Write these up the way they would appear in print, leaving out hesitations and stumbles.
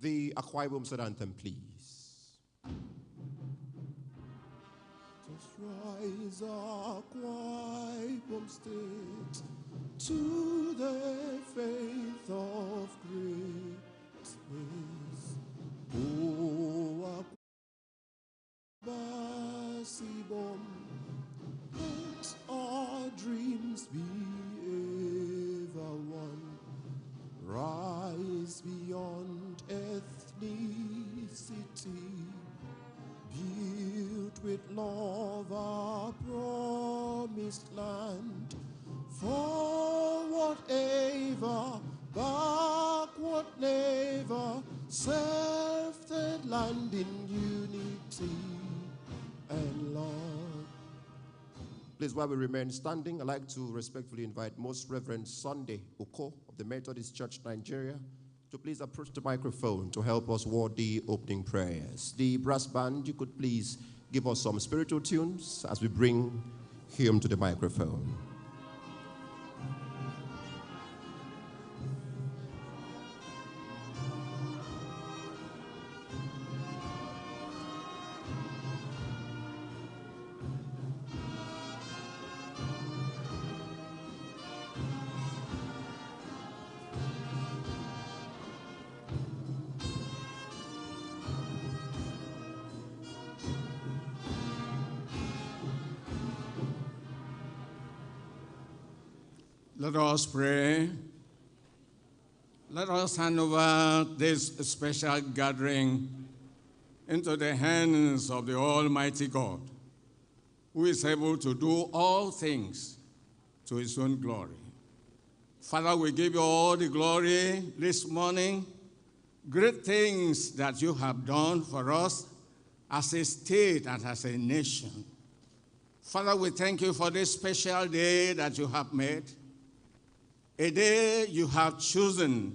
The Akwa Ibom State Anthem, please. Just rise, Akwa Ibom State, to the faith of greatness. Oh, Akwa Ibom, let our dreams be ever one. Rise beyond ethnicity, built with love our promised land. Forward ever, backward never, serve the land in unity and love. Please, while we remain standing, I'd like to respectfully invite Most Reverend Sunday Oko of the Methodist Church, Nigeria, to please approach the microphone to help us word the opening prayers. The brass band, you could please give us some spiritual tunes as we bring him to the microphone. Let us pray. Let us hand over this special gathering into the hands of the Almighty God, who is able to do all things to his own glory. Father, we give you all the glory this morning. Great things that you have done for us as a state and as a nation. Father, we thank you for this special day that you have made. A day you have chosen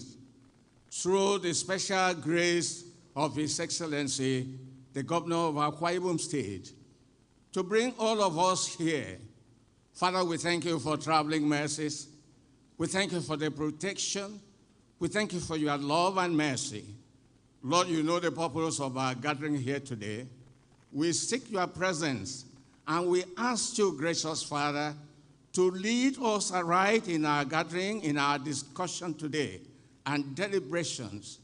through the special grace of His Excellency, the Governor of Akwa Ibom State, to bring all of us here. Father, we thank you for traveling mercies. We thank you for the protection. We thank you for your love and mercy. Lord, you know the purpose of our gathering here today. We seek your presence, and we ask you, gracious Father, to lead us aright in our gathering, in our discussion today, and deliberations,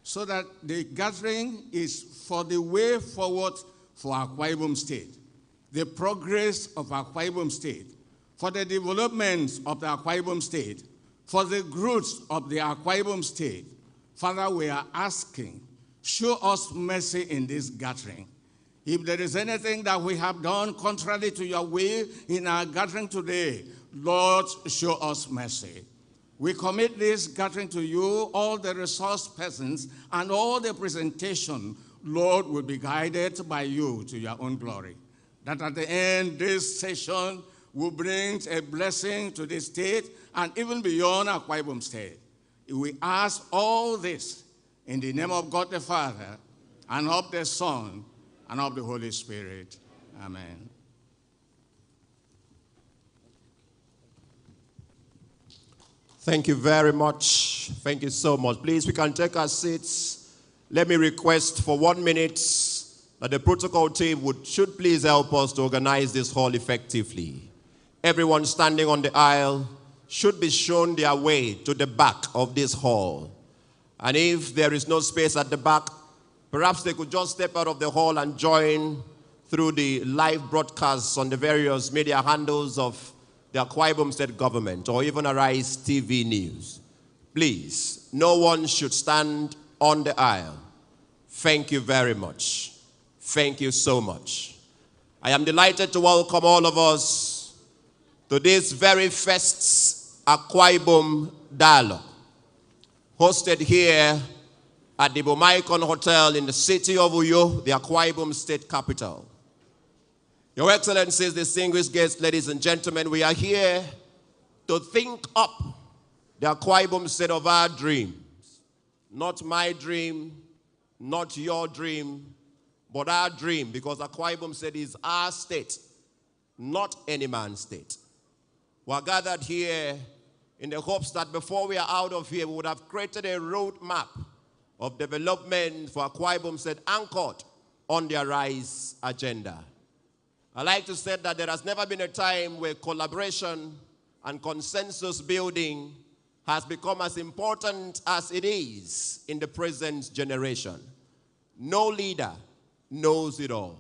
so that the gathering is for the way forward for Akwa Ibom State, the progress of Akwa Ibom State, for the development of the Akwa Ibom State, for the growth of the Akwa Ibom State. Father, we are asking, show us mercy in this gathering. If there is anything that we have done contrary to your will in our gathering today, Lord, show us mercy. We commit this gathering to you, all the resource persons, and all the presentation, Lord, will be guided by you to your own glory. That at the end, this session will bring a blessing to the state and even beyond Akwa Ibom State. We ask all this in the name of God the Father, and of the Son, and of the Holy Spirit. Amen. Thank you very much. Thank you so much. Please, we can take our seats. Let me request for 1 minute that the protocol team should please help us to organize this hall effectively. Everyone standing on the aisle should be shown their way to the back of this hall. And if there is no space at the back, perhaps they could just step out of the hall and join through the live broadcasts on the various media handles of the Akwa Ibom State government, or even Arise TV News. Please, no one should stand on the aisle. Thank you very much. Thank you so much. I am delighted to welcome all of us to this very first Akwa Ibom Dialogue, hosted here at the Ibom Hotel in the city of Uyo, the Akwa Ibom State capital. Your Excellencies, distinguished guests, ladies and gentlemen, we are here to think up the Akwa Ibom State of our dreams. Not my dream, not your dream, but our dream, because Akwa Ibom State is our state, not any man's state. We are gathered here in the hopes that before we are out of here, we would have created a roadmap of development for Akwa Ibom State anchored on their RISE agenda. I like to say that there has never been a time where collaboration and consensus building has become as important as it is in the present generation. No leader knows it all.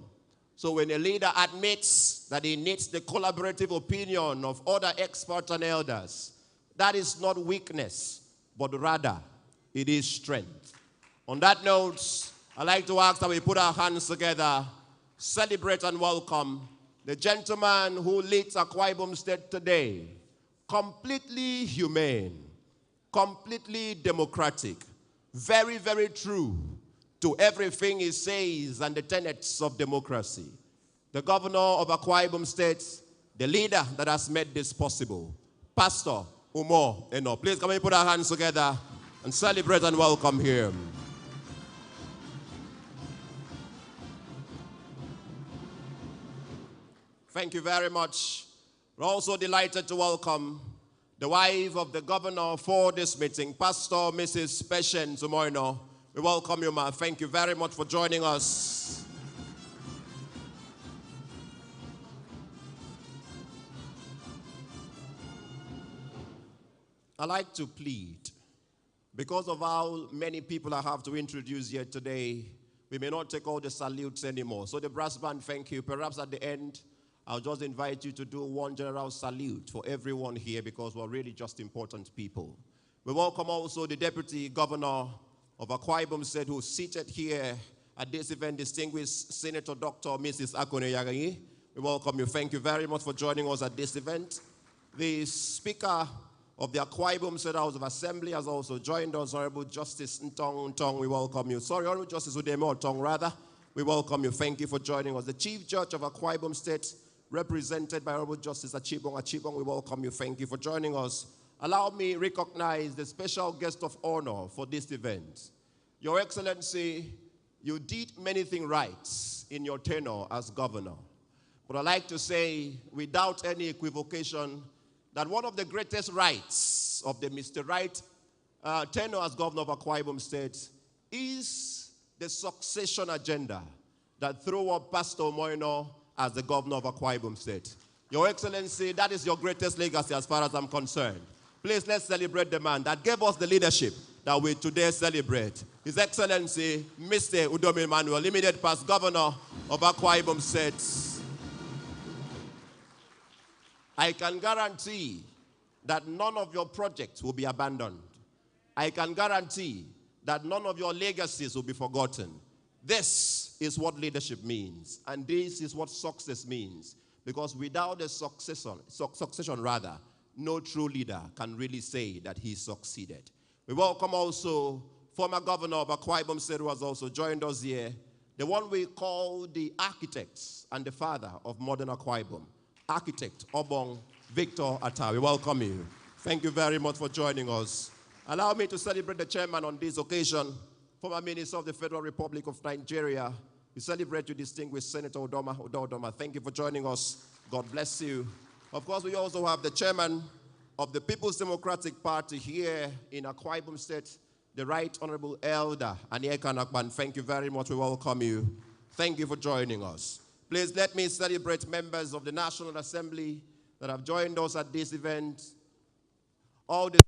So when a leader admits that he needs the collaborative opinion of other experts and elders, that is not weakness, but rather it is strength. On that note, I'd like to ask that we put our hands together, celebrate and welcome the gentleman who leads Akwa Ibom State today. Completely humane, completely democratic, very, very true to everything he says and the tenets of democracy. The governor of Akwa Ibom State, the leader that has made this possible, Pastor Umo Eno. Please come and put our hands together and celebrate and welcome him. Thank you very much. We're also delighted to welcome the wife of the governor for this meeting, Pastor Mrs. Patience Umoino. We welcome you, ma. Thank you very much for joining us. I like to plead, because of how many people I have to introduce here today, we may not take all the salutes anymore. So the brass band, thank you. Perhaps at the end, I'll just invite you to do one general salute for everyone here because we're really just important people. We welcome also the Deputy Governor of Akwa Ibom State, who's seated here at this event, distinguished Senator Dr. Mrs. Akwa. We welcome you. Thank you very much for joining us at this event. The Speaker of the Akwa Ibom State House of Assembly has also joined us, Honorable Justice Ntong. We welcome you. Sorry, Honorable Justice Udeme Ntong, rather. We welcome you. Thank you for joining us. The Chief Judge of Akwa Ibom State, represented by Honorable Justice Achibong, we welcome you. Thank you for joining us. Allow me to recognize the special guest of honor for this event. Your Excellency, you did many things right in your tenure as governor. But I'd like to say, without any equivocation, that one of the greatest rights of the Mr. Right tenure as governor of Akwa Ibom State is the succession agenda that threw up Pastor Moino as the governor of Akwa Ibom State. Your Excellency, that is your greatest legacy as far as I'm concerned. Please, let's celebrate the man that gave us the leadership that we today celebrate. His Excellency, Mr. Udom Emmanuel, limited past governor of Akwa Ibom State. I can guarantee that none of your projects will be abandoned. I can guarantee that none of your legacies will be forgotten. This is what leadership means, and this is what success means. Because without a succession, no true leader can really say that he succeeded. We welcome also former governor of Akwa Ibom State, who has also joined us here, the one we call the architect and the father of modern Akwa Ibom, Architect Obong Victor Atta. We welcome you. Thank you very much for joining us. Allow me to celebrate the chairman on this occasion, former Minister of the Federal Republic of Nigeria. We celebrate you, distinguished Senator Udoma. Thank you for joining us. God bless you. Of course, we also have the chairman of the People's Democratic Party here in Akwa Ibom State, the Right Honorable Elder Anieka Nakban. Thank you very much. We welcome you. Thank you for joining us. Please let me celebrate members of the National Assembly that have joined us at this event. All the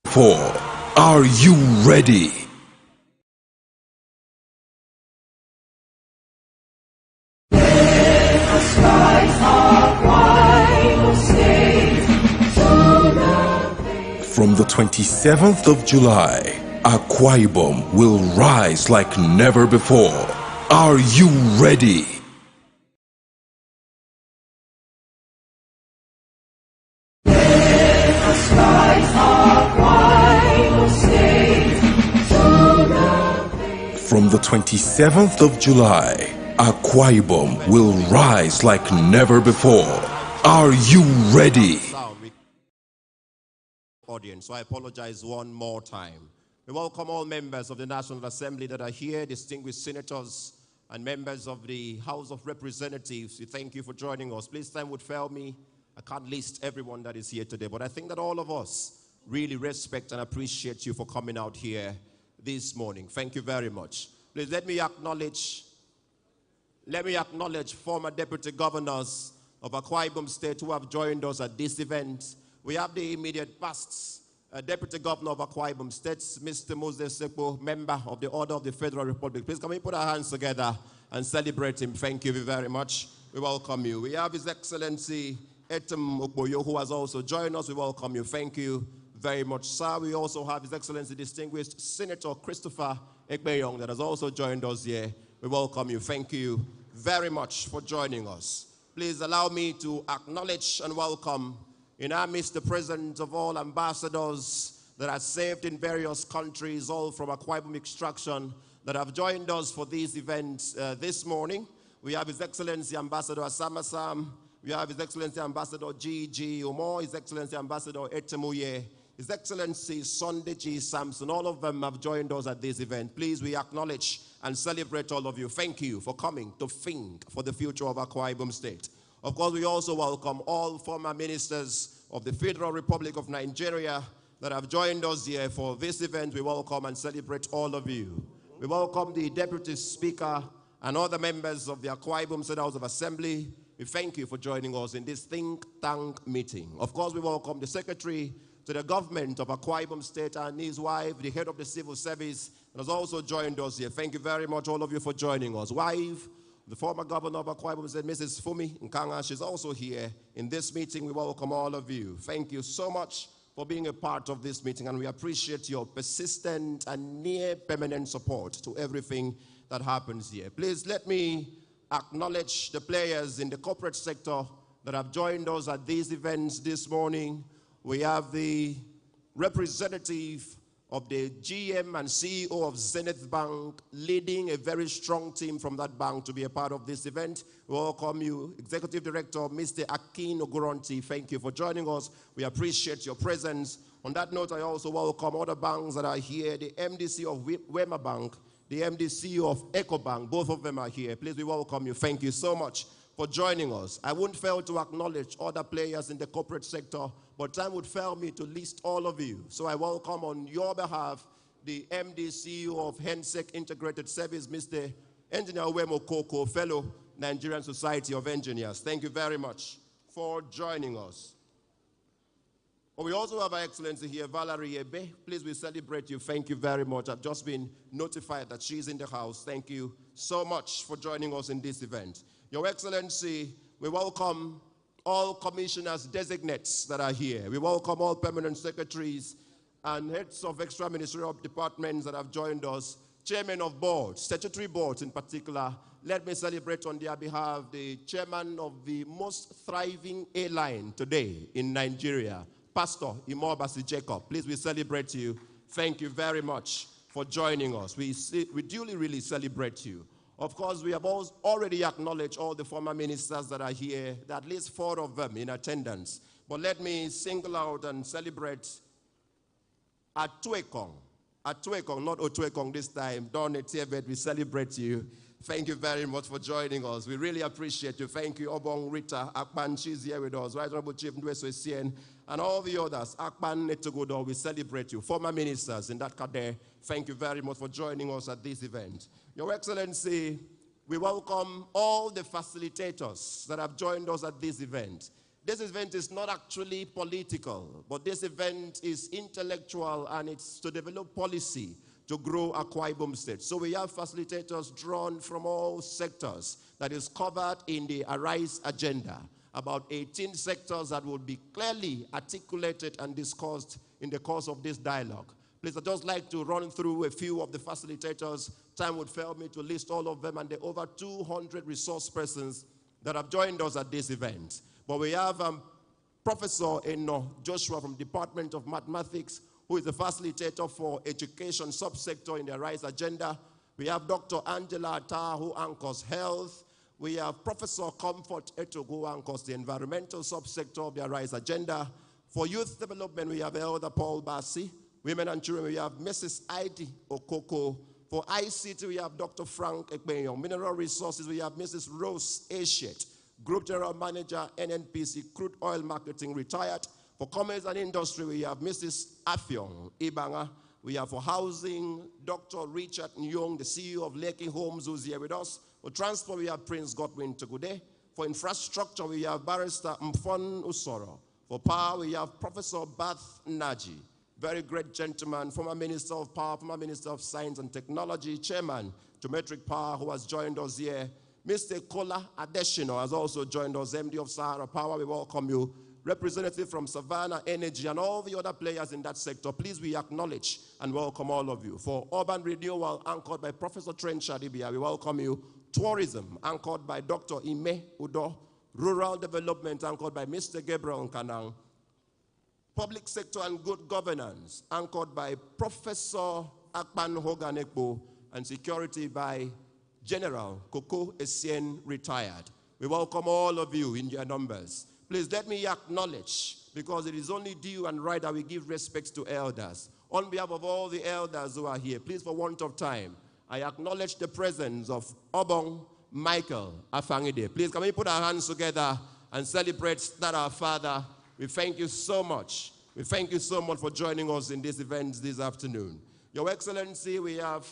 4. Are you ready? From the 27th of July, Akwa Ibom will rise like never before. Are you ready? From the 27th of July, Akwa Ibom will rise like never before. Are you ready? Audience, so I apologize one more time. We welcome all members of the National Assembly that are here, distinguished senators and members of the House of Representatives. We thank you for joining us. Please, time would fail me. I can't list everyone that is here today, but I think that all of us really respect and appreciate you for coming out here this morning. Thank you very much. Please let me acknowledge former deputy governors of Akwa Ibom State who have joined us at this event. We have the immediate past Deputy Governor of Akwa Ibom State, Mr. Moses Sekpo, member of the Order of the Federal Republic. Please can we put our hands together and celebrate him? Thank you very much. We welcome you. We have His Excellency Etem Okboyo, who has also joined us. We welcome you. Thank you very much, sir. We also have His Excellency Distinguished Senator Christopher Ekpeyong that has also joined us here. We welcome you. Thank you very much for joining us. Please allow me to acknowledge and welcome in our midst the presence of all ambassadors that are served in various countries, all from Akwa Ibom extraction, that have joined us for these events this morning. We have His Excellency Ambassador Asamasam. We have His Excellency Ambassador G.G. Omo, His Excellency Ambassador Etemuye, His Excellency Sunday G. Samson. All of them have joined us at this event. Please, we acknowledge and celebrate all of you. Thank you for coming to think for the future of Akwa Ibom State. Of course, we also welcome all former ministers of the Federal Republic of Nigeria that have joined us here for this event. We welcome and celebrate all of you. We welcome the Deputy Speaker and other members of the Akwa Ibom State House of Assembly. We thank you for joining us in this think tank meeting. Of course, we welcome the Secretary to the government of Akwa Ibom State and his wife, the head of the civil service, that has also joined us here. Thank you very much, all of you, for joining us. Wife, the former governor of Akwa Ibom State, Mrs. Fumi Nkanga, she's also here in this meeting. We welcome all of you. Thank you so much for being a part of this meeting, and we appreciate your persistent and near permanent support to everything that happens here. Please let me acknowledge the players in the corporate sector that have joined us at these events this morning. We have the representative of the GM and CEO of Zenith Bank, leading a very strong team from that bank to be a part of this event. We welcome you, Executive Director, Mr. Akin Oguronti. Thank you for joining us. We appreciate your presence. On that note, I also welcome other banks that are here, the MDC of Wema Bank, the MDC of EcoBank. Both of them are here. Please, we welcome you. Thank you so much for joining us. I won't fail to acknowledge other players in the corporate sector, but time would fail me to list all of you. So I welcome on your behalf the MDCU of Hensec Integrated Service, Mr. Engineer Wemo Koko, fellow Nigerian Society of Engineers. Thank you very much for joining us. But we also have Our Excellency here, Valerie Ebe. Please, we celebrate you. Thank you very much. I've just been notified that she's in the house. Thank you so much for joining us in this event. Your Excellency, we welcome all commissioners designates that are here. We welcome all permanent secretaries and heads of extra ministerial departments that have joined us, chairman of boards, statutory boards in particular. Let me celebrate on their behalf the chairman of the most thriving airline today in Nigeria, Pastor Imobasi Jacob. Please, we celebrate you. Thank you very much for joining us. We duly really celebrate you. Of course, we have already acknowledged all the former ministers that are here, there are at least 4 of them in attendance. But let me single out and celebrate Atuekong, not Otuekong this time. Don Etiebet, we celebrate you. Thank you very much for joining us. We really appreciate you. Thank you, Obong Rita Akpan, she's here with us. Right Honorable Chief Ndweswe, and all the others. Akpan Netogodo, we celebrate you. Former ministers in that cadre, thank you very much for joining us at this event. Your Excellency, we welcome all the facilitators that have joined us at this event. this event is not actually political, but this event is intellectual, and it's to develop policy to grow Akwa Ibom State. So we have facilitators drawn from all sectors that is covered in the Arise agenda. About 18 sectors that will be clearly articulated and discussed in the course of this dialogue. Please, I'd just like to run through a few of the facilitators. Time would fail me to list all of them, and the over 200 resource persons that have joined us at this event. But we have Professor Eno Joshua from Department of Mathematics, who is the facilitator for education subsector in the Arise agenda. We have Dr. Angela Atta, who anchors health. We have Professor Comfort Eto, who anchors the environmental subsector of the Arise agenda. For youth development, we have Elder Paul Bassi. Women and children, we have Mrs. Heidi Okoko. For ICT, we have Dr. Frank Ekpenyong. Mineral resources, we have Mrs. Rose Ashet, Group General Manager, NNPC, Crude Oil Marketing, retired. For commerce and industry, we have Mrs. Afyong Ibanga. We have for housing, Dr. Richard Nyong, the CEO of Lakey Homes, who's here with us. For transport, we have Prince Godwin Togude. For infrastructure, we have Barrister Mfon Usoro. For power, we have Professor Bath Naji, very great gentleman, former Minister of Power, former Minister of Science and Technology, Chairman to Metric Power, who has joined us here. Mr. Kola Adeshino has also joined us, MD of Sahara Power. We welcome you. Representative from Savannah Energy and all the other players in that sector, please, we acknowledge and welcome all of you. For urban renewal, anchored by Professor Trent Shadibia, we welcome you. Tourism, anchored by Dr. Ime Udo. Rural development, anchored by Mr. Gabriel Nkanang. Public sector and good governance, anchored by Professor Akpan Hoganekbo, and security by General Koko Essien, retired. We welcome all of you in your numbers. Please let me acknowledge, because it is only due and right that we give respect to elders. On behalf of all the elders who are here, please, for want of time, I acknowledge the presence of Obong Michael Afangide. Please, can we put our hands together and celebrate that our father? We thank you so much. We thank you so much for joining us in this event this afternoon. Your Excellency, we have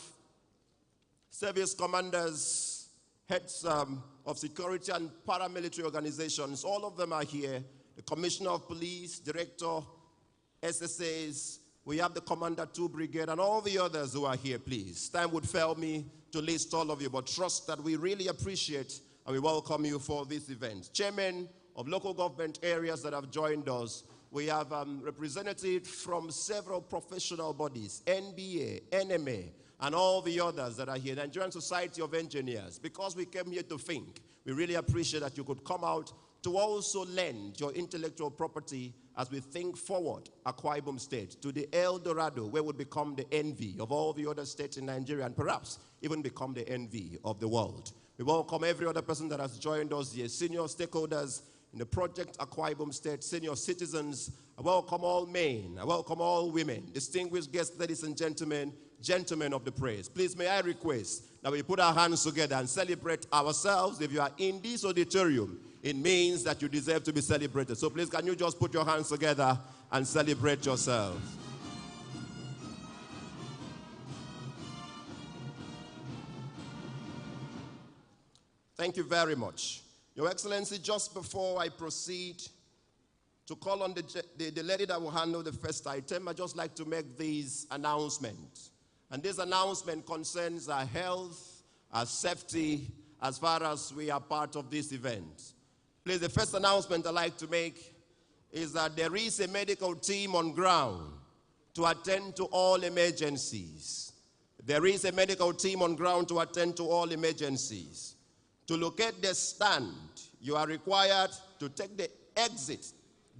service commanders, heads of security and paramilitary organizations. All of them are here. The Commissioner of Police, Director, SSAs. We have the Commander 2 Brigade and all the others who are here, please. Time would fail me to list all of you, but trust that we really appreciate and we welcome you for this event. Chairman of local government areas that have joined us. We have representatives from several professional bodies, NBA, NMA, and all the others that are here, Nigerian Society of Engineers. Because we came here to think, we really appreciate that you could come out to also lend your intellectual property as we think forward Akwa Ibom State to the El Dorado, where would become the envy of all the other states in Nigeria and perhaps even become the envy of the world. We welcome every other person that has joined us here, senior stakeholders in the project Akwa Ibom State, senior citizens. I welcome all men, I welcome all women, distinguished guests, ladies and gentlemen, gentlemen of the praise. Please, may I request that we put our hands together and celebrate ourselves. If you are in this auditorium, it means that you deserve to be celebrated. So please, can you just put your hands together and celebrate yourselves? Thank you very much. Your Excellency, just before I proceed to call on the lady that will handle the first item, I'd just like to make these announcements. And this announcement concerns our health, our safety, as far as we are part of this event. Please, the first announcement I'd like to make is that there is a medical team on ground to attend to all emergencies. There is a medical team on ground to attend to all emergencies. To locate the stand, you are required to take the exit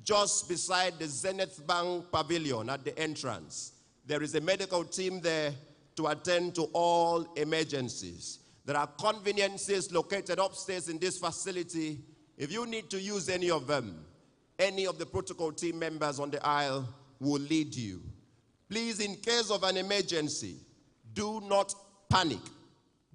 just beside the Zenith Bank Pavilion at the entrance. There is a medical team there to attend to all emergencies. There are conveniences located upstairs in this facility. If you need to use any of them, any of the protocol team members on the aisle will lead you. Please, in case of an emergency, do not panic.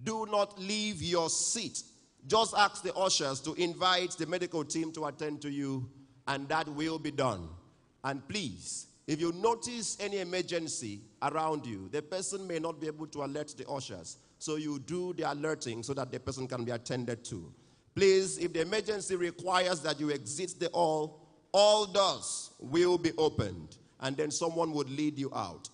Do not leave your seat. Just ask the ushers to invite the medical team to attend to you, and that will be done. And please, if you notice any emergency around you, the person may not be able to alert the ushers. So you do the alerting so that the person can be attended to. Please, if the emergency requires that you exit the hall, all doors will be opened, and then someone would lead you out.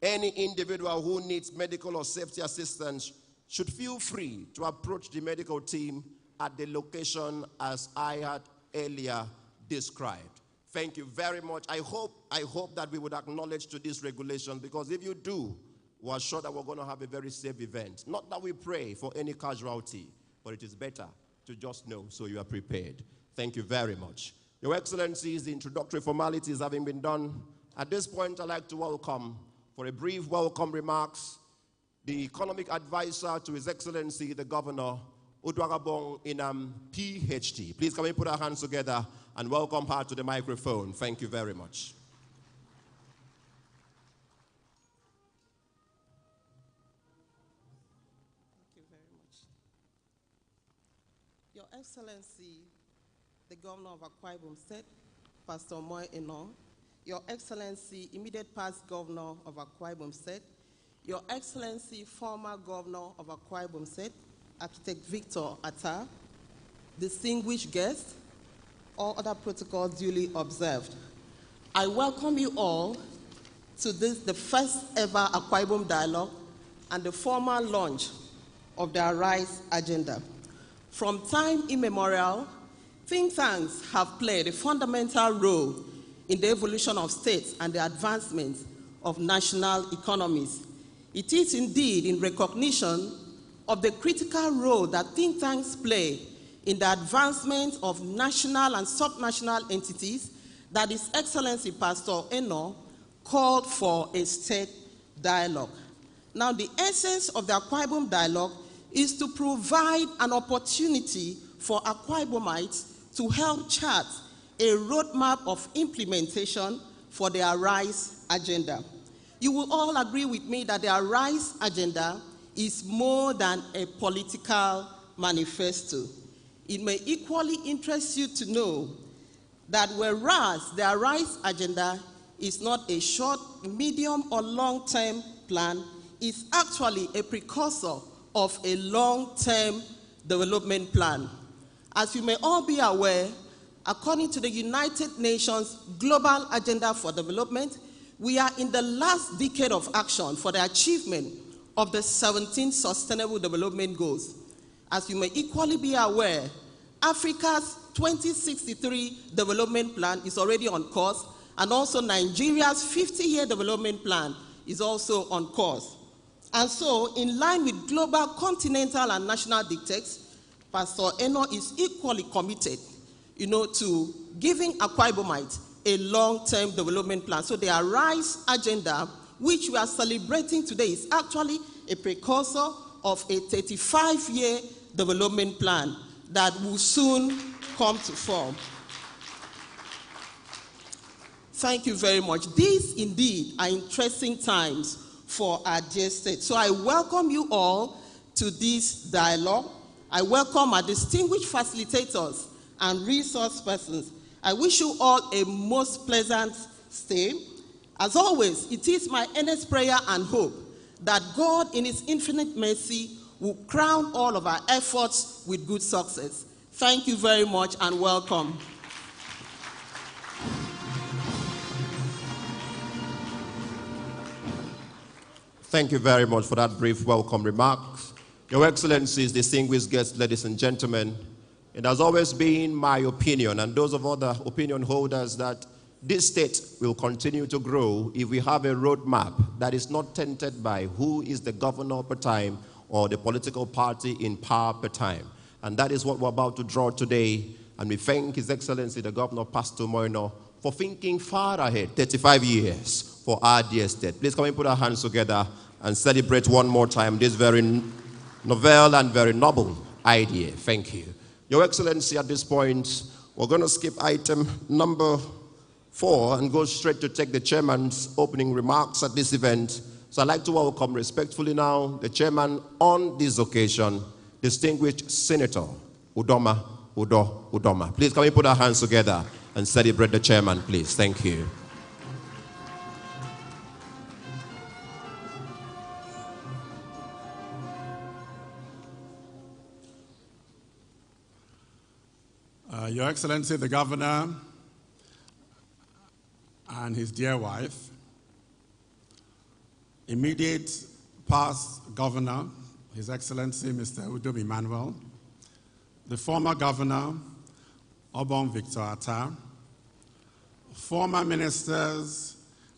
Any individual who needs medical or safety assistance should feel free to approach the medical team at the location as I had earlier described. Thank you very much. I hope that we would acknowledge to this regulation, because if you do, we're sure that we're going to have a very safe event. Not that we pray for any casualty, but it is better to just know so you are prepared. Thank you very much. Your Excellencies, the introductory formalities having been done, at this point I'd like to welcome, for a brief welcome remarks, the economic advisor to His Excellency, the Governor, Udwagabong Inam, PhD. Please can we put our hands together and welcome her to the microphone. Thank you very much. Thank you very much. Your Excellency, the Governor of Akwa Ibom State, Pastor Moy Eno, Your Excellency, immediate past Governor of Akwa Ibom State, Your Excellency, former Governor of Akwa Ibom State, Architect Victor Atta, distinguished guests, all other protocols duly observed. I welcome you all to the first ever Akwa Ibom Dialogue and the formal launch of the Arise agenda. From time immemorial, think tanks have played a fundamental role in the evolution of states and the advancement of national economies. It is indeed in recognition of the critical role that think tanks play in the advancement of national and subnational entities that His Excellency Pastor Eno called for a state dialogue. Now, the essence of the Akwa Ibom Dialogue is to provide an opportunity for Akwa Ibomites to help chart a roadmap of implementation for the Arise agenda. You will all agree with me that the Arise agenda is more than a political manifesto. It may equally interest you to know that whereas the Arise agenda is not a short, medium, or long-term plan, it's actually a precursor of a long-term development plan. As you may all be aware, according to the United Nations Global Agenda for Development, we are in the last decade of action for the achievement of the 17 Sustainable Development Goals. As you may equally be aware, Africa's 2063 development plan is already on course, and also Nigeria's 50-year development plan is also on course. And so, in line with global, continental, and national dictates, Pastor Eno is equally committed, to giving Akwa Ibomites a long-term development plan. So the Arise agenda, which we are celebrating today, is actually a precursor of a 35-year development plan that will soon come to form. Thank you very much. These indeed are interesting times for our dear state. So I welcome you all to this dialogue. I welcome our distinguished facilitators and resource persons. I wish you all a most pleasant stay. As always, it is my earnest prayer and hope that God in His infinite mercy will crown all of our efforts with good success. Thank you very much and welcome. Thank you very much for that brief welcome remarks. Your Excellencies, distinguished guests, ladies and gentlemen, it has always been my opinion, and those of other opinion holders, that this state will continue to grow if we have a roadmap that is not tainted by who is the governor per time or the political party in power per time. And that is what we're about to draw today. And we thank His Excellency, the Governor, Pastor Moino, for thinking far ahead, 35 years for our dear state. Please come and put our hands together and celebrate one more time this very novel and very noble idea. Thank you. Your Excellency, at this point, we're going to skip item number 4 and go straight to take the chairman's opening remarks at this event. So I'd like to welcome respectfully now the chairman on this occasion, distinguished Senator Udoma. Please, can we put our hands together and celebrate the chairman, please? Thank you. Your Excellency, the Governor and his dear wife, immediate past Governor, His Excellency Mr. Ibom Emmanuel, the former Governor, Ibom Victor Atta, former ministers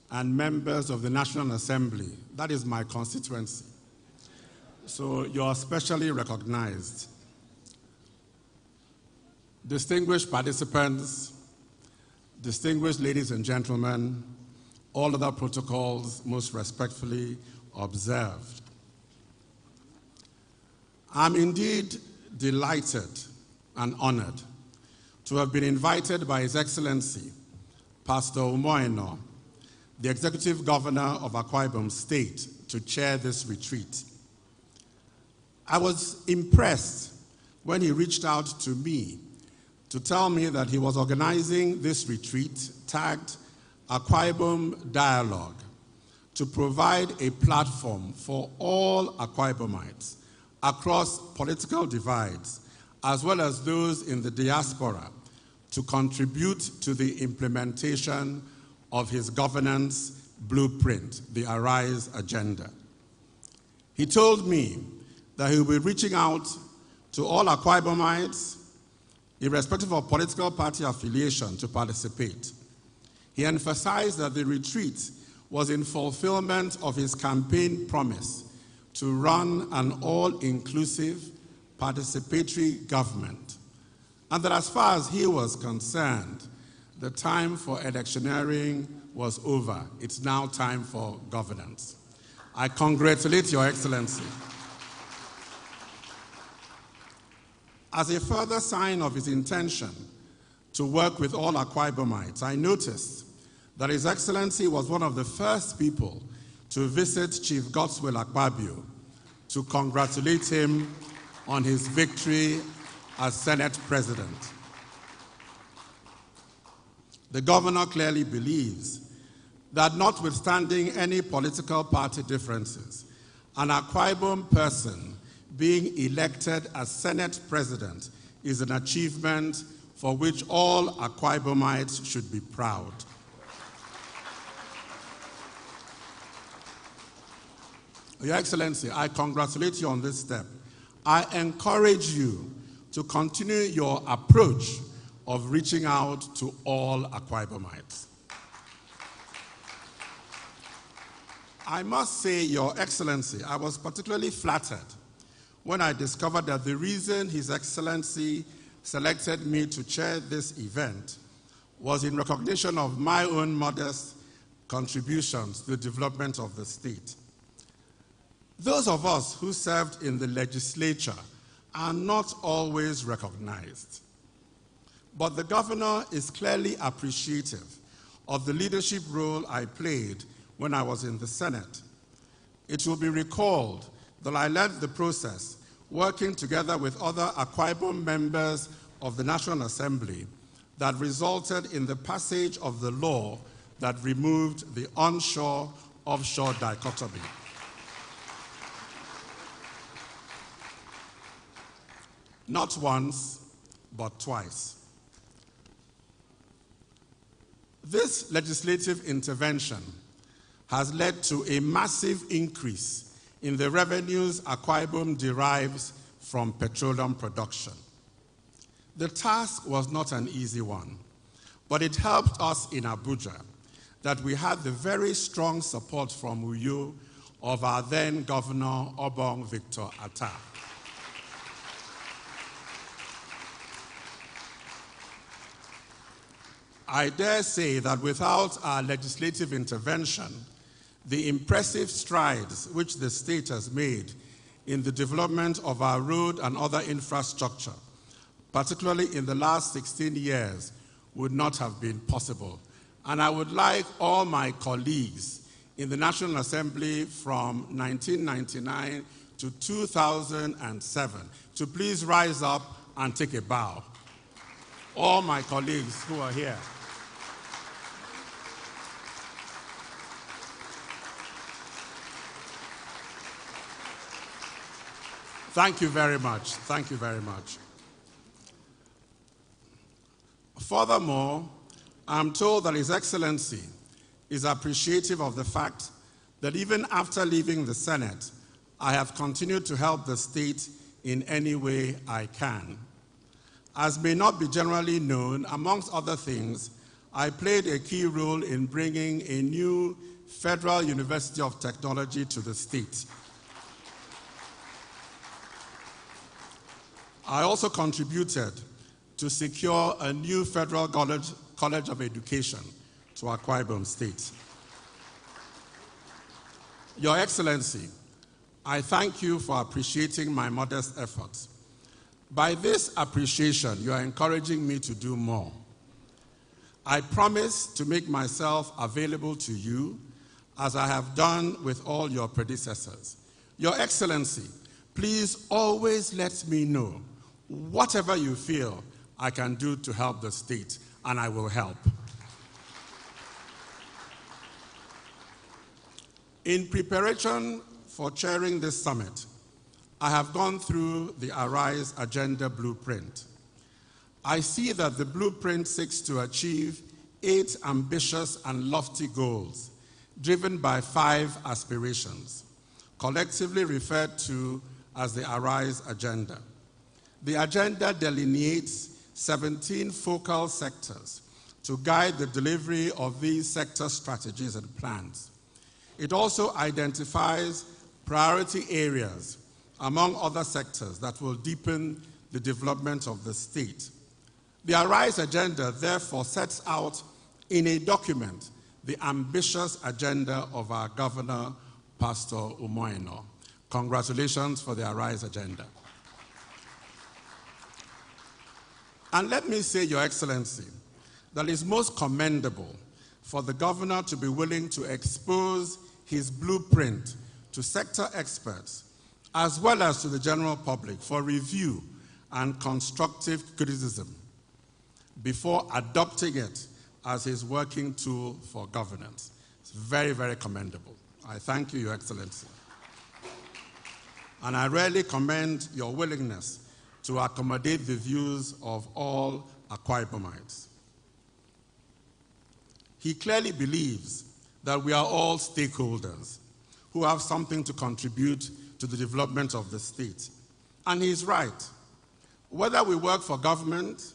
and members of the National Assembly. That is my constituency. So you're specially recognized. Distinguished participants, distinguished ladies and gentlemen, all other protocols most respectfully observed. I'm indeed delighted and honored to have been invited by His Excellency, Pastor Umoino, the Executive Governor of Akwa Ibom State, to chair this retreat. I was impressed when he reached out to me to tell me that he was organizing this retreat tagged Akwa Ibom Dialogue to provide a platform for all Akwa Ibomites across political divides, as well as those in the diaspora, to contribute to the implementation of his governance blueprint, the Arise Agenda. He told me that he will be reaching out to all Akwa Ibomites, irrespective of political party affiliation, to participate. He emphasized that the retreat was in fulfillment of his campaign promise to run an all-inclusive, participatory government, and that as far as he was concerned, the time for electioneering was over. It's now time for governance. I congratulate Your Excellency. As a further sign of his intention to work with all Akwa Ibomites, I noticed that His Excellency was one of the first people to visit Chief Godswill Akpabio to congratulate him on his victory as Senate President. The governor clearly believes that notwithstanding any political party differences, an Akwa Ibom person being elected as Senate President is an achievement for which all Akwa Ibomites should be proud. Your Excellency, I congratulate you on this step. I encourage you to continue your approach of reaching out to all Akwa Ibomites. I must say, Your Excellency, I was particularly flattered when I discovered that the reason His Excellency selected me to chair this event was in recognition of my own modest contributions to the development of the state. Those of us who served in the legislature are not always recognized. But the governor is clearly appreciative of the leadership role I played when I was in the Senate. It will be recalled that I led the process working together with other Akwa Ibom members of the National Assembly that resulted in the passage of the law that removed the onshore-offshore dichotomy. Not once, but twice. This legislative intervention has led to a massive increase in the revenues Akwa Ibom derives from petroleum production. The task was not an easy one, but it helped us in Abuja that we had the very strong support from Uyo of our then Governor Ibom Victor Atta. I dare say that without our legislative intervention, the impressive strides which the state has made in the development of our road and other infrastructure, particularly in the last 16 years, would not have been possible. And I would like all my colleagues in the National Assembly from 1999 to 2007 to please rise up and take a bow. All my colleagues who are here. Thank you very much. Thank you very much. Furthermore, I'm told that His Excellency is appreciative of the fact that even after leaving the Senate, I have continued to help the state in any way I can. As may not be generally known, amongst other things, I played a key role in bringing a new Federal University of Technology to the state. I also contributed to secure a new Federal College of Education to Akwa Ibom State. Your Excellency, I thank you for appreciating my modest efforts. By this appreciation, you are encouraging me to do more. I promise to make myself available to you as I have done with all your predecessors. Your Excellency, please always let me know whatever you feel I can do to help the state, and I will help. In preparation for chairing this summit, I have gone through the Arise Agenda Blueprint. I see that the blueprint seeks to achieve 8 ambitious and lofty goals, driven by 5 aspirations, collectively referred to as the Arise Agenda. The agenda delineates 17 focal sectors to guide the delivery of these sector strategies and plans. It also identifies priority areas, among other sectors, that will deepen the development of the state. The Arise Agenda therefore sets out in a document the ambitious agenda of our Governor, Pastor Umoino. Congratulations for the Arise Agenda. And let me say, Your Excellency, that it's most commendable for the Governor to be willing to expose his blueprint to sector experts as well as to the general public for review and constructive criticism before adopting it as his working tool for governance. It's very, very commendable. I thank you, Your Excellency. And I really commend your willingness to accommodate the views of all Akwa Ibomites. He clearly believes that we are all stakeholders who have something to contribute to the development of the state. And he's right. Whether we work for government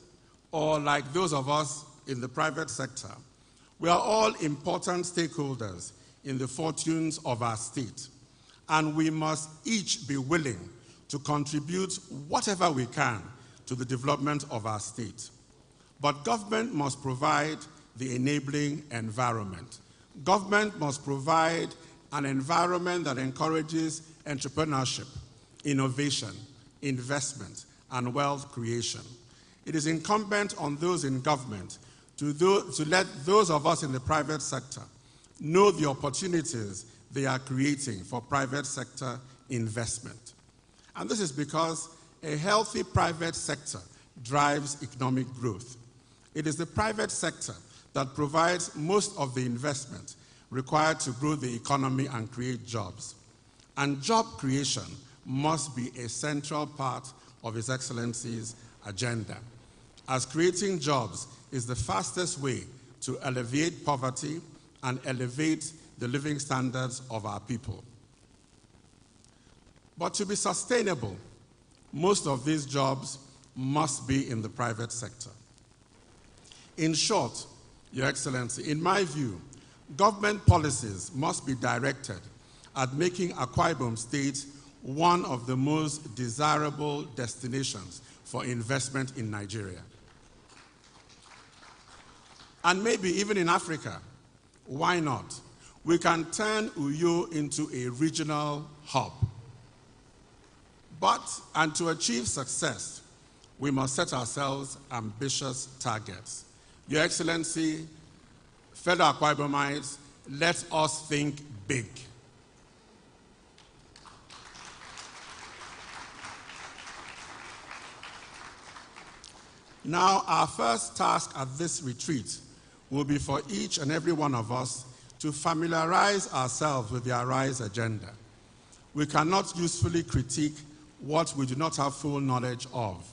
or like those of us in the private sector, we are all important stakeholders in the fortunes of our state. And we must each be willing to contribute whatever we can to the development of our state. But government must provide the enabling environment. Government must provide an environment that encourages entrepreneurship, innovation, investment, and wealth creation. It is incumbent on those in government to let those of us in the private sector know the opportunities they are creating for private sector investment. And this is because a healthy private sector drives economic growth. It is the private sector that provides most of the investment required to grow the economy and create jobs. And job creation must be a central part of His Excellency's agenda, as creating jobs is the fastest way to alleviate poverty and elevate the living standards of our people. But to be sustainable, most of these jobs must be in the private sector. In short, Your Excellency, in my view, government policies must be directed at making Akwa Ibom State one of the most desirable destinations for investment in Nigeria. And maybe even in Africa. Why not? We can turn Uyo into a regional hub. And to achieve success, we must set ourselves ambitious targets. Your Excellency, fellow Akwa Ibomites, let us think big. Now, our first task at this retreat will be for each and every one of us to familiarize ourselves with the Arise Agenda. We cannot usefully critique what we do not have full knowledge of.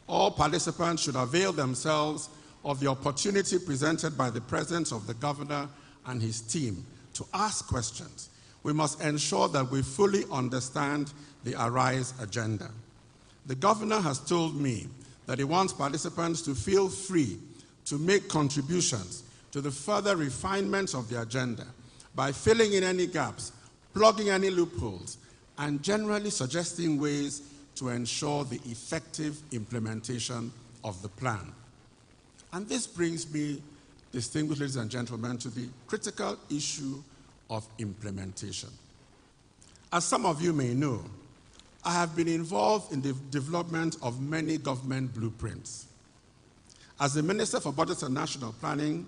All participants should avail themselves of the opportunity presented by the presence of the governor and his team to ask questions, we must ensure that we fully understand the Arise agenda. The governor has told me that he wants participants to feel free to make contributions to the further refinements of the agenda by filling in any gaps, plugging any loopholes, and generally suggesting ways to ensure the effective implementation of the plan. And this brings me, distinguished ladies and gentlemen, to the critical issue of implementation. As some of you may know, I have been involved in the development of many government blueprints. As the Minister for Budget and National Planning,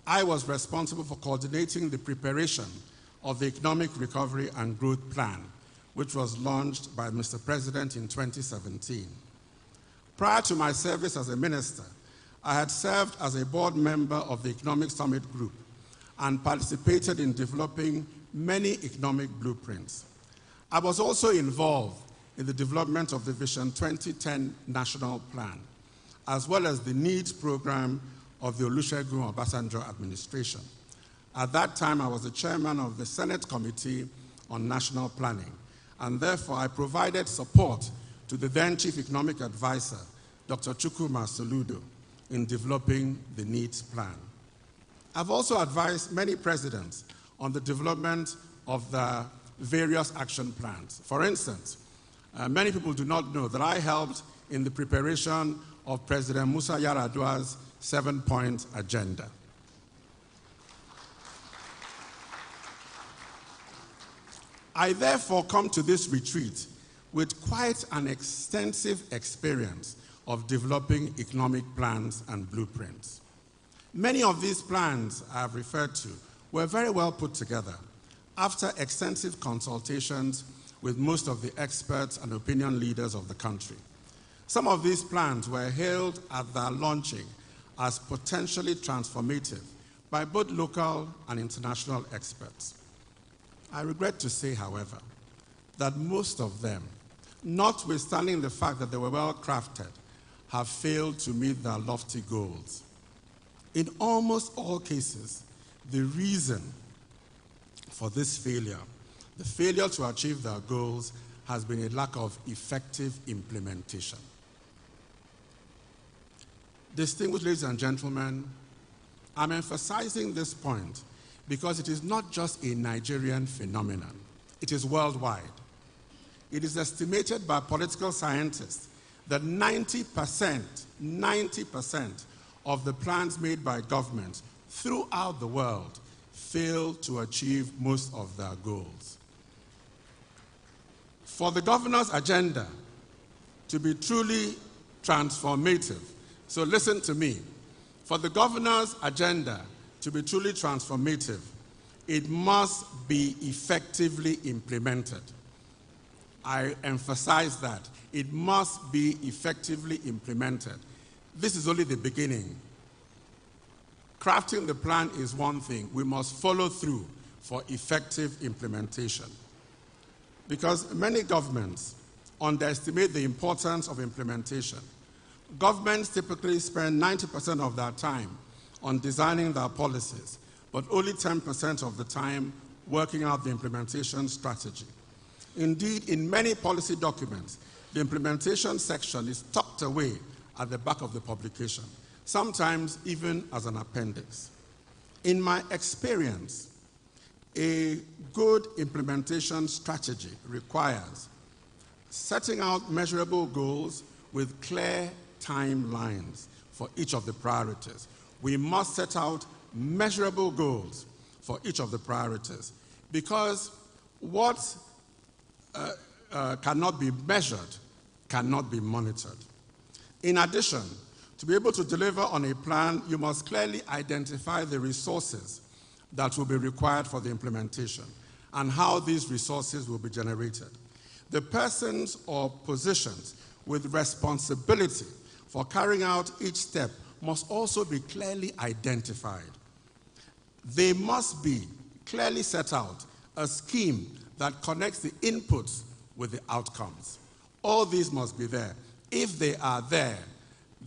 I was responsible for coordinating the preparation of the Economic Recovery and Growth Plan, which was launched by Mr. President in 2017. Prior to my service as a minister, I had served as a board member of the Economic Summit Group and participated in developing many economic blueprints. I was also involved in the development of the Vision 2010 National Plan, as well as the NEEDS program of the Olusegun Obasanjo administration. At that time, I was the chairman of the Senate Committee on National Planning, and therefore I provided support to the then Chief Economic Advisor, Dr. Chukwuma Soludo, in developing the NEEDS plan. I've also advised many presidents on the development of the various action plans. For instance, many people do not know that I helped in the preparation of President Musa Yar'Adua's 7-point agenda. I therefore come to this retreat with quite an extensive experience of developing economic plans and blueprints. Many of these plans I have referred to were very well put together after extensive consultations with most of the experts and opinion leaders of the country. Some of these plans were hailed at their launching as potentially transformative by both local and international experts. I regret to say, however, that most of them, notwithstanding the fact that they were well crafted, have failed to meet their lofty goals. In almost all cases, the reason for this failure, the failure to achieve their goals, has been a lack of effective implementation. Distinguished ladies and gentlemen, I'm emphasizing this point because it is not just a Nigerian phenomenon. It is worldwide. It is estimated by political scientists that 90% of the plans made by governments throughout the world fail to achieve most of their goals. For the governor's agenda to be truly transformative, so listen to me, for the governor's agenda to be truly transformative, it must be effectively implemented. I emphasize that. It must be effectively implemented. This is only the beginning. Crafting the plan is one thing. We must follow through for effective implementation. Because many governments underestimate the importance of implementation. Governments typically spend 90% of their time on designing their policies, but only 10% of the time working out the implementation strategy. Indeed, in many policy documents, the implementation section is tucked away at the back of the publication, sometimes even as an appendix. In my experience, a good implementation strategy requires setting out measurable goals with clear timelines for each of the priorities. We must set out measurable goals for each of the priorities because what cannot be measured cannot be monitored. In addition, to be able to deliver on a plan, you must clearly identify the resources that will be required for the implementation and how these resources will be generated. The persons or positions with responsibility for carrying out each step must also be clearly identified. They must be clearly set out, a scheme that connects the inputs with the outcomes. All these must be there. If they are there,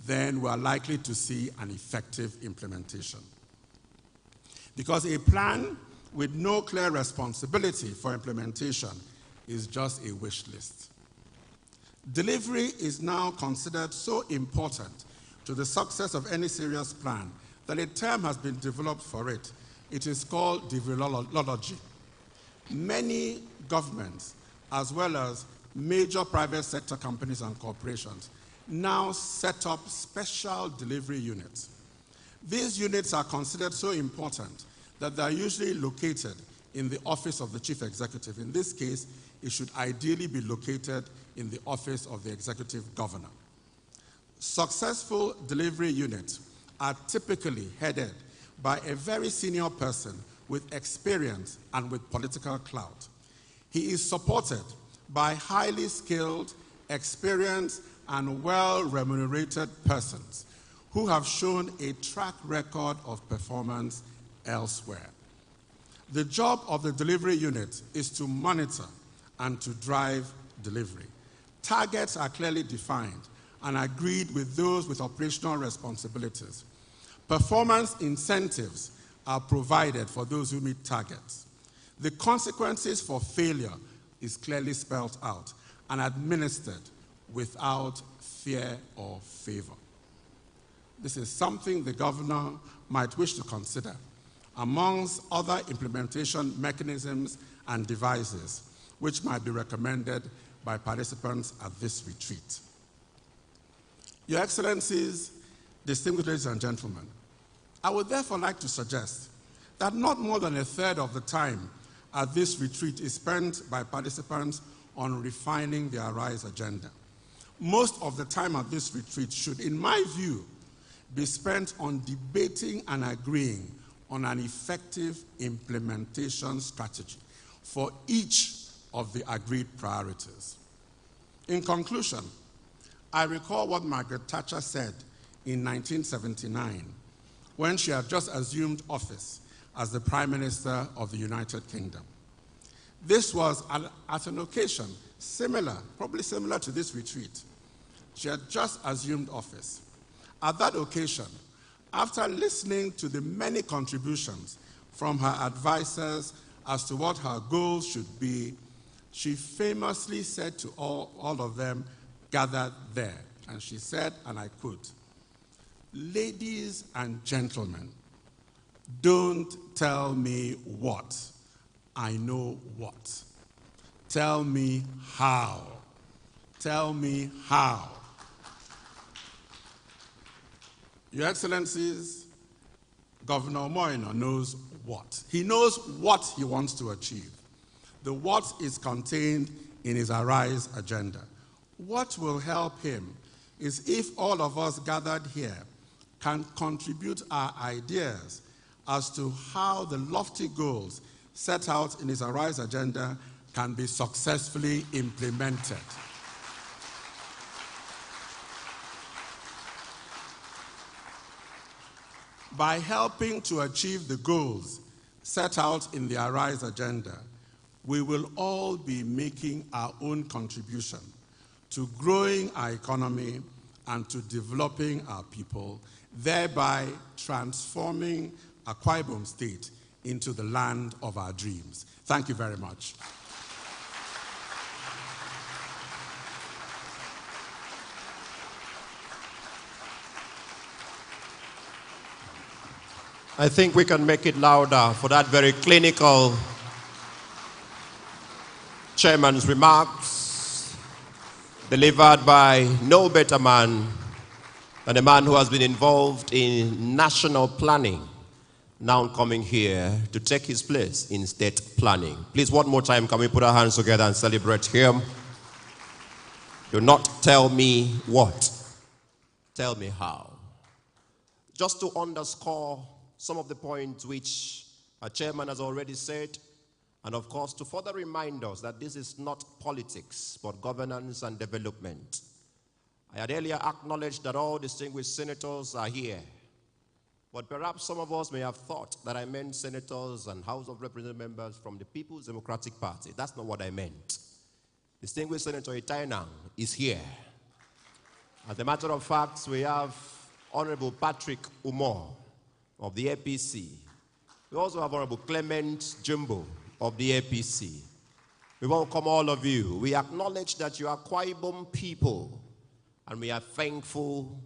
then we are likely to see an effective implementation. Because a plan with no clear responsibility for implementation is just a wish list. Delivery is now considered so important to the success of any serious plan that a term has been developed for it. It is called deliverology. Many governments, as well as major private sector companies and corporations, now set up special delivery units. These units are considered so important that they are usually located in the office of the chief executive. In this case, it should ideally be located in the office of the executive governor. Successful delivery units are typically headed by a very senior person with experience and with political clout. He is supported by highly skilled, experienced, and well-remunerated persons who have shown a track record of performance elsewhere. The job of the delivery unit is to monitor and to drive delivery. Targets are clearly defined and agreed with those with operational responsibilities. Performance incentives are provided for those who meet targets. The consequences for failure is clearly spelled out and administered without fear or favor. This is something the governor might wish to consider amongst other implementation mechanisms and devices which might be recommended by participants at this retreat. Your Excellencies, distinguished ladies and gentlemen, I would therefore like to suggest that not more than a third of the time at this retreat is spent by participants on refining the Arise agenda. Most of the time at this retreat should, in my view, be spent on debating and agreeing on an effective implementation strategy for each of the agreed priorities. In conclusion, I recall what Margaret Thatcher said in 1979 when she had just assumed office as the Prime Minister of the United Kingdom. This was at an occasion similar, probably similar to this retreat. She had just assumed office. At that occasion, after listening to the many contributions from her advisors as to what her goals should be, she famously said to all of them gathered there, and she said, and I quote, "Ladies and gentlemen, don't tell me what, I know what. Tell me how. Tell me how." Your Excellencies, Governor Moino knows what. He knows what he wants to achieve. The what is contained in his Arise agenda. What will help him is if all of us gathered here can contribute our ideas as to how the lofty goals set out in his Arise agenda can be successfully implemented. By helping to achieve the goals set out in the Arise agenda, we will all be making our own contribution to growing our economy and to developing our people, thereby transforming Akwa Ibom State into the land of our dreams. Thank you very much. I think we can make it louder for that very clinical chairman's remarks delivered by no better man than a man who has been involved in national planning, now coming here to take his place in state planning. Please, one more time, can we put our hands together and celebrate him? Do not tell me what, tell me how. Just to underscore some of the points which our chairman has already said, and of course to further remind us that this is not politics, but governance and development. I had earlier acknowledged that all distinguished senators are here, but perhaps some of us may have thought that I meant senators and House of Representative members from the People's Democratic Party. That's not what I meant. Distinguished Senator Itainang is here. As a matter of fact, we have Honorable Patrick Umor of the APC. We also have Honorable Clement Jumbo of the APC. We welcome all of you. We acknowledge that you are Akwa Ibom people, and we are thankful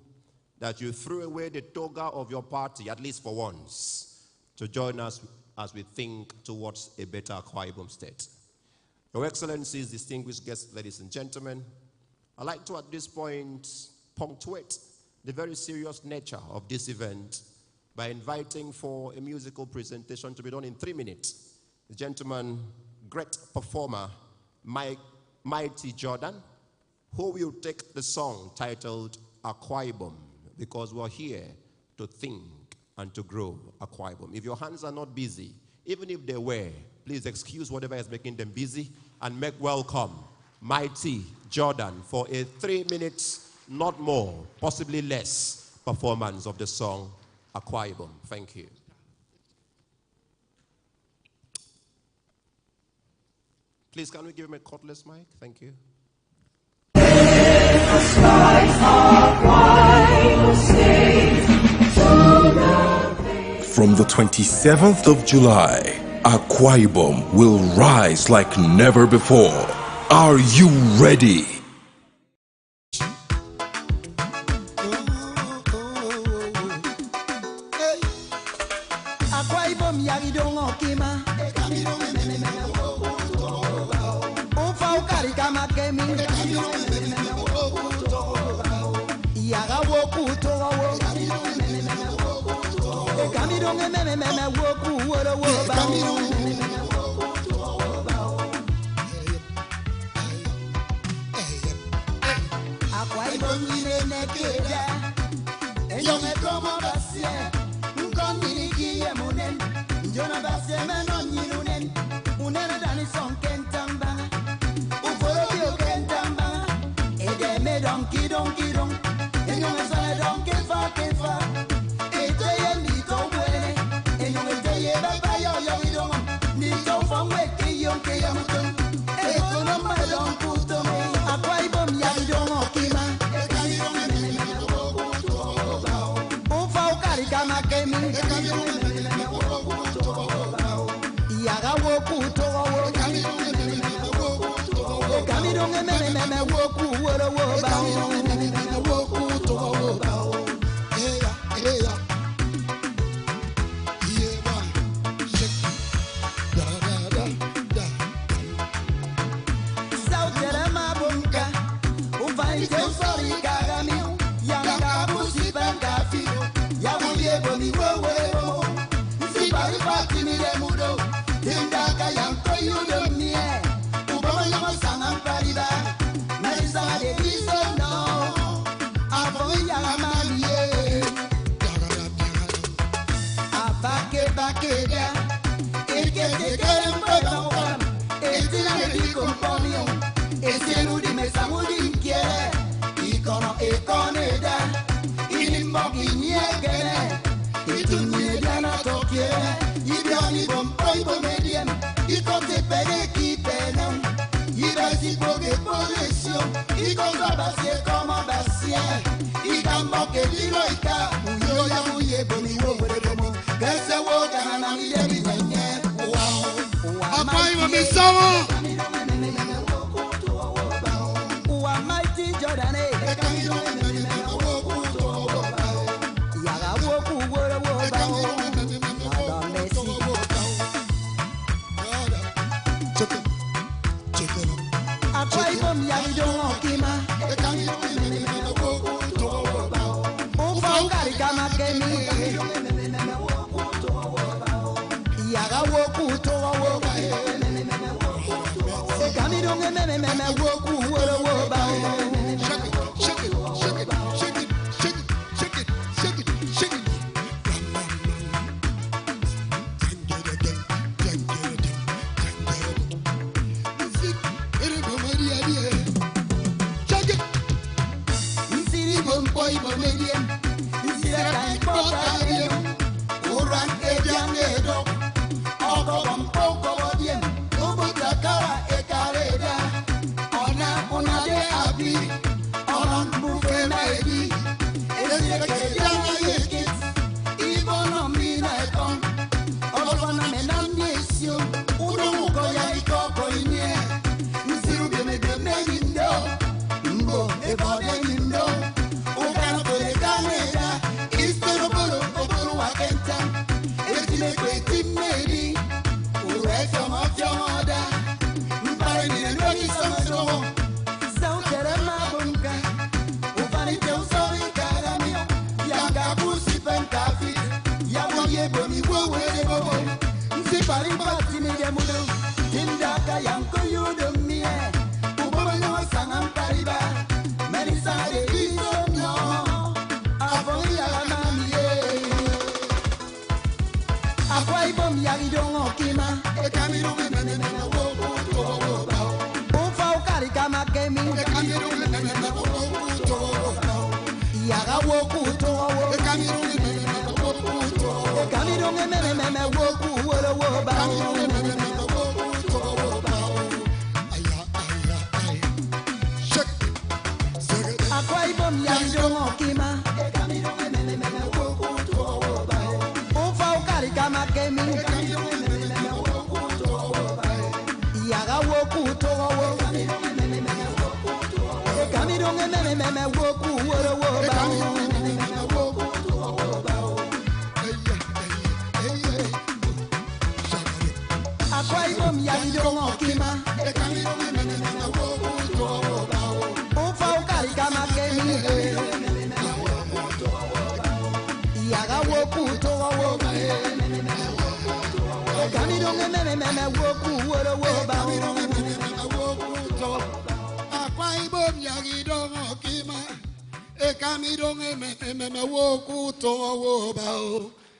that you threw away the toga of your party, at least for once, to join us as we think towards a better Akwa Ibom state. Your Excellencies, distinguished guests, ladies and gentlemen, I'd like to at this point punctuate the very serious nature of this event by inviting for a musical presentation to be done in 3 minutes. The gentleman, great performer, Mighty Jordan, who will take the song titled Akwa Ibom, because we're here to think and to grow Akwa Ibom. If your hands are not busy, even if they were, please excuse whatever is making them busy and make welcome Mighty Jordan for a 3 minutes, not more, possibly less, performance of the song Akwa Ibom. Thank you. Please, can we give him a cordless mic? Thank you. From the 27th of July, Akwa Ibom will rise like never before. Are you ready?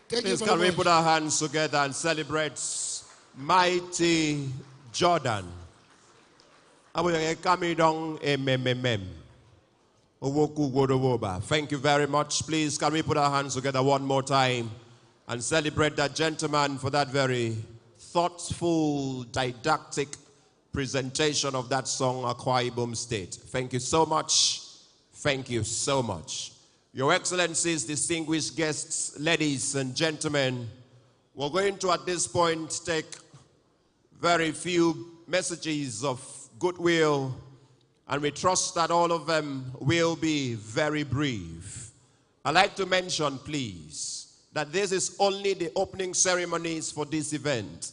Please can we put our hands together and celebrate mighty Jordan. Thank you very much. Please can we put our hands together one more time and celebrate that gentleman for that very thoughtful, didactic presentation of that song, Akwa Ibom State. Thank you so much. Thank you so much. Your Excellencies, distinguished guests, ladies and gentlemen, we're going to at this point take very few messages of goodwill, and we trust that all of them will be very brief. I'd like to mention, please, that this is only the opening ceremonies for this event.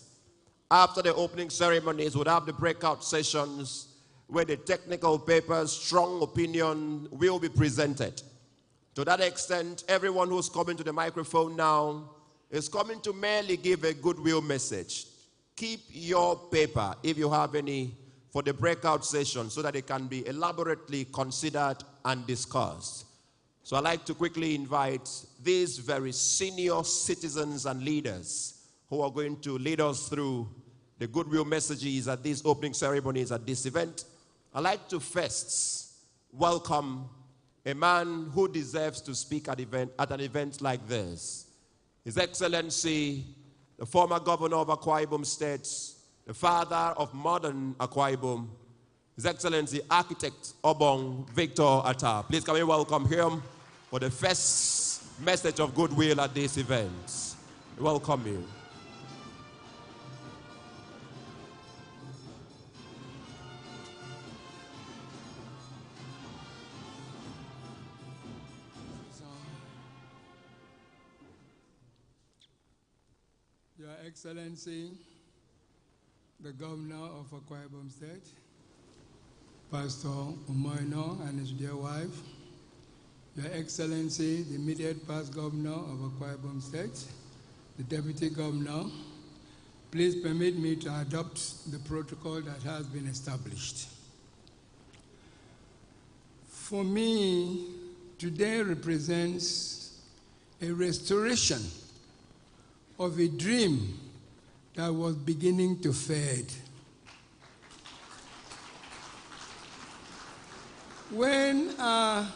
After the opening ceremonies, we'll have the breakout sessions where the technical papers, strong opinion will be presented. To that extent, everyone who's coming to the microphone now is coming to merely give a goodwill message. Keep your paper, if you have any, for the breakout session so that it can be elaborately considered and discussed. So I'd like to quickly invite these very senior citizens and leaders who are going to lead us through the goodwill messages at these opening ceremonies at this event. I'd like to first welcome a man who deserves to speak at an event like this. His Excellency, the former governor of Akwa Ibom State, the father of modern Akwa Ibom, His Excellency, Architect Obong Victor Atta. Please can we welcome him for the first message of goodwill at this event. Welcome you. Your Excellency, the Governor of Akwa Ibom State, Pastor Umoino and his dear wife, Your Excellency, the immediate past Governor of Akwa Ibom State, the Deputy Governor, please permit me to adopt the protocol that has been established. For me, today represents a restoration of a dream that was beginning to fade. When our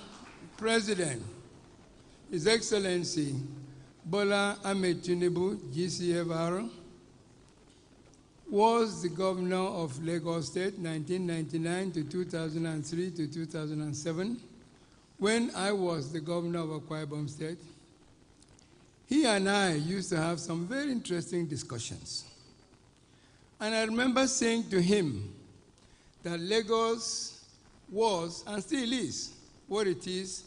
President, His Excellency Bola Ahmed Tinubu, GCFR, was the governor of Lagos State 1999 to 2003 to 2007, when I was the governor of Akwa Ibom State, he and I used to have some very interesting discussions. And I remember saying to him that Lagos was, and still is, what it is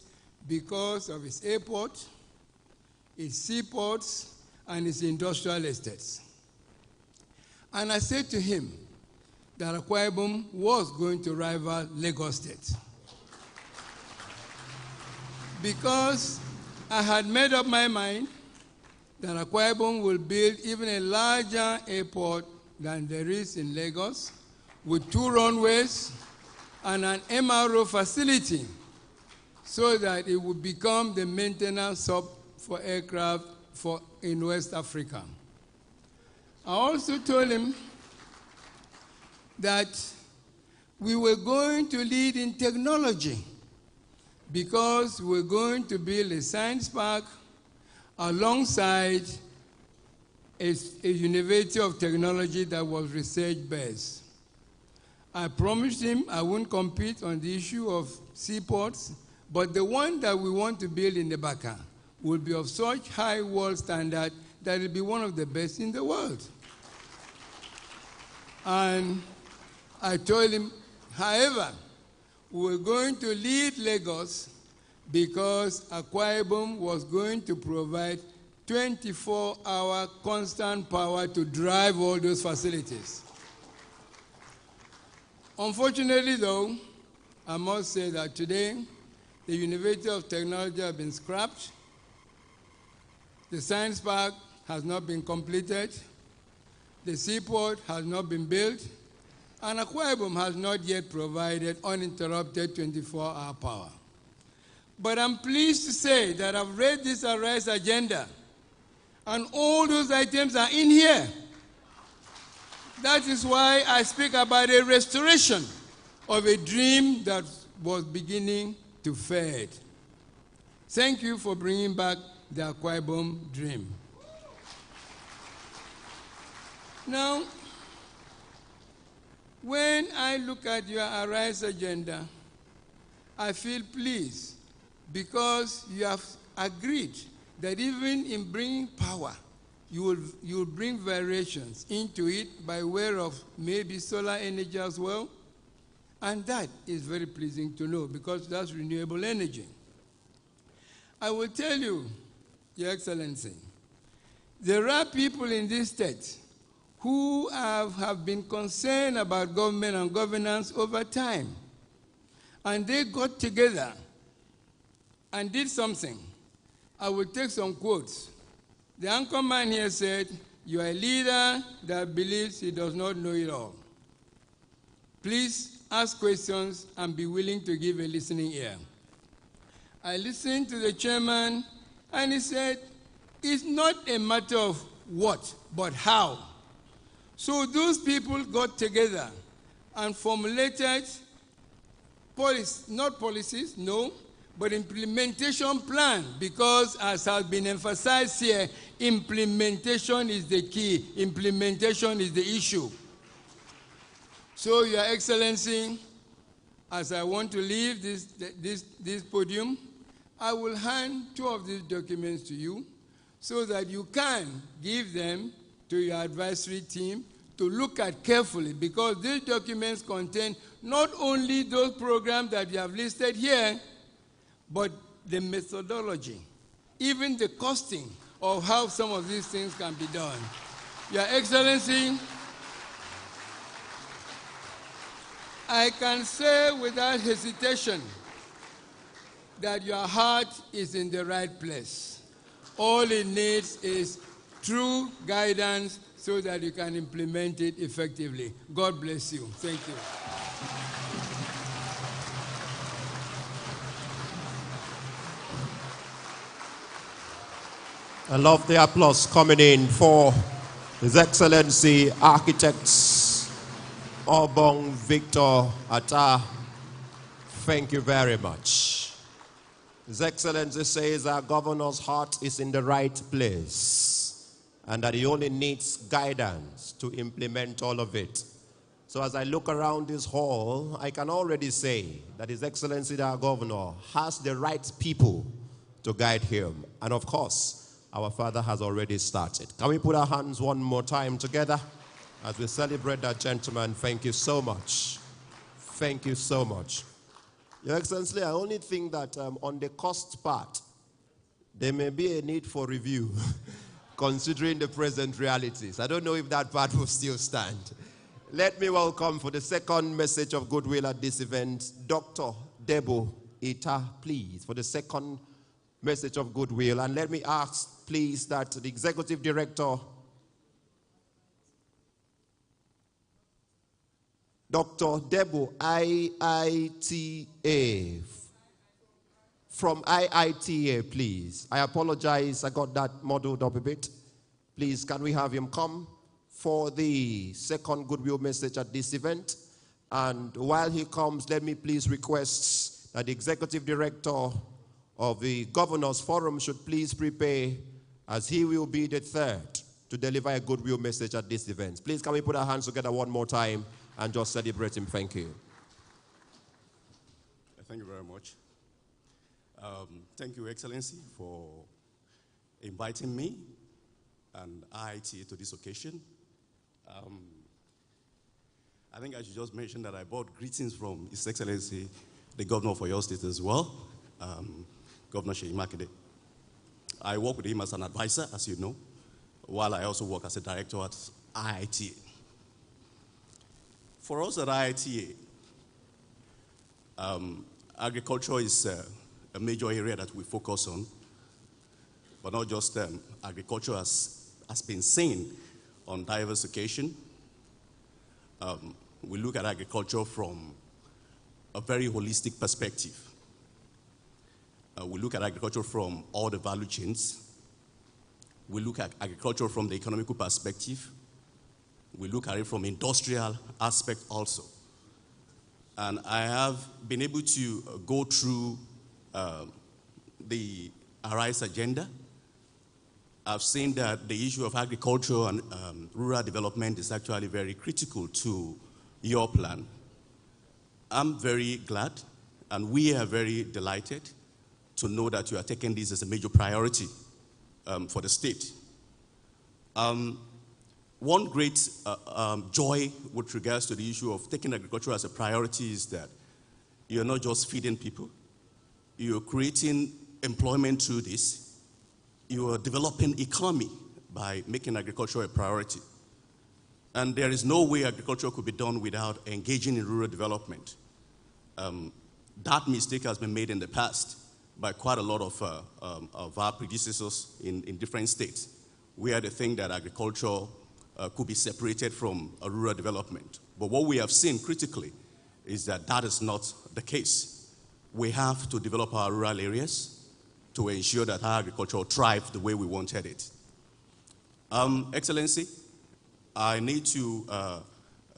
because of its airport, its seaports, and its industrial estates. And I said to him that Akwa Ibom was going to rival Lagos State. Because I had made up my mind that Akwa Ibom will build even a larger airport than there is in Lagos, with 2 runways and an MRO facility, so that it would become the maintenance hub for aircraft in West Africa. I also told him that we were going to lead in technology, because we're going to build a science park alongside a university of technology that was research-based. I promised him I wouldn't compete on the issue of seaports, but the one that we want to build in the Baka will be of such high world standard that it will be one of the best in the world. And I told him, however, we're going to lead Lagos because Akwa Ibom was going to provide 24-hour constant power to drive all those facilities. Unfortunately, though, I must say that today, the University of Technology has been scrapped. The science park has not been completed. The seaport has not been built. And Akwa Ibom has not yet provided uninterrupted 24-hour power. But I'm pleased to say that I've read this Arise agenda, and all those items are in here. That is why I speak about a restoration of a dream that was beginning to fade. Thank you for bringing back the Akwa Ibom dream. Now, when I look at your Arise agenda, I feel pleased because you have agreed that even in bringing power, you will bring variations into it by way of maybe solar energy as well. And that is very pleasing to know because that's renewable energy. I will tell you, Your Excellency, there are people in this state who have been concerned about government and governance over time. And they got together and did something. I will take some quotes. The anchorman here said, "You are a leader that believes he does not know it all. Please ask questions and be willing to give a listening ear." I listened to the chairman, and he said, it's not a matter of what, but how. So those people got together and formulated not policies, no, but implementation plan, because as has been emphasized here, implementation is the key. Implementation is the issue. So, Your Excellency, as I want to leave this podium, I will hand 2 of these documents to you so that you can give them to your advisory team to look at carefully, because these documents contain not only those programs that you have listed here, but the methodology, even the costing of how some of these things can be done. Your Excellency, I can say without hesitation that your heart is in the right place. All it needs is true guidance so that you can implement it effectively. God bless you. Thank you. I love the applause coming in for His Excellency Architect Obong Victor Atta. Thank you very much. His Excellency says our governor's heart is in the right place and that he only needs guidance to implement all of it. So as I look around this hall, I can already say that His Excellency our governor has the right people to guide him. And of course, our father has already started. Can we put our hands one more time together as we celebrate that gentleman? Thank you so much. Thank you so much. Your Excellency, I only think that on the cost part, there may be a need for review. considering the present realities. I don't know if that part will still stand. Let me welcome for the second message of goodwill at this event, Dr. Debo Ita, please, for the second message of goodwill. And let me ask, please, that the Executive Director, Dr. Debo, IITA, from IITA, please. I apologize, I got that muddled up a bit. Please, can we have him come for the second goodwill message at this event? And while he comes, let me please request that the Executive Director of the Governors Forum should please prepare, as he will be the third to deliver a goodwill message at this event. Please, can we put our hands together one more time and just celebrate him? Thank you. Thank you very much. Thank you, Excellency, for inviting me and IITA to this occasion. I think I should just mention that I brought greetings from His Excellency, the Governor of Oyo State as well, Governor Seyi Makinde. I work with him as an advisor, as you know, while I also work as a director at IITA. For us at IITA, agriculture is a major area that we focus on, but not just agriculture has been seen on diverse occasions. We look at agriculture from a very holistic perspective. We look at agriculture from all the value chains. We look at agriculture from the economical perspective. We look at it from industrial aspect also. And I have been able to go through the Arise agenda. I've seen that the issue of agriculture and rural development is actually very critical to your plan. I'm very glad, and we are very delighted to know that you are taking this as a major priority for the state. One great joy with regards to the issue of taking agriculture as a priority is that you're not just feeding people, you're creating employment through this, you are developing economy by making agriculture a priority. And there is no way agriculture could be done without engaging in rural development. That mistake has been made in the past by quite a lot of our predecessors in different states, where they think that agriculture could be separated from a rural development. But what we have seen critically is that that is not the case. We have to develop our rural areas to ensure that our agriculture thrives the way we wanted it. Excellency, I need to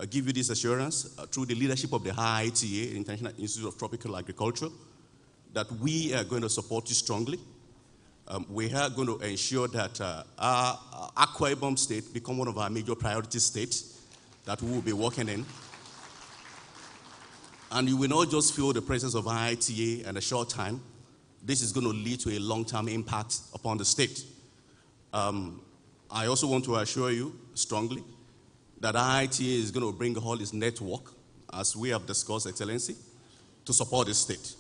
give you this assurance through the leadership of the IITA, International Institute of Tropical Agriculture, that we are going to support you strongly. We are going to ensure that our Akwa Ibom state become one of our major priority states that we will be working in. And you will not just feel the presence of IITA in a short time. This is going to lead to a long-term impact upon the state. I also want to assure you strongly that IITA is going to bring all its network, as we have discussed, Excellency, to support the state.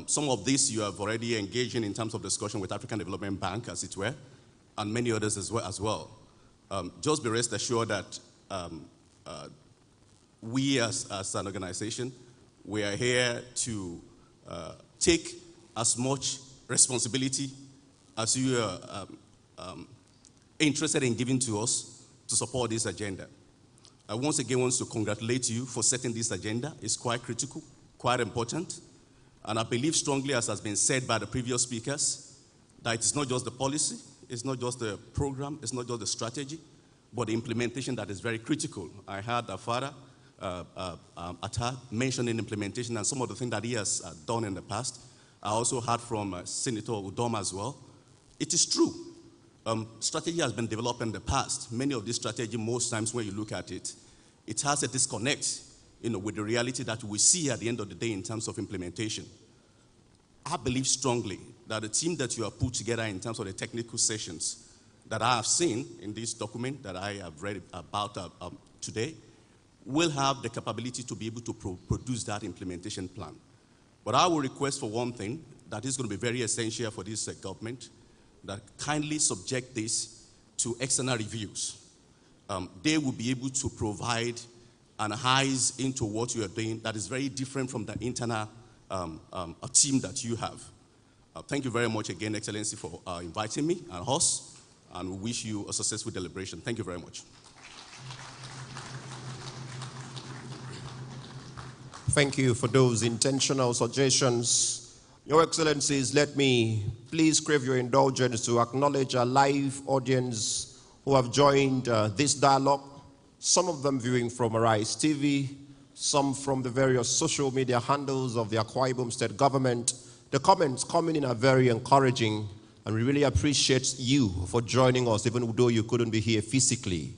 Some of this you have already engaged in terms of discussion with African Development Bank, as it were, and many others as well. Just be rest assured that we as an organization, we are here to take as much responsibility as you are interested in giving to us to support this agenda. I once again want to congratulate you for setting this agenda. It's quite critical, quite important. And I believe strongly, as has been said by the previous speakers, that it's not just the policy, it's not just the program, it's not just the strategy, but the implementation that is very critical. I heard our father, Atta, mentioning implementation and some of the things that he has done in the past. I also heard from Senator Udom as well. It is true. Strategy has been developed in the past. Many of these strategies, most times when you look at it, it has a disconnect, with the reality that we see at the end of the day in terms of implementation. I believe strongly that the team that you have put together in terms of the technical sessions that I have seen in this document that I have read about today will have the capability to be able to produce that implementation plan. But I will request for one thing that is going to be very essential for this government, that kindly subject this to external reviews. They will be able to provide an eyes into what you are doing that is very different from the internal team that you have. Thank you very much again, Excellency, for inviting me and us, and we wish you a successful deliberation. Thank you very much. Thank you for those intentional suggestions. Your Excellencies, let me please crave your indulgence to acknowledge our live audience who have joined this dialogue, some of them viewing from Arise TV, some from the various social media handles of the Akwa Ibom State government. The comments coming in are very encouraging, and we really appreciate you for joining us, even though you couldn't be here physically.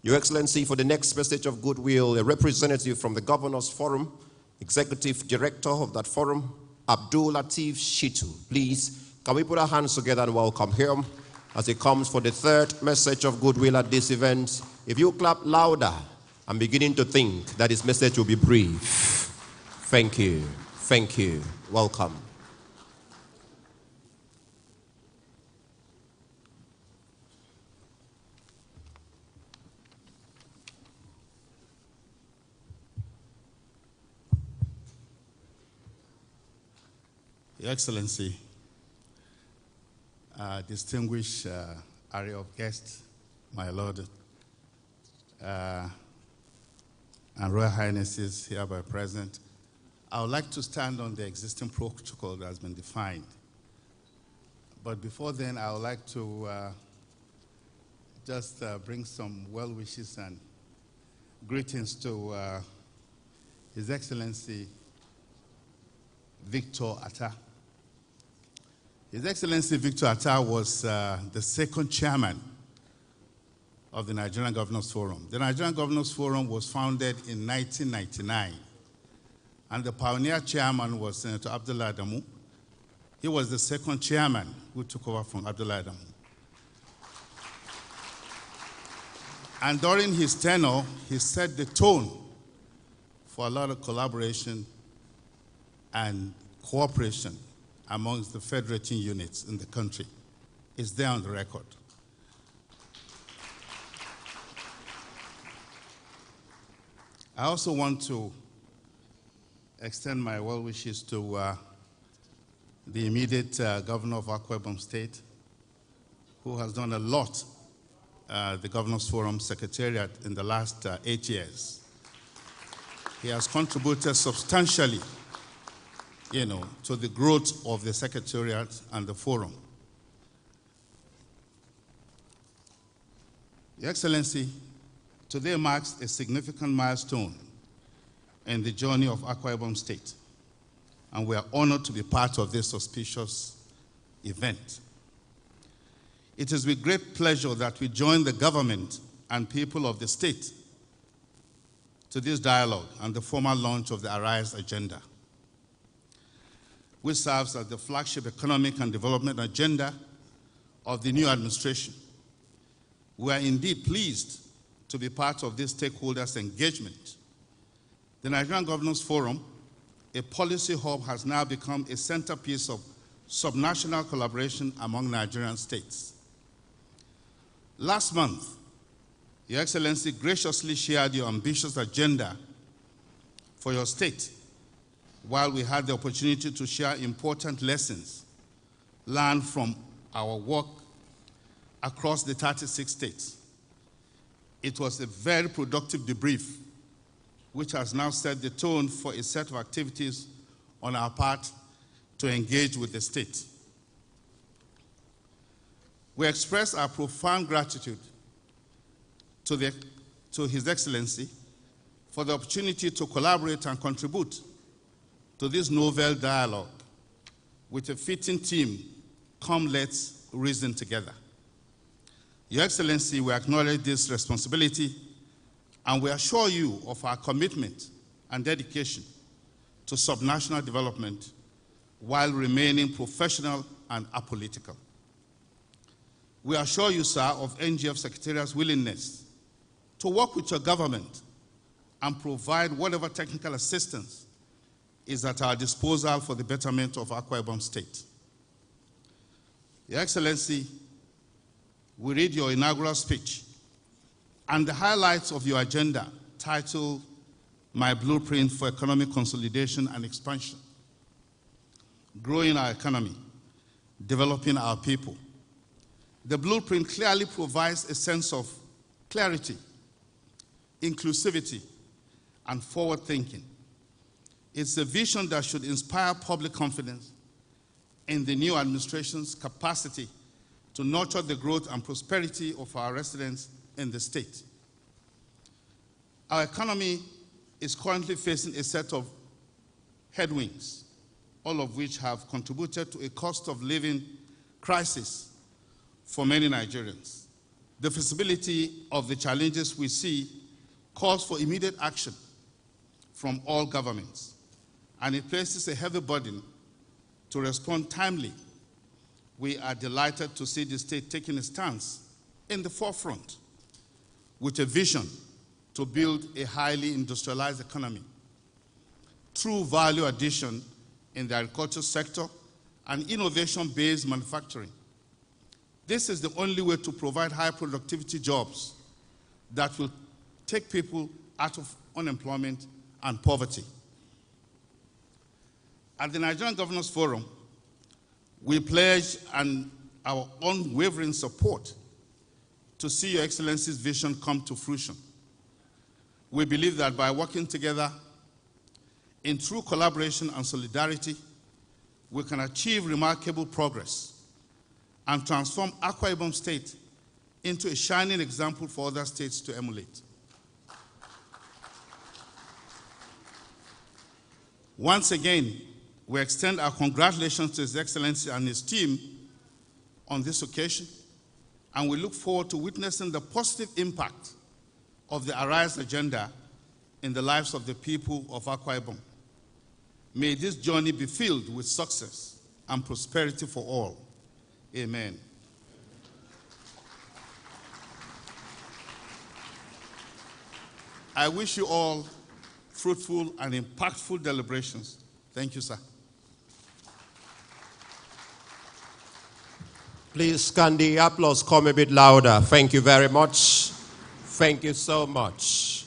Your Excellency, for the next message of goodwill, a representative from the Governors Forum, Executive Director of that forum, Abdul Latif Shitu. Please, can we put our hands together and welcome him as he comes for the third message of goodwill at this event. If you clap louder, I'm beginning to think that his message will be brief. Thank you. Thank you. Welcome. Your Excellency, distinguished array of guests, my Lord, and Royal Highnesses hereby present, I would like to stand on the existing protocol that has been defined. But before then, I would like to just bring some well wishes and greetings to His Excellency Victor Atta. His Excellency Victor Atta was the second chairman of the Nigerian Governors Forum. The Nigerian Governors Forum was founded in 1999, and the pioneer chairman was Senator Abdullah Adamu. He was the second chairman who took over from Abdullah Adamu. And during his tenure, he set the tone for a lot of collaboration and cooperation amongst the federating units in the country. It's there on the record. I also want to extend my well wishes to the immediate governor of Akwa Ibom State, who has done a lot, the Governors Forum Secretariat, in the last 8 years. He has contributed substantially, to the growth of the Secretariat and the Forum. Your Excellency, today marks a significant milestone in the journey of Akwa Ibom State, and we are honored to be part of this auspicious event. It is with great pleasure that we join the government and people of the state to this dialogue and the formal launch of the Arise Agenda, which serves as the flagship economic and development agenda of the new administration. We are indeed pleased to be part of this stakeholders' engagement. The Nigerian Governors Forum, a policy hub, has now become a centerpiece of subnational collaboration among Nigerian states. Last month, Your Excellency graciously shared your ambitious agenda for your state, while we had the opportunity to share important lessons learned from our work across the 36 states. It was a very productive debrief, which has now set the tone for a set of activities on our part to engage with the state. We express our profound gratitude to His Excellency for the opportunity to collaborate and contribute to this novel dialogue with a fitting theme, Come Let's Reason Together. Your Excellency, we acknowledge this responsibility, and we assure you of our commitment and dedication to subnational development while remaining professional and apolitical. We assure you, sir, of NGF Secretariat's willingness to work with your government and provide whatever technical assistance is at our disposal for the betterment of Akwa Ibom State. Your Excellency, we read your inaugural speech and the highlights of your agenda titled My Blueprint for Economic Consolidation and Expansion, Growing Our Economy, Developing Our People. The blueprint clearly provides a sense of clarity, inclusivity, and forward thinking. It's a vision that should inspire public confidence in the new administration's capacity to nurture the growth and prosperity of our residents in the state. Our economy is currently facing a set of headwinds, all of which have contributed to a cost of living crisis for many Nigerians. The feasibility of the challenges we see calls for immediate action from all governments, and it places a heavy burden to respond timely. We are delighted to see the state taking a stance in the forefront with a vision to build a highly industrialized economy, true value addition in the agriculture sector, and innovation-based manufacturing. This is the only way to provide high productivity jobs that will take people out of unemployment and poverty. At the Nigerian Governors Forum, we pledge our unwavering support to see Your Excellency's vision come to fruition. We believe that by working together in true collaboration and solidarity, we can achieve remarkable progress and transform Akwa Ibom State into a shining example for other states to emulate. Once again, we extend our congratulations to His Excellency and his team on this occasion, and we look forward to witnessing the positive impact of the ARISE agenda in the lives of the people of Akwa Ibom. May this journey be filled with success and prosperity for all. Amen. I wish you all fruitful and impactful deliberations. Thank you, sir. Please, can the applause come a bit louder? Thank you very much. Thank you so much.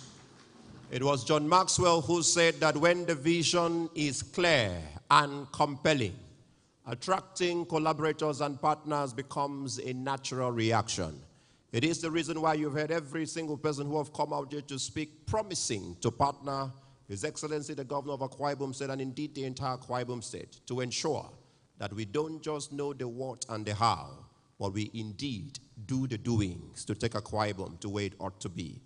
It was John Maxwell who said that when the vision is clear and compelling, attracting collaborators and partners becomes a natural reaction. It is the reason why you've heard every single person who have come out here to speak promising to partner. His Excellency the Governor of Akwa Ibom State, and indeed the entire Akwa Ibom State, to ensure that we don't just know the what and the how, but we indeed do the doings to take Akwa Ibom to where it ought to be.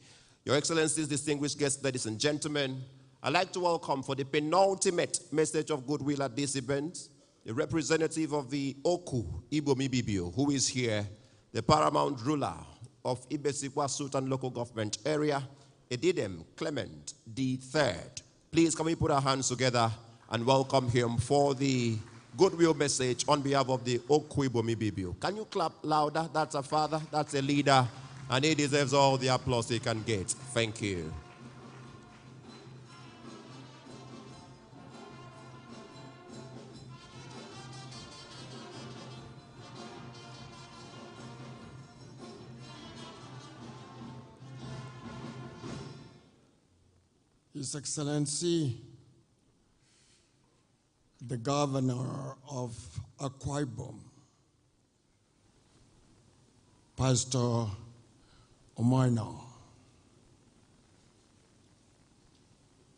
Your Excellencies, distinguished guests, ladies and gentlemen, I'd like to welcome for the penultimate message of goodwill at this event, the representative of the Oku Ibom Ibibio, who is here, the paramount ruler of Ibesikwa Sultan local government area, Edidem Clement III. Please can we put our hands together and welcome him for the goodwill message on behalf of the Oku Ibom Ibibio. Can you clap louder? That's a father, that's a leader, and he deserves all the applause he can get. Thank you. His Excellency, the Governor of Akwa Ibom, Pastor Omoino,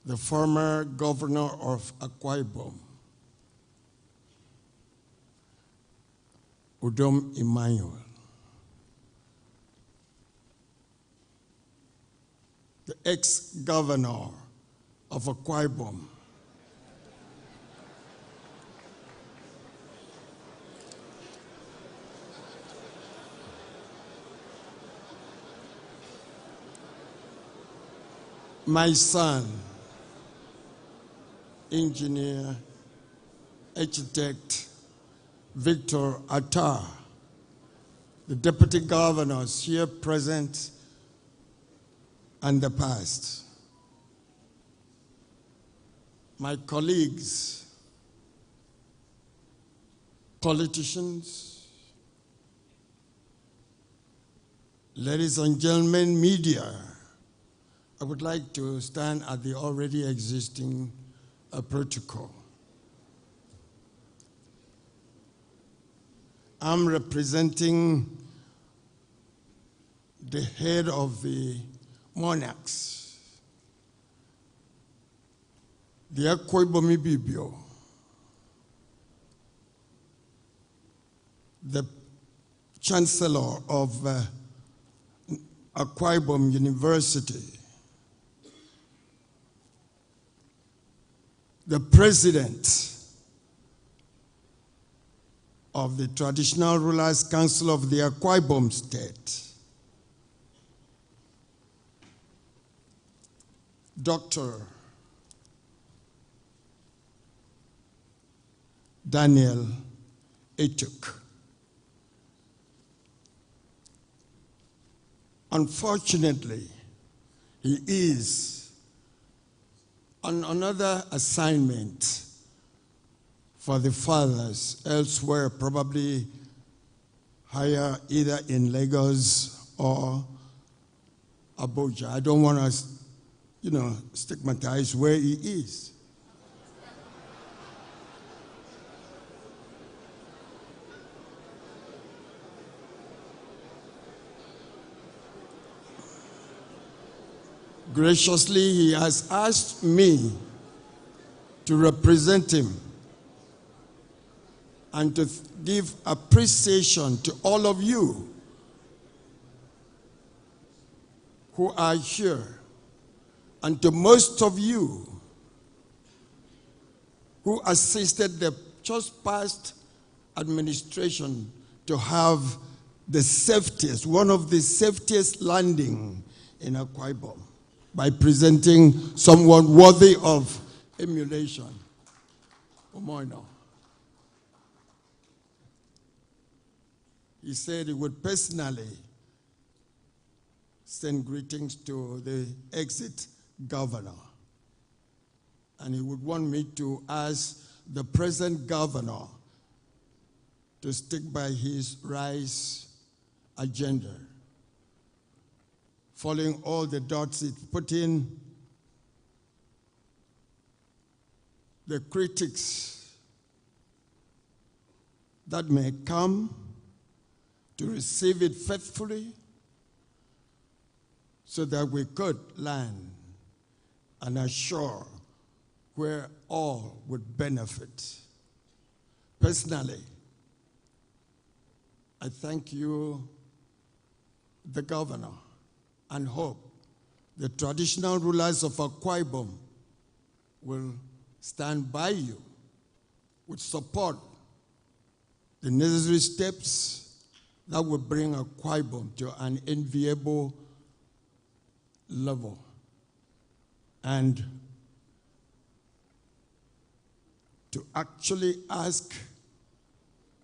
the former Governor of Akwa Ibom, Udom Emmanuel, the ex-Governor of Akwa Ibom, my son, engineer, architect, Victor Attar, the deputy governors here present and the past, my colleagues, politicians, Ladies and gentlemen, media, I would like to stand at the already existing protocol. I'm representing the head of the monarchs, the Akwa Ibom, the chancellor of Akwa Ibom University, the president of the Traditional Rulers Council of the Akwa Ibom State, Dr. Daniel Etuk. Unfortunately, he is on another assignment for the fathers elsewhere, probably higher either in Lagos or Abuja. I don't want to, stigmatize where he is. Graciously, he has asked me to represent him and to give appreciation to all of you who are here, and to most of you who assisted the just past administration to have the safest, one of the safest landing in Akwa Ibom, by presenting someone worthy of emulation. Omoino. He said he would personally send greetings to the exit governor. And he would want me to ask the present governor to stick by his RISE agenda, following all the dots it put in. The critics that may come to receive it faithfully, so that we could land and assure where all would benefit. Personally, I thank you, the governor, and hope the traditional rulers of Akwa Ibom will stand by you, would support the necessary steps that will bring Akwa Ibom to an enviable level. And to actually ask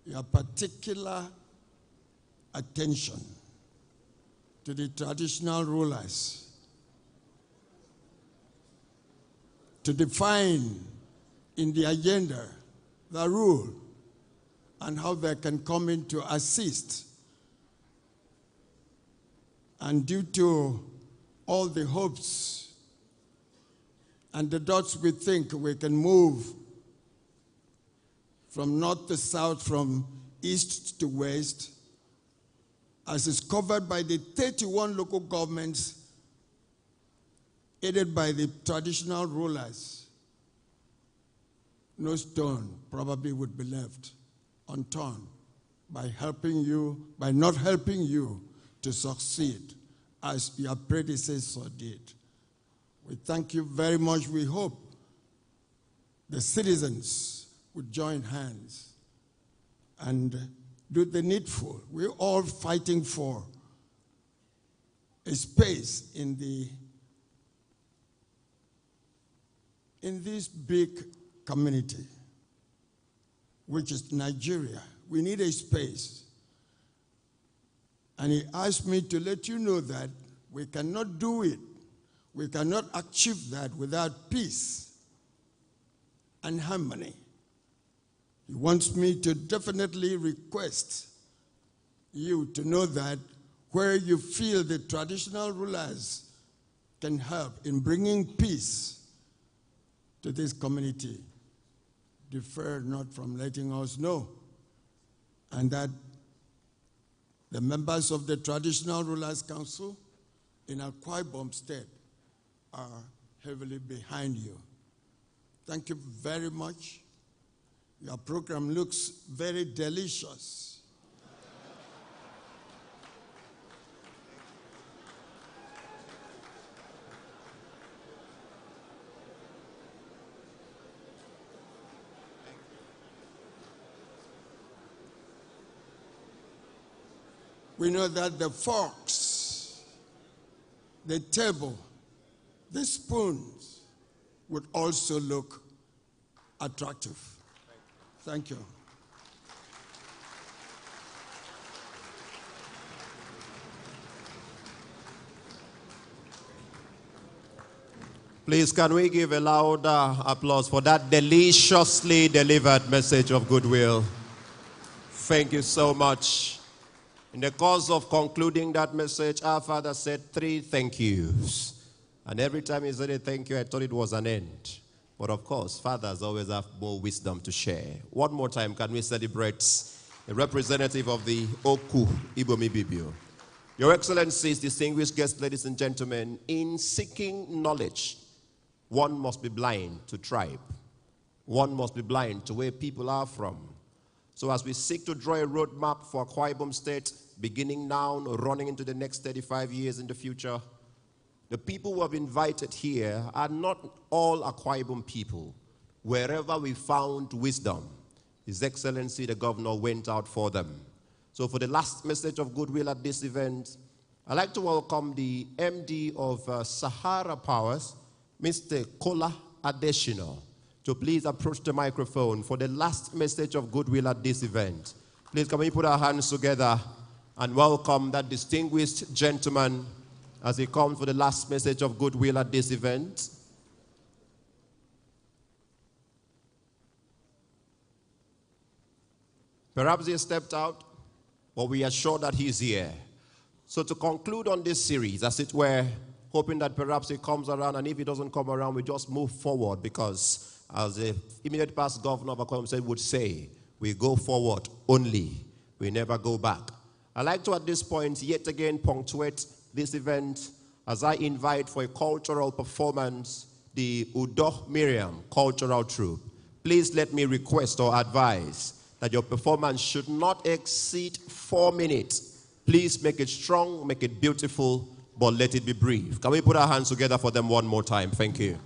your particular attention to the traditional rulers to define in the agenda the rule and how they can come in to assist. And due to all the hopes and the dots we think we can move from north to south, from east to west, as is covered by the 31 local governments aided by the traditional rulers, no stone probably would be left unturned by not helping you to succeed as your predecessor did. We thank you very much. We hope the citizens would join hands and do the needful. We're all fighting for a space in this big community, which is Nigeria. We need a space. And he asked me to let you know that we cannot do it. We cannot achieve that without peace and harmony. He wants me to definitely request you to know that where you feel the traditional rulers can help in bringing peace to this community, defer not from letting us know, and that the members of the Traditional Rulers Council in Akwa Ibom State are heavily behind you. Thank you very much. Your program looks very delicious. We know that the forks, the table, the spoons would also look attractive. Thank you. Please, can we give a loud applause for that deliciously delivered message of goodwill? Thank you so much. In the course of concluding that message, our father said 3 thank yous. And every time he said a thank you, I thought it was an end. But of course, fathers always have more wisdom to share. One more time, can we celebrate the representative of the Oku, Ibom Dialogue? Your Excellencies, distinguished guests, ladies and gentlemen, in seeking knowledge, one must be blind to tribe. One must be blind to where people are from. So as we seek to draw a roadmap for Akwa Ibom State, beginning now, running into the next 35 years in the future, the people who have invited here are not all Akwa Ibom people. Wherever we found wisdom, His Excellency the Governor went out for them. So for the last message of goodwill at this event, I'd like to welcome the MD of Sahara Powers, Mr. Kola Adeshino, to please approach the microphone for the last message of goodwill at this event. Please, can we put our hands together and welcome that distinguished gentleman as he comes for the last message of goodwill at this event. Perhaps he has stepped out, but we are sure that he's here. So to conclude on this series, as it were, hoping that perhaps he comes around, and if he doesn't come around, we just move forward, because as the immediate past governor of Akwa Ibom would say, we go forward only, we never go back. I'd like to at this point yet again punctuate this event as I invite for a cultural performance the Udo Miriam Cultural Troupe. Please let me request or advise that your performance should not exceed 4 minutes. Please make it strong, make it beautiful, but let it be brief. Can we put our hands together for them one more time? Thank you.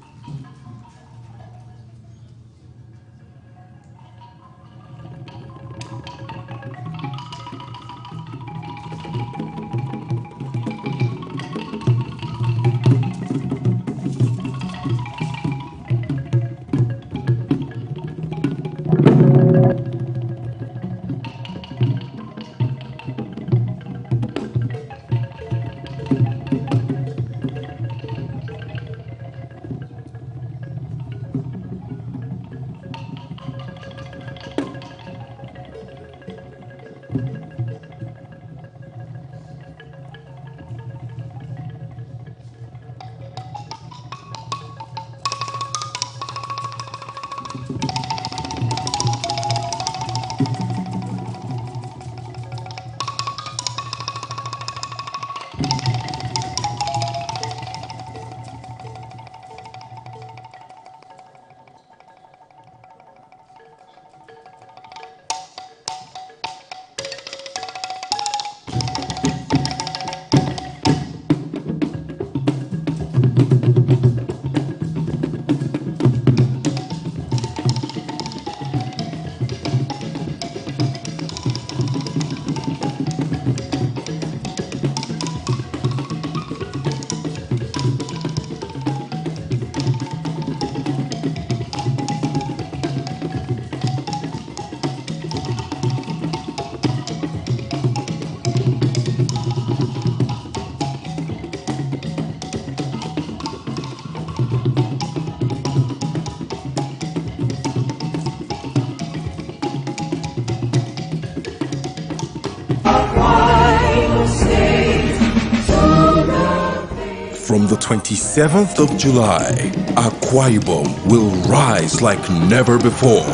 From the 27th of July, Akwa Ibom will rise like never before.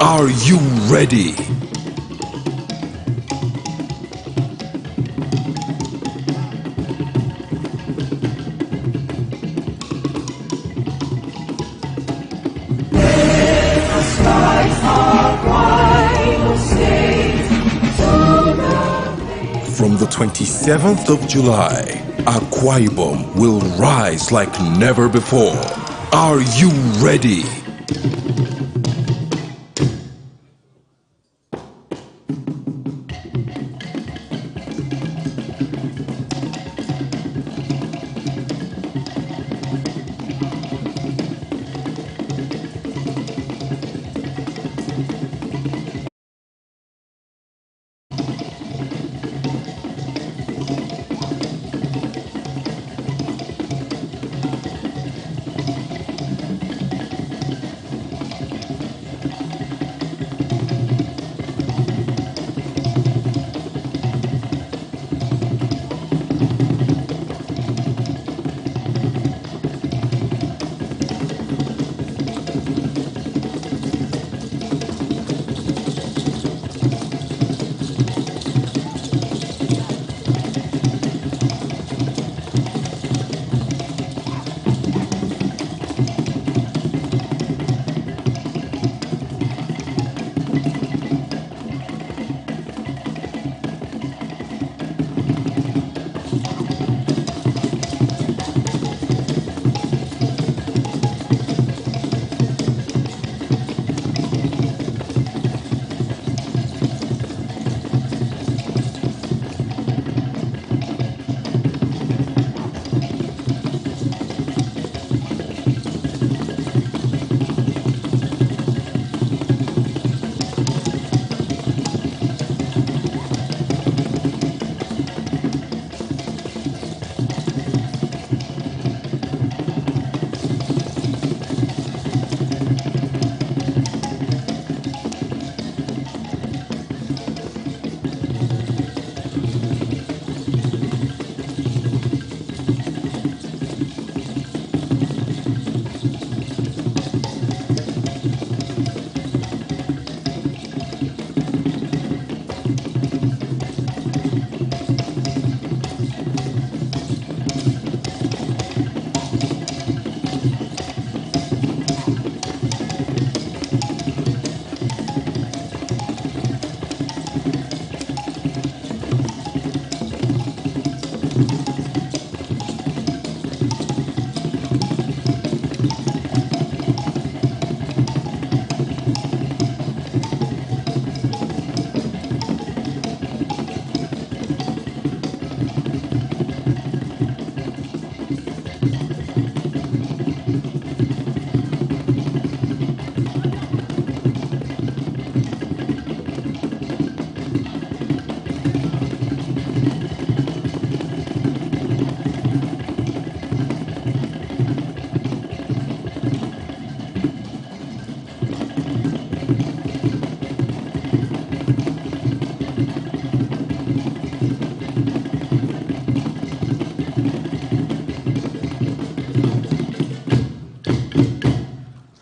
Are you ready? From the 27th of July, Akwa Ibom will rise like never before. Are you ready?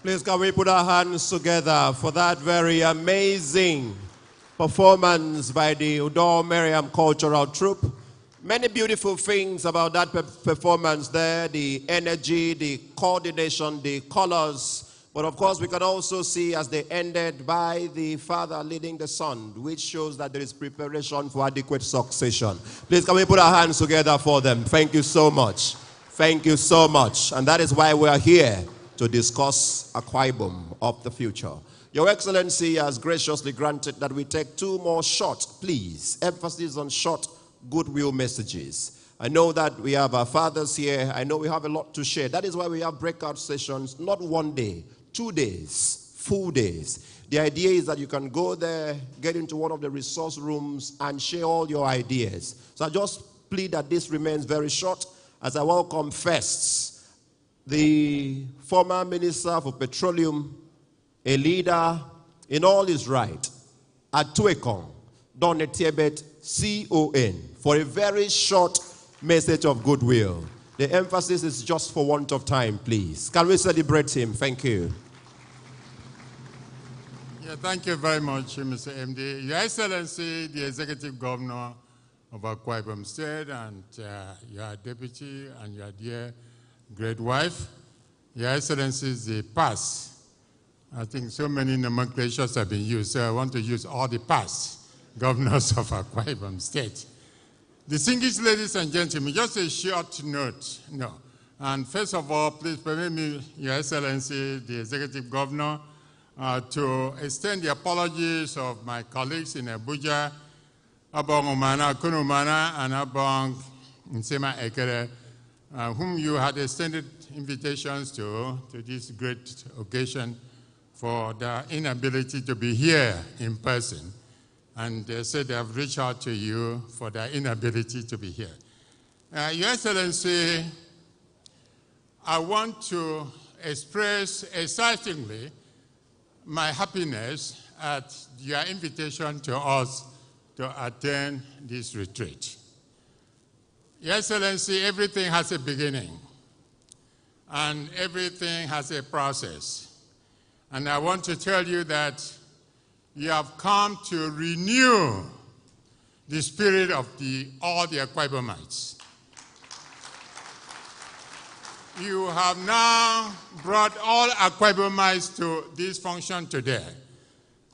Please can we put our hands together for that very amazing performance by the Udor Miriam Cultural Troupe. Many beautiful things about that performance there, the energy, the coordination, the colors. But of course, we can also see as they ended by the Father leading the Son, which shows that there is preparation for adequate succession. Please can we put our hands together for them? Thank you so much. Thank you so much. And that is why we are here to discuss Akwa Ibom of the future. Your Excellency has graciously granted that we take two more short, please, emphasis on short goodwill messages. I know that we have our fathers here. I know we have a lot to share. That is why we have breakout sessions, not 1 day, 2 days, full days. The idea is that you can go there, get into one of the resource rooms and share all your ideas. So I just plead that this remains very short as I welcome first the former Minister for Petroleum, a leader in all his right, Atuekong, Don Etiebet, CON, for a very short message of goodwill. The emphasis is just for want of time, please. Can we celebrate him? Thank you. Yeah, thank you very much, Mr. MD. Your Excellency, the Executive Governor of Akwa Ibom State, and your deputy and your dear great wife, Your Excellency, the past. I think so many nomenclatures have been used, so I want to use all the past governors of Akwa Ibom State. Distinguished ladies and gentlemen, just a short note. No. And first of all, please permit me, Your Excellency, the Executive Governor, to extend the apologies of my colleagues in Abuja, Abong Umana, Kunumana, and Abong Nsema Ekere, whom you had extended invitations to this great occasion for their inability to be here in person. And they said they have reached out to you for their inability to be here. Your Excellency, I want to express excitingly my happiness at your invitation to us to attend this retreat. Your Excellency, everything has a beginning, and everything has a process. And I want to tell you that you have come to renew the spirit of all the Akwa Ibomites. You have now brought all Akwa Ibomites to this function today.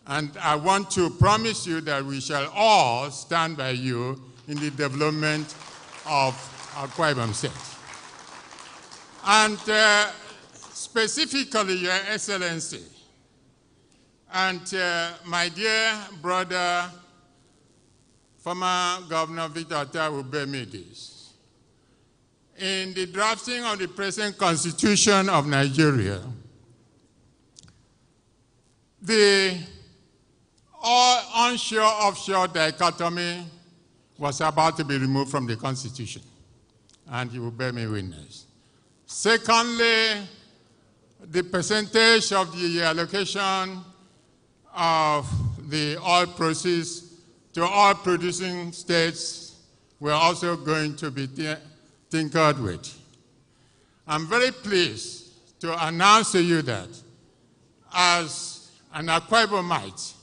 And I want to promise you that we shall all stand by you in the development of Akwa Ibom State. And specifically, Your Excellency, and my dear brother, former Governor Victor Atta will bear me this. In the drafting of the present Constitution of Nigeria, the onshore-offshore dichotomy was about to be removed from the Constitution, and you will bear me witness. Secondly, the percentage of the allocation of the oil proceeds to oil-producing states were also going to be tinkered with. I'm very pleased to announce to you that as an Akwa Ibomite,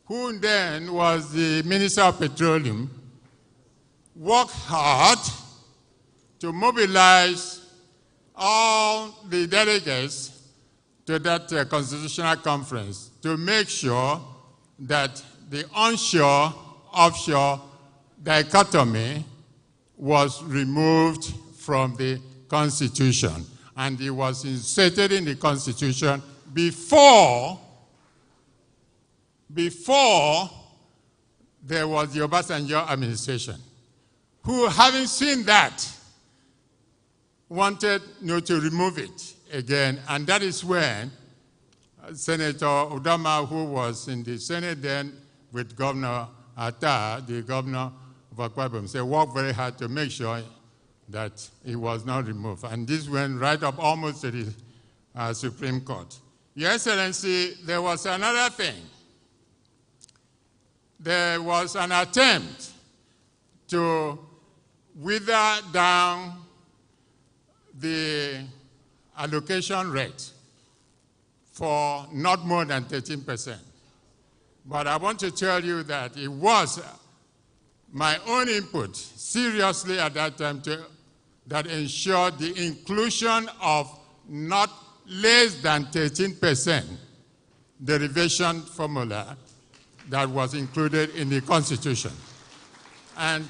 who then was the Minister of Petroleum, worked hard to mobilize all the delegates to that constitutional conference to make sure that the onshore-offshore dichotomy was removed from the Constitution. And it was inserted in the Constitution before there was the Obasanjo administration, who, having seen that, wanted to remove it again. And that is when Senator Udama, who was in the Senate then with Governor Atta, the governor of Akwa Ibom, said, worked very hard to make sure that it was not removed. And this went right up almost to the Supreme Court. Your Excellency, there was another thing. There was an attempt to wither down the allocation rate for not more than 13%. But I want to tell you that it was my own input, seriously at that time, that ensured the inclusion of not less than 13% derivation formula that was included in the Constitution. And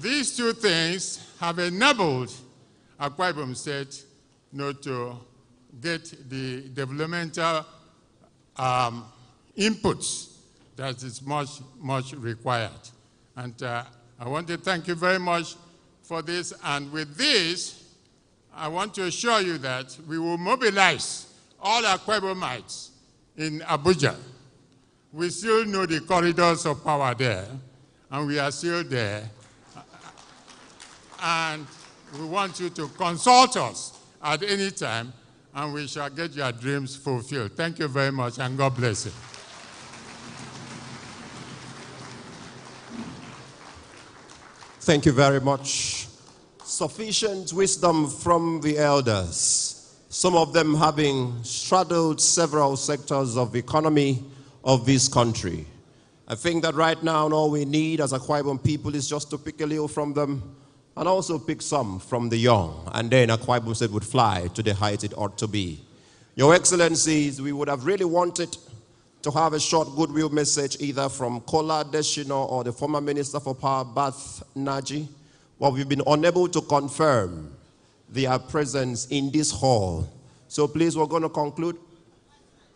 these two things have enabled Akwa Ibom State to get the developmental inputs that is much required. And I want to thank you very much for this. And with this, I want to assure you that we will mobilize all Akwa Ibomites in Abuja. We still know the corridors of power there, and we are still there. And we want you to consult us at any time, and we shall get your dreams fulfilled. Thank you very much, and God bless you. Thank you very much. Sufficient wisdom from the elders, some of them having straddled several sectors of the economy of this country. I think that right now all we need as Akwa Ibom people is just to pick a little from them and also pick some from the young, and then Akwa Ibom State would fly to the height it ought to be. Your Excellencies, we would have really wanted to have a short goodwill message either from Kola Deshino or the former Minister for Power, Bath Naji, but we've been unable to confirm their presence in this hall. So please, we're going to conclude.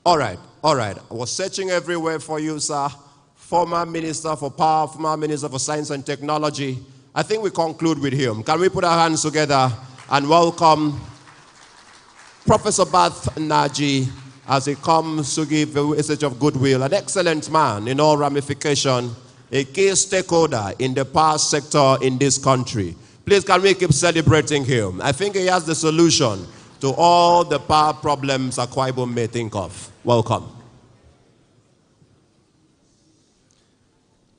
All right. I was searching everywhere for you, sir. Former Minister for Power, former Minister for Science and Technology. I think we conclude with him. Can we put our hands together and welcome Professor Bath Naji as he comes to give a message of goodwill, an excellent man in all ramifications, a key stakeholder in the power sector in this country. Please, can we keep celebrating him? I think he has the solution to all the power problems Akwa Ibom may think of. Welcome.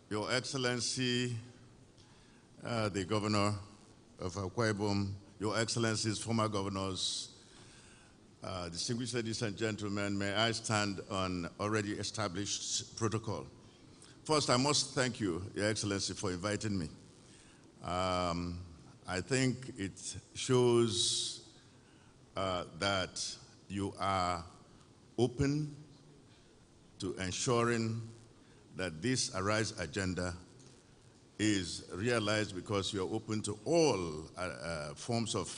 Your Excellency, the Governor of Akwa Ibom, Your Excellencies, former governors, distinguished ladies and gentlemen, may I stand on already established protocol. First, I must thank you, Your Excellency, for inviting me. I think it shows that you are open to ensuring that this Arise agenda is realized because you're open to all forms of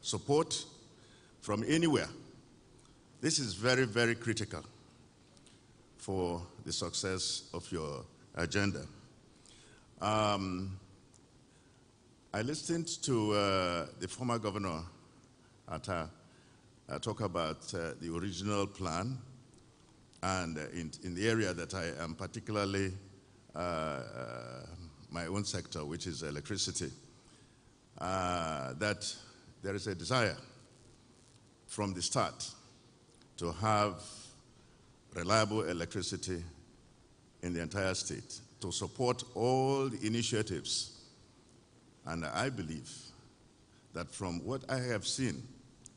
support from anywhere. This is very, very critical for the success of your agenda. I listened to the former governor Atta talk about the original plan, and in the area that I am particularly my own sector, which is electricity, that there is a desire from the start to have reliable electricity in the entire state, to support all the initiatives. And I believe that from what I have seen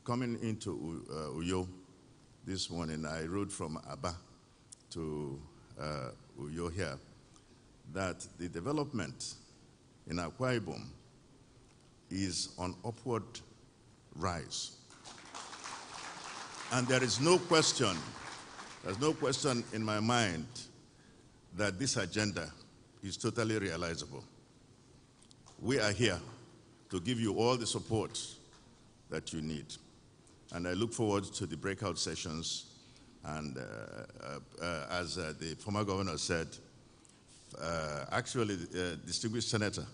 coming into Uyo this morning, I rode from Aba to Uyo here, that the development in Akwa Ibom is on upward rise. And there is no question, there's no question in my mind that this agenda is totally realizable. We are here to give you all the support that you need. And I look forward to the breakout sessions. And as the former governor said, actually the distinguished senator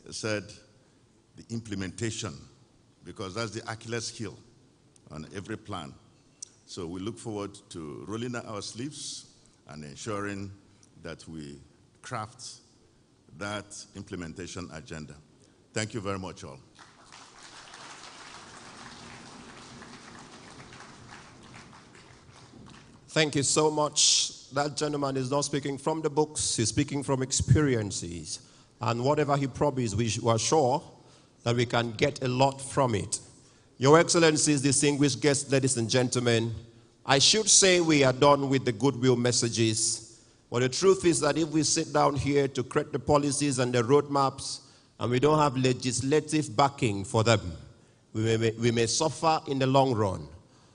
said the implementation, because that's the Achilles heel on every plan. So we look forward to rolling out our sleeves and ensuring that we craft that implementation agenda. Thank you very much, all. Thank you so much. That gentleman is not speaking from the books, he's speaking from experiences. And whatever he promised, we are sure that we can get a lot from it. Your Excellencies, distinguished guests, ladies and gentlemen, I should say we are done with the goodwill messages, but the truth is that if we sit down here to create the policies and the roadmaps, and we don't have legislative backing for them, we may suffer in the long run.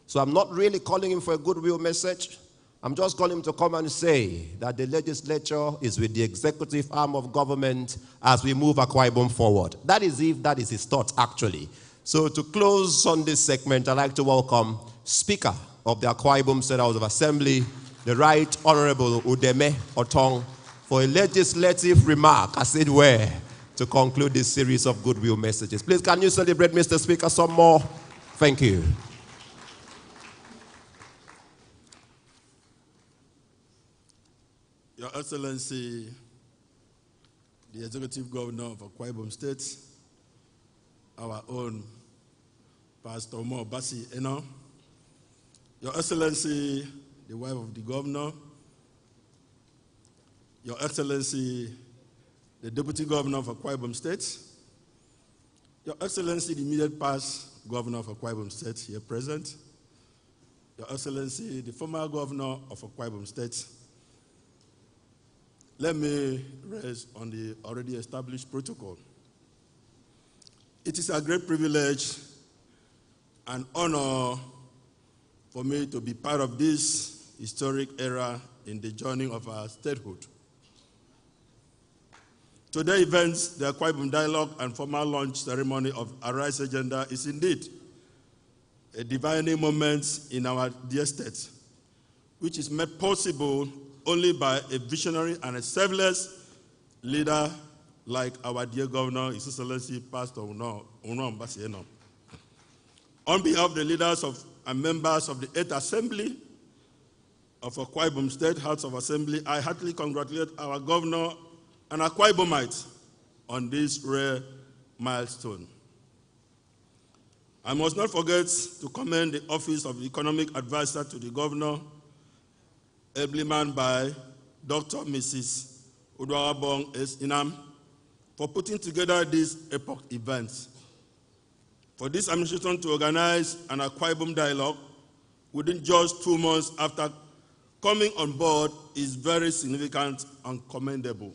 So I'm not really calling him for a goodwill message. I'm just calling him to come and say that the legislature is with the executive arm of government as we move Akwa Ibom forward. That is his thought, actually. So to close on this segment, I'd like to welcome Speaker of the Akwa Ibom State House of Assembly, the Right Honorable Udeme Otong, for a legislative remark, as it were, to conclude this series of goodwill messages. Please, can you celebrate Mr. Speaker some more? Thank you. Your Excellency, the Executive Governor of Akwa Ibom State, our own Pastor Mo Basi Eno, Your Excellency, the wife of the Governor, Your Excellency, the Deputy Governor of Akwa Ibom State, Your Excellency, the immediate past Governor of Akwa Ibom State here present, Your Excellency, the former Governor of Akwa Ibom State, let me rest on the already established protocol. It is a great privilege and honor for me to be part of this historic era in the journey of our statehood. Today's events, the Akwa Ibom Dialogue and formal launch ceremony of Arise Agenda is indeed a defining moment in our dear state, which is made possible only by a visionary and a selfless leader like our dear Governor, His Excellency Pastor Uno Mbasieno. On behalf of the leaders and members of the 8th Assembly of Akwa Ibom State House of Assembly, I heartily congratulate our Governor and Akwa Ibomites on this rare milestone. I must not forget to commend the Office of Economic Advisor to the Governor, ably manned by Dr. Mrs. Udwarabong S. Inam, for putting together this epoch event. For this administration to organize an Akwa Ibom Dialogue within just 2 months after coming on board is very significant and commendable.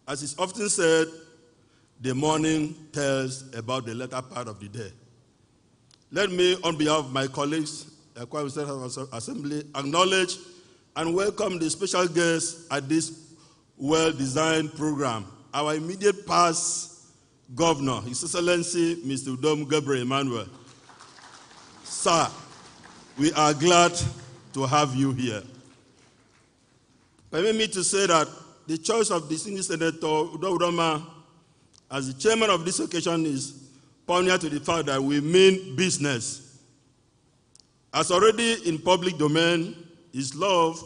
As is often said, the morning tells about the latter part of the day. Let me, on behalf of my colleagues, Akwa Ibom State House of Assembly, acknowledge and welcome the special guests at this well-designed program. Our immediate past Governor, His Excellency Mr. Udom Gabriel Emmanuel. Sir, we are glad to have you here. Permit me to say that the choice of distinguished Senator Udo Udoma as the chairman of this occasion is poignant to the fact that we mean business. As already in public domain, his love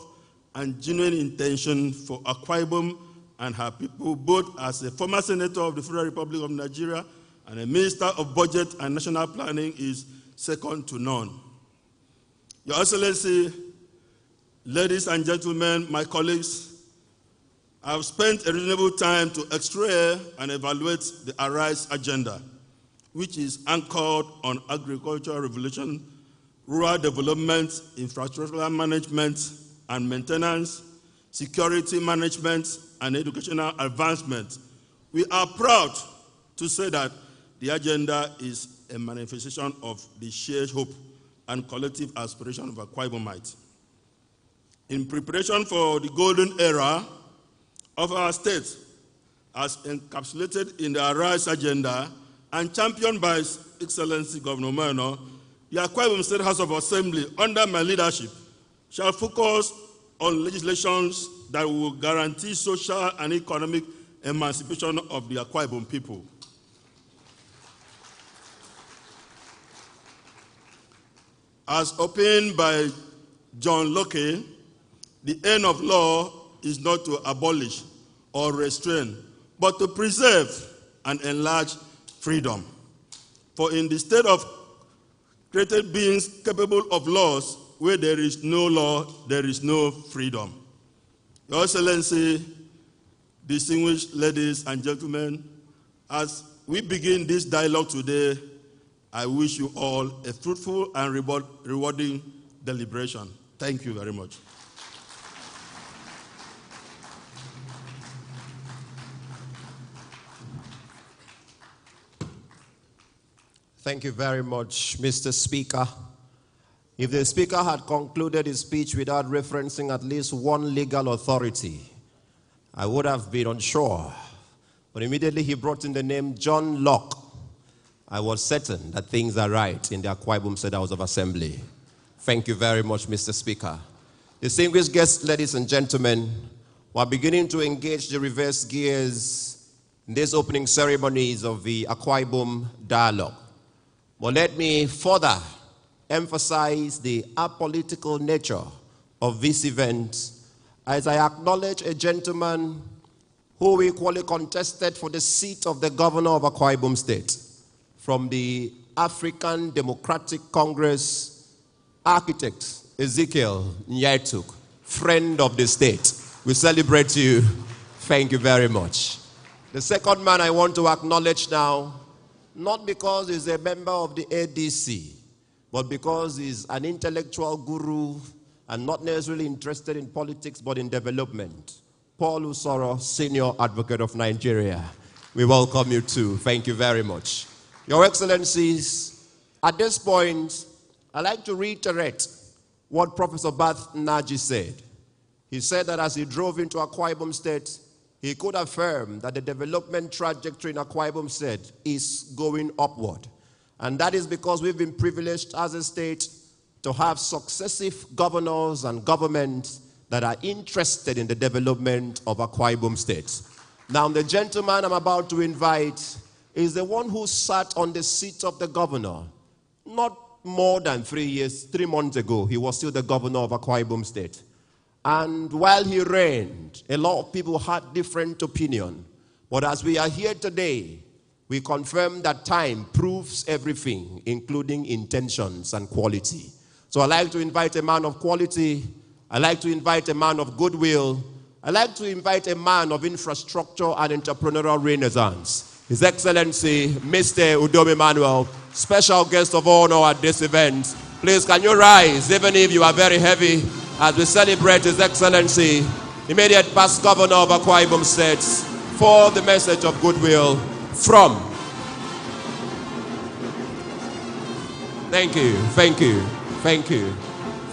and genuine intention for Akwa Ibom and her people, both as a former senator of the Federal Republic of Nigeria and a minister of budget and national planning, is second to none. Your Excellency, ladies and gentlemen, my colleagues, I have spent a reasonable time to x-ray and evaluate the Arise agenda, which is anchored on agricultural revolution, rural development, infrastructural management and maintenance, security management, and educational advancement. We are proud to say that the agenda is a manifestation of the shared hope and collective aspiration of Akwa Ibomites. In preparation for the golden era of our state, as encapsulated in the Arise agenda and championed by His Excellency Governor Moeno, the Akwa Ibom State House of Assembly, under my leadership, shall focus on legislations that will guarantee social and economic emancipation of the Akwa Ibom people. As opened by John Locke, the aim of law is not to abolish or restrain, but to preserve and enlarge freedom. For in the state of created beings capable of laws, where there is no law, there is no freedom. Your Excellency, distinguished ladies and gentlemen, as we begin this dialogue today, I wish you all a fruitful and rewarding deliberation. Thank you very much. Thank you very much, Mr. Speaker. If the Speaker had concluded his speech without referencing at least one legal authority, I would have been unsure. But immediately he brought in the name John Locke. I was certain that things are right in the Akwa Ibom State House of Assembly. Thank you very much, Mr. Speaker. Distinguished guests, ladies and gentlemen, we're beginning to engage the reverse gears in these opening ceremonies of the Akwa Ibom Dialogue. But let me further emphasize the apolitical nature of this event as I acknowledge a gentleman who equally contested for the seat of the governor of Akwa Ibom State from the African Democratic Congress, architect Ezekiel Nyaituk, friend of the state. We celebrate you. Thank you very much. The second man I want to acknowledge now, not because he's a member of the ADC, but because he's an intellectual guru and not necessarily interested in politics, but in development. Paul Usoro, Senior Advocate of Nigeria. We welcome you too. Thank you very much. Your Excellencies, at this point, I'd like to reiterate what Professor Bath Naji said. He said that as he drove into Akwa Ibom State, he could affirm that the development trajectory in Akwa Ibom State is going upward. And that is because we've been privileged as a state to have successive governors and governments that are interested in the development of Akwa Ibom State. Now, the gentleman I'm about to invite is the one who sat on the seat of the governor. Not more than 3 months ago, he was still the governor of Akwa Ibom State. And while he reigned, a lot of people had different opinion. But as we are here today, we confirm that time proves everything, including intentions and quality. So I'd like to invite a man of quality. I'd like to invite a man of goodwill. I'd like to invite a man of infrastructure and entrepreneurial renaissance. His Excellency, Mr. Udom Emmanuel, special guest of honor at this event. Please, can you rise, even if you are very heavy, as we celebrate His Excellency, immediate past governor of Akwa Ibom State, for the message of goodwill from. Thank you, thank you, thank you,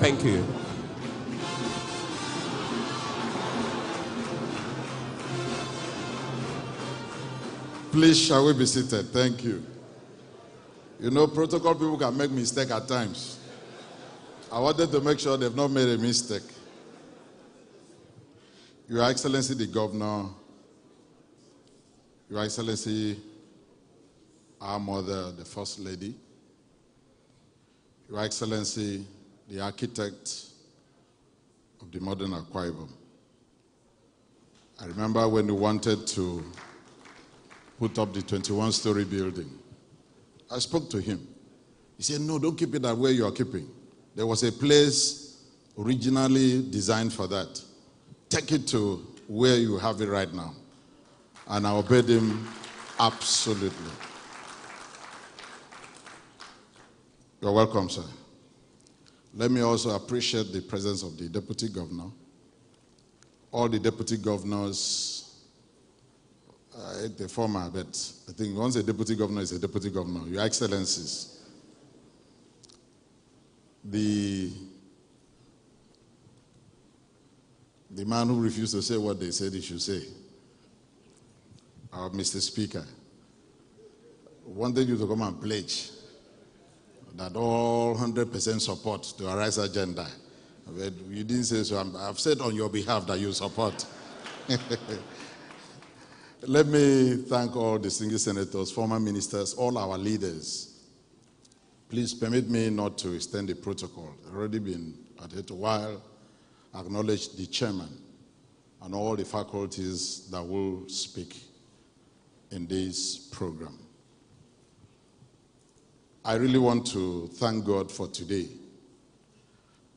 thank you. Please, shall we be seated? Thank you. You know, protocol people can make mistakes at times. I wanted to make sure they've not made a mistake. Your Excellency the Governor, Your Excellency our Mother, the First Lady, Your Excellency the Architect of the modern Akwa Ibom. I remember when we wanted to put up the 21-story building. I spoke to him. He said, no, don't keep it that way you are keeping. There was a place originally designed for that. Take it to where you have it right now. And I obeyed him absolutely. You're welcome, sir. Let me also appreciate the presence of the Deputy Governor, all the Deputy Governors, the former, but I think once a Deputy Governor is a Deputy Governor, Your Excellencies, the man who refused to say what they said he should say, our Mr. Speaker, wanted you to come and pledge that all 100% support to Arise agenda. But you didn't say so. I've said on your behalf that you support. Let me thank all distinguished senators, former ministers, all our leaders. Please permit me not to extend the protocol. I've already been at it a while. Acknowledge the chairman and all the faculties that will speak in this program. I really want to thank God for today.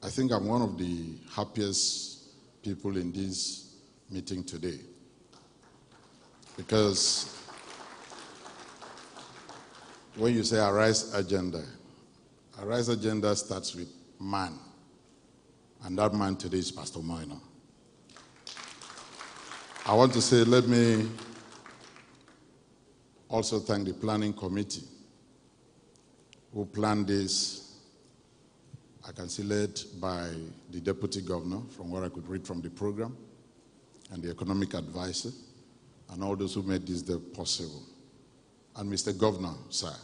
I think I'm one of the happiest people in this meeting today. Because when you say Arise agenda starts with man. And that man today is Pastor Moino. I want to say, let me also thank the planning committee who planned this. I can see led by the Deputy Governor, from what I could read from the program, and the economic advisor, and all those who made this day possible. And Mr. Governor, sir,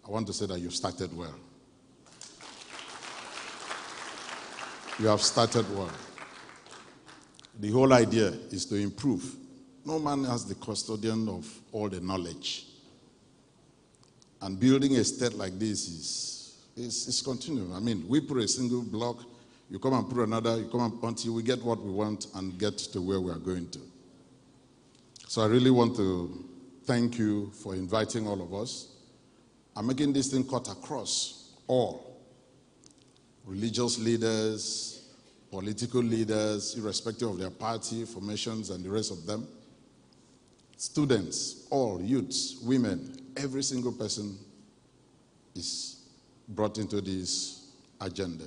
I want to say that you've started well. You have started well. The whole idea is to improve. No man has the custodian of all the knowledge. And building a state like this is continuing. I mean, we put a single block, you come and put another, you come and until we get what we want and get to where we are going to. So I really want to thank you for inviting all of us and making this thing cut across all. Religious leaders, political leaders, irrespective of their party, formations, and the rest of them. students, all youths, women, every single person is brought into this agenda.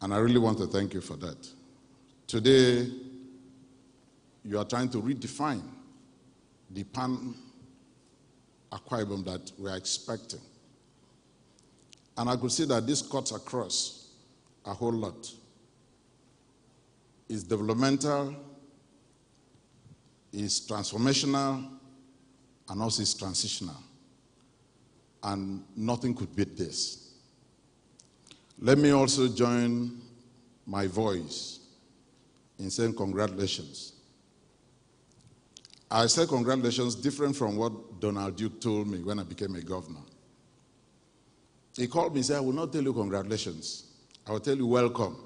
And I really want to thank you for that. Today, you are trying to redefine the Akwa Ibom that we are expecting. And I could see that this cuts across a whole lot. It's developmental, it's transformational, and also it's transitional. And nothing could beat this. Let me also join my voice in saying congratulations. I say congratulations different from what Donald Duke told me when I became a governor. He called me and said, I will not tell you congratulations. I will tell you welcome.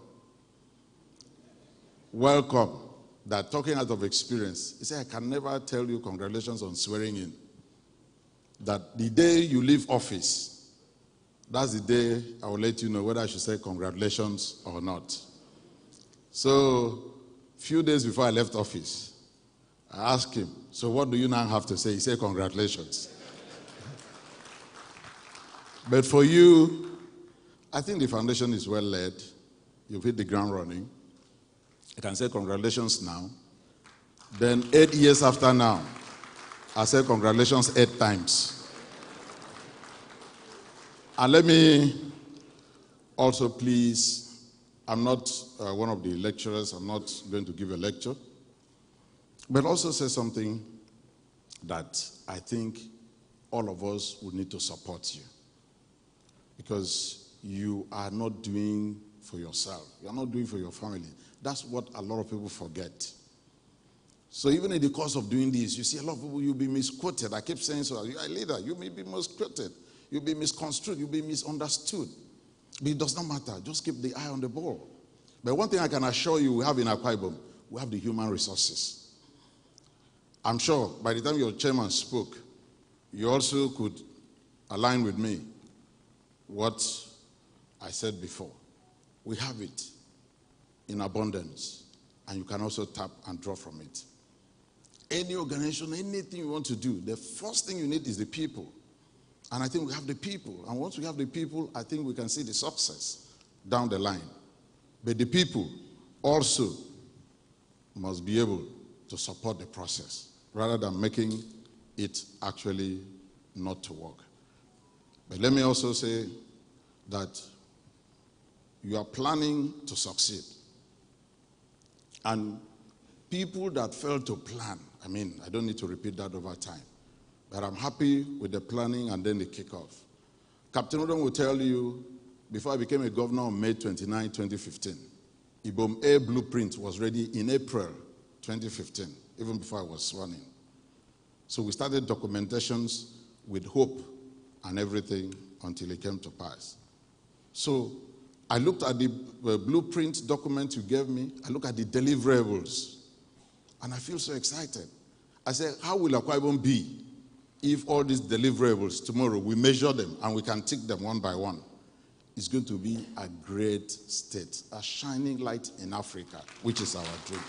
Welcome. That talking out of experience. He said, I can never tell you congratulations on swearing in. That the day you leave office, that's the day I will let you know whether I should say congratulations or not. So, few days before I left office, I asked him, so what do you now have to say? He said, congratulations. But for you, I think the foundation is well led. You've hit the ground running. I can say congratulations now. Then 8 years after now, I say congratulations 8 times. And let me also please, I'm not one of the lecturers, I'm not going to give a lecture, but also say something that I think all of us would need to support you. Because you are not doing for yourself. You are not doing for your family. That's what a lot of people forget. So even in the course of doing this, you see a lot of people, you'll be misquoted. I keep saying so. You are a leader. You may be misquoted. You'll be misconstrued. You'll be misunderstood. But it does not matter. Just keep the eye on the ball. But one thing I can assure you we have in Akwa Ibom, we have the human resources. I'm sure by the time your chairman spoke, you also could align with me what I said before. We have it in abundance, and you can also tap and draw from it. Any organization, anything you want to do, the first thing you need is the people. And I think we have the people. And once we have the people, I think we can see the success down the line. But the people also must be able to support the process rather than making it actually not to work. But let me also say that you are planning to succeed. And people that fail to plan, I don't need to repeat that over time, but I'm happy with the planning and then the kickoff. Captain Odom will tell you, before I became a governor on May 29, 2015, Ibom A blueprint was ready in April 2015, even before I was sworn in. So we started documentations with hope and everything until it came to pass. So I looked at the blueprint document you gave me. I looked at the deliverables. And I feel so excited. I said, how will Akwa Ibom be if all these deliverables tomorrow, we measure them and we can tick them one by one? It's going to be a great state, a shining light in Africa, which is our dream.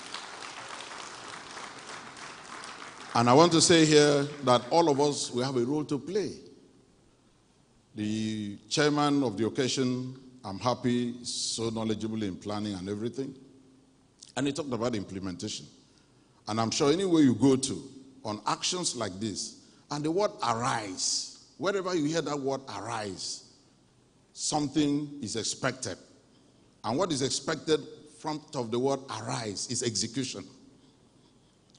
And I want to say here that all of us, we have a role to play. The chairman of the occasion, I'm happy, is so knowledgeable in planning and everything. And he talked about implementation. And I'm sure anywhere you go to, on actions like this, and the word arise, wherever you hear that word arise, something is expected. And what is expected from of the word arise is execution,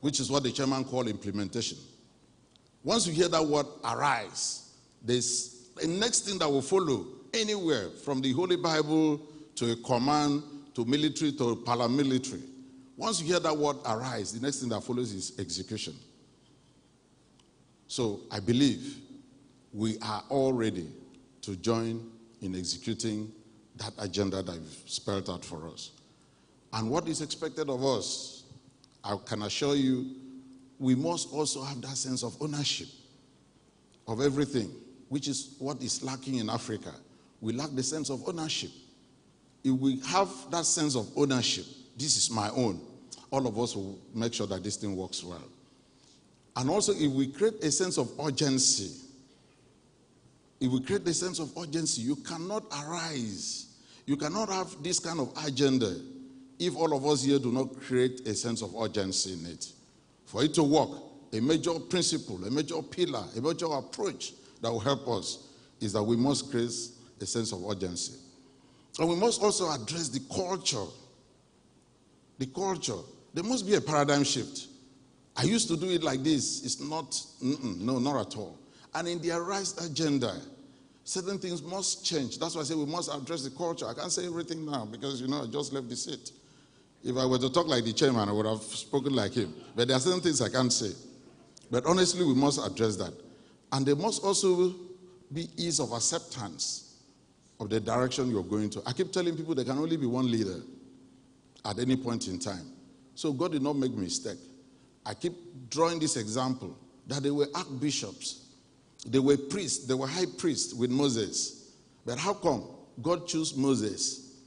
which is what the chairman called implementation. Once you hear that word arise, there's the next thing that will follow anywhere from the Holy Bible to a command to military to paramilitary. Once you hear that word arise, the next thing that follows is execution. So I believe we are all ready to join in executing that agenda that you've spelled out for us. And what is expected of us, I can assure you, we must also have that sense of ownership of everything, which is what is lacking in Africa. We lack the sense of ownership. If we have that sense of ownership, this is my own, all of us will make sure that this thing works well. And also, if we create a sense of urgency, you cannot arise. You cannot have this kind of agenda if all of us here do not create a sense of urgency in it. For it to work, a major principle, a major pillar, a major approach that will help us is that we must create a sense of urgency. And we must also address the culture. The culture. There must be a paradigm shift. I used to do it like this. It's not, no, not at all. And in the Arise agenda, certain things must change. That's why I say we must address the culture. I can't say everything now because, I just left the seat. If I were to talk like the chairman, I would have spoken like him. But there are certain things I can't say. But honestly, we must address that. And there must also be ease of acceptance of the direction you're going to. I keep telling people there can only be one leader at any point in time. So God did not make a mistake. I keep drawing this example that they were archbishops. They were priests. They were high priests with Moses. But how come God chose Moses,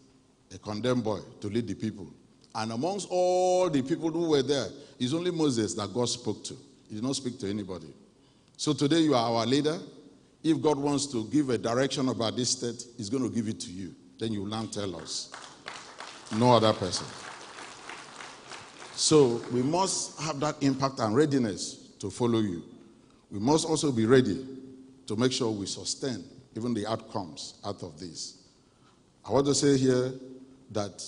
a condemned boy, to lead the people? And amongst all the people who were there, it's only Moses that God spoke to. He did not speak to anybody. So today you are our leader. If God wants to give a direction about this state, he's going to give it to you. Then you will now tell us. No other person. So we must have that impact and readiness to follow you. We must also be ready to make sure we sustain even the outcomes out of this. I want to say here that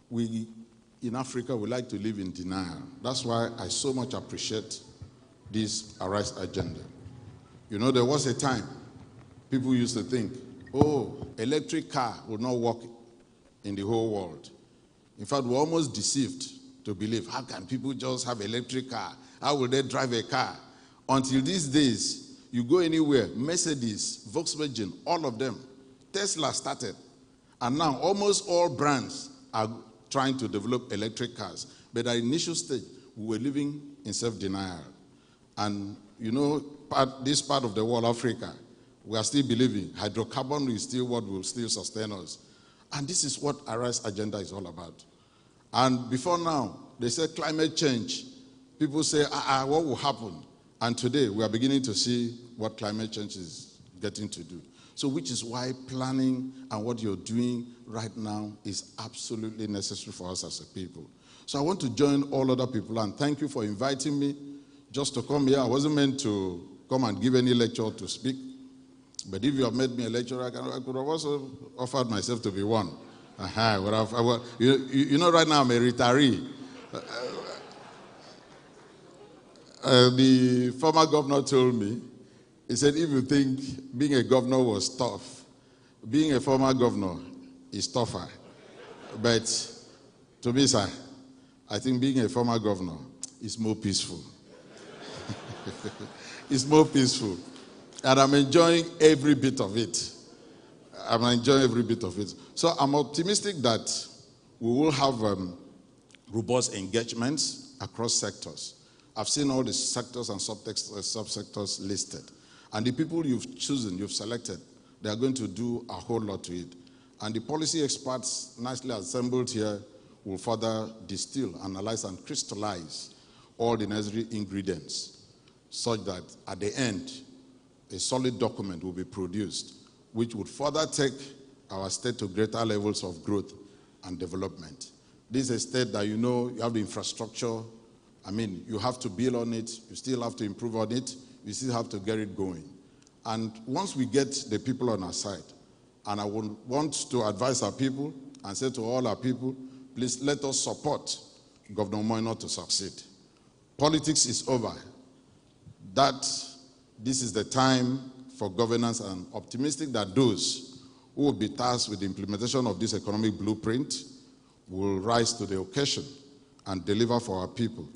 we in Africa, we like to live in denial. That's why I so much appreciate this Arise agenda. There was a time people used to think, electric car would not work in the whole world. In fact, we're almost deceived to believe, how can people just have electric car? How will they drive a car? Until these days, you go anywhere, Mercedes, Volkswagen, all of them. Tesla started. And now almost all brands are trying to develop electric cars. But at the initial stage, we were living in self-denial. And this part of the world, Africa, we are still believing hydrocarbon is still what will still sustain us. And this is what Arise agenda is all about. And before now, they said climate change. People say, what will happen? And today, we are beginning to see what climate change is getting to do. So which is why planning and what you're doing right now is absolutely necessary for us as a people. So I want to join all other people and thank you for inviting me just to come here. I wasn't meant to come and give any lecture to speak. But if you have made me a lecturer, I could have also offered myself to be one. Right now I'm a retiree. The former governor told me, he said, if you think being a governor was tough, being a former governor is tougher. But to me, sir, I think being a former governor is more peaceful. It's more peaceful. And I'm enjoying every bit of it. I'm enjoying every bit of it. So I'm optimistic that we will have robust engagements across sectors. I've seen all the sectors and subsectors listed. And the people you've chosen, you've selected, they are going to do a whole lot to it. And the policy experts nicely assembled here will further distill, analyze, and crystallize all the necessary ingredients such that at the end, a solid document will be produced which would further take our state to greater levels of growth and development. This is a state that you have the infrastructure. You have to build on it. You still have to improve on it. You still have to get it going. And once we get the people on our side, and I would want to advise our people and say to all our people, please let us support Governor Moino to succeed. Politics is over. This is the time for governance, and optimistic that those who will be tasked with the implementation of this economic blueprint will rise to the occasion and deliver for our people,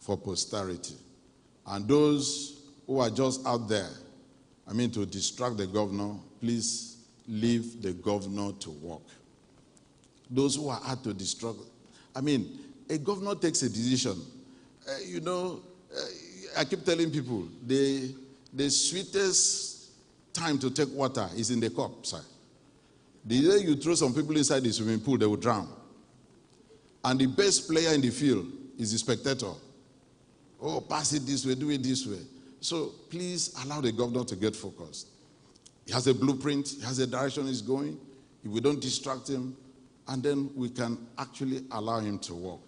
for posterity. And those who are just out there, to distract the governor, please leave the governor to work. Those who are out to distract, a governor takes a decision. I keep telling people, the sweetest time to take water is in the cup, sir. The day you throw some people inside the swimming pool, they will drown. And the best player in the field is the spectator. Oh, pass it this way, do it this way. So please allow the governor to get focused. He has a blueprint, he has a direction he's going. If we don't distract him, and then we can actually allow him to work.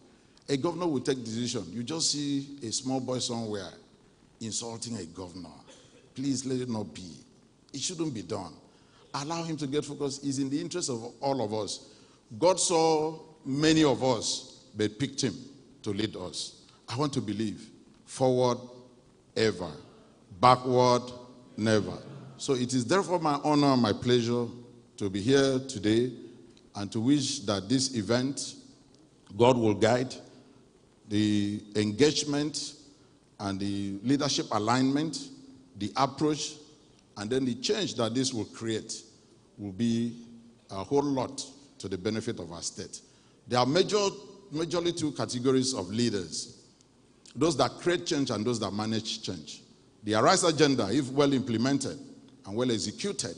A governor will take decision. You just see a small boy somewhere insulting a governor. Please let it not be. It shouldn't be done. Allow him to get focused. It's in the interest of all of us. God saw many of us, but picked him to lead us. I want to believe. Forward, ever. Backward, never. So it is therefore my honor and my pleasure to be here today and to wish that this event, God will guide the engagement and the leadership alignment, the approach, and then the change that this will create will be a whole lot to the benefit of our state. There are majorly two categories of leaders: those that create change and those that manage change. The Arise agenda, if well implemented and well executed,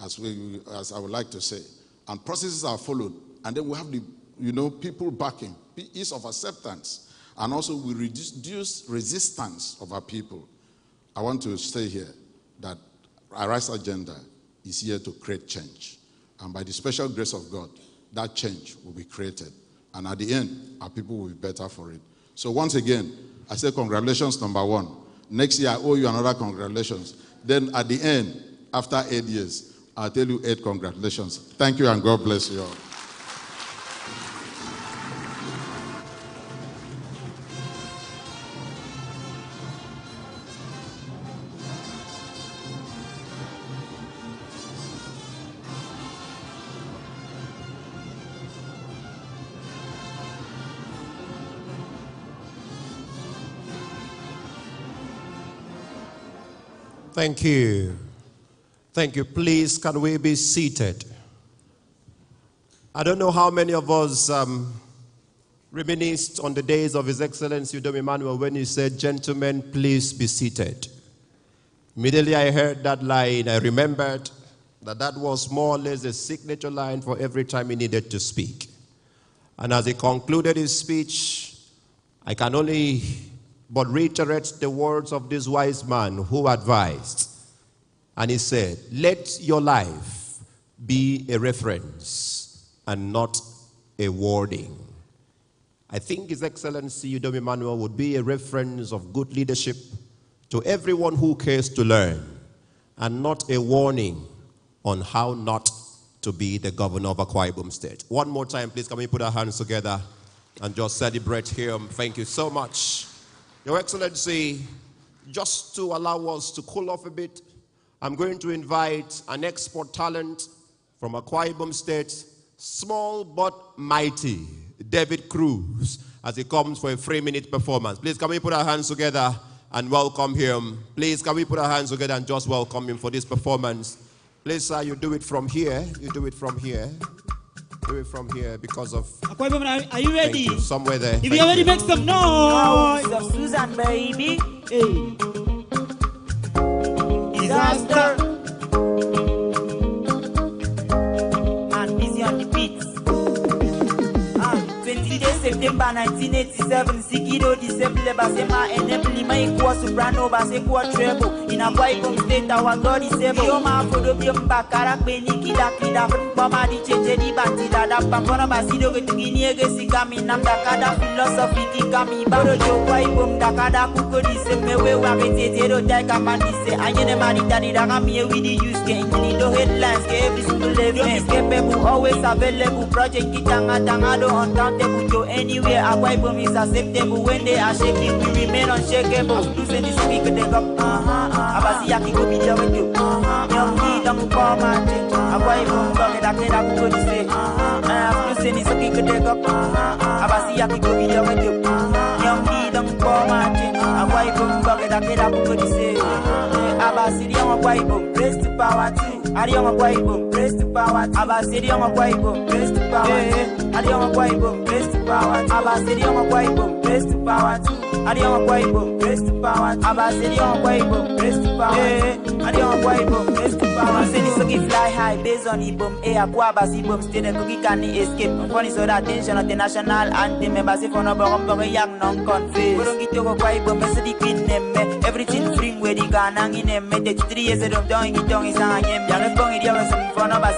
as I would like to say, and processes are followed, and then we have the people backing, ease of acceptance, and also we reduce resistance of our people. I want to say here that Arise agenda is here to create change, and by the special grace of God, that change will be created, and at the end, our people will be better for it. So once again, I say congratulations, number one. Next year, I owe you another congratulations. Then at the end, after 8 years, I'll tell you 8 congratulations. Thank you and God bless you all. Thank you. Thank you. Please, can we be seated? I don't know how many of us reminisced on the days of His Excellency Udom Emmanuel when he said, "Gentlemen, please be seated." Immediately I heard that line, I remembered that was more or less a signature line for every time he needed to speak. And as he concluded his speech, I can only but reiterate the words of this wise man who advised. And he said, "Let your life be a reference and not a warning." I think His Excellency Udom Emmanuel would be a reference of good leadership to everyone who cares to learn, and not a warning on how not to be the governor of Akwa Ibom State. One more time, please, can we put our hands together and just celebrate him? Thank you so much. Your Excellency, just to allow us to cool off a bit, I'm going to invite an export talent from Akwa Ibom State, small but mighty, David Cruz, as he comes for a 3-minute performance. Please, can we put our hands together and welcome him? Please, can we put our hands together and just welcome him for this performance? Please, sir, you do it from here. You do it from here. Do it from here because of... Akwa Ibom, are you ready? You, somewhere there. If you're ready, make some noise. Of Susan, baby. Hey. Disaster. And busy on the beats. 20 September 1987, Sikido disable Basema enable my equal soprano bass equal treble. In Akwa Ibom State, our God is able. Yoma Fodobium Bakara Beniki Dakida, Bamadi Chedi Batida, Pampona Basido Guinea Sikami, Namdakada philosophy Kikami, Barojo, Ibom Dakada, Kuko Diseme, Waketero, Dakamandise, Ayene Maritani, Dagami, with the use game, Lido headlines, every single level, escapable, always available, project Kitanga Tangado on countable to anywhere. Akwa Ibom is acceptable when they are shaking, we remain unshakable. Losing the speaker, they go, Abasiyaki go be there with you. Young me, don't call my change. Akwa Ibom, don't get a kid, I could say. Losing the speaker, they go, Abasiyaki go be there with you. Young me, don't call my change. Akwa Ibom, don't get a kid, I could say. Abasiri, Akwa Ibom, raise to power too. Ariam Akwa Ibom, raise to power. Abasiri, Akwa Ibom, raise to power. Ariam Akwa Ibom, raise to power. Abasiri, Akwa Ibom, raise to power too. Ariam Akwa Ibom, raise to power. Abasiri, Akwa Ibom, raise to power. Ariam Akwa Ibom, raise to power. Cookie fly high based on Ibom Akwa bas Ibom State and cookie can escape. Funny so that attention of the national anthem. Members if on a bomb young non-confessed. We don't get to go quite Ibom as the queen name. Everything bring where the gun hanging in. 3 years of doing it on his hand. Young bong it was in front of us.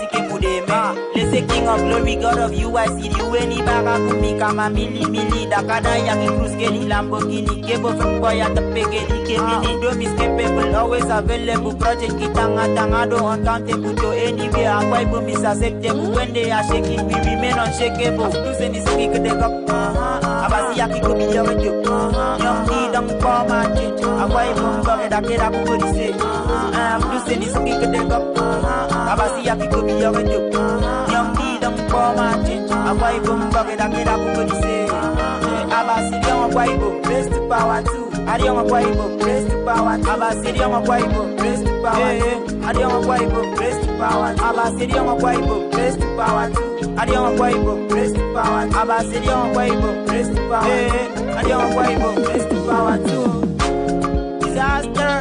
Let's say King of Glory, God of you. I see you any baga kumi kama mili. Dakada yaki cruise geli Lamborghini. Cable from boy at the pegeli. Kemini don't miss capable. Always available. Project kitanga tangado uncountable to anywhere. Akwa Ibom is acceptable. When they are shaking, we remain unshakable. Do send this week they go. Abasi yaki kumi yawe jo. Young D don't call my change. Akwa Ibom bage dakera kukuri say. Do send this week they go. Abasi yaki kumi yawe jo. Young D don't call my change. Akwa Ibom bage dakera kukuri say. Abasi young Akwa Ibom, praise to power too. Young Akwa Ibom, praise to power. Abasi young Akwa Ibom, praise to power. Young Akwa Ibom, praise to power. Abasi young Akwa Ibom, praise to power too. Young Akwa Ibom, praise to power. Abasi young Akwa Ibom, praise to power. Young Akwa Ibom, praise to power too. Disaster.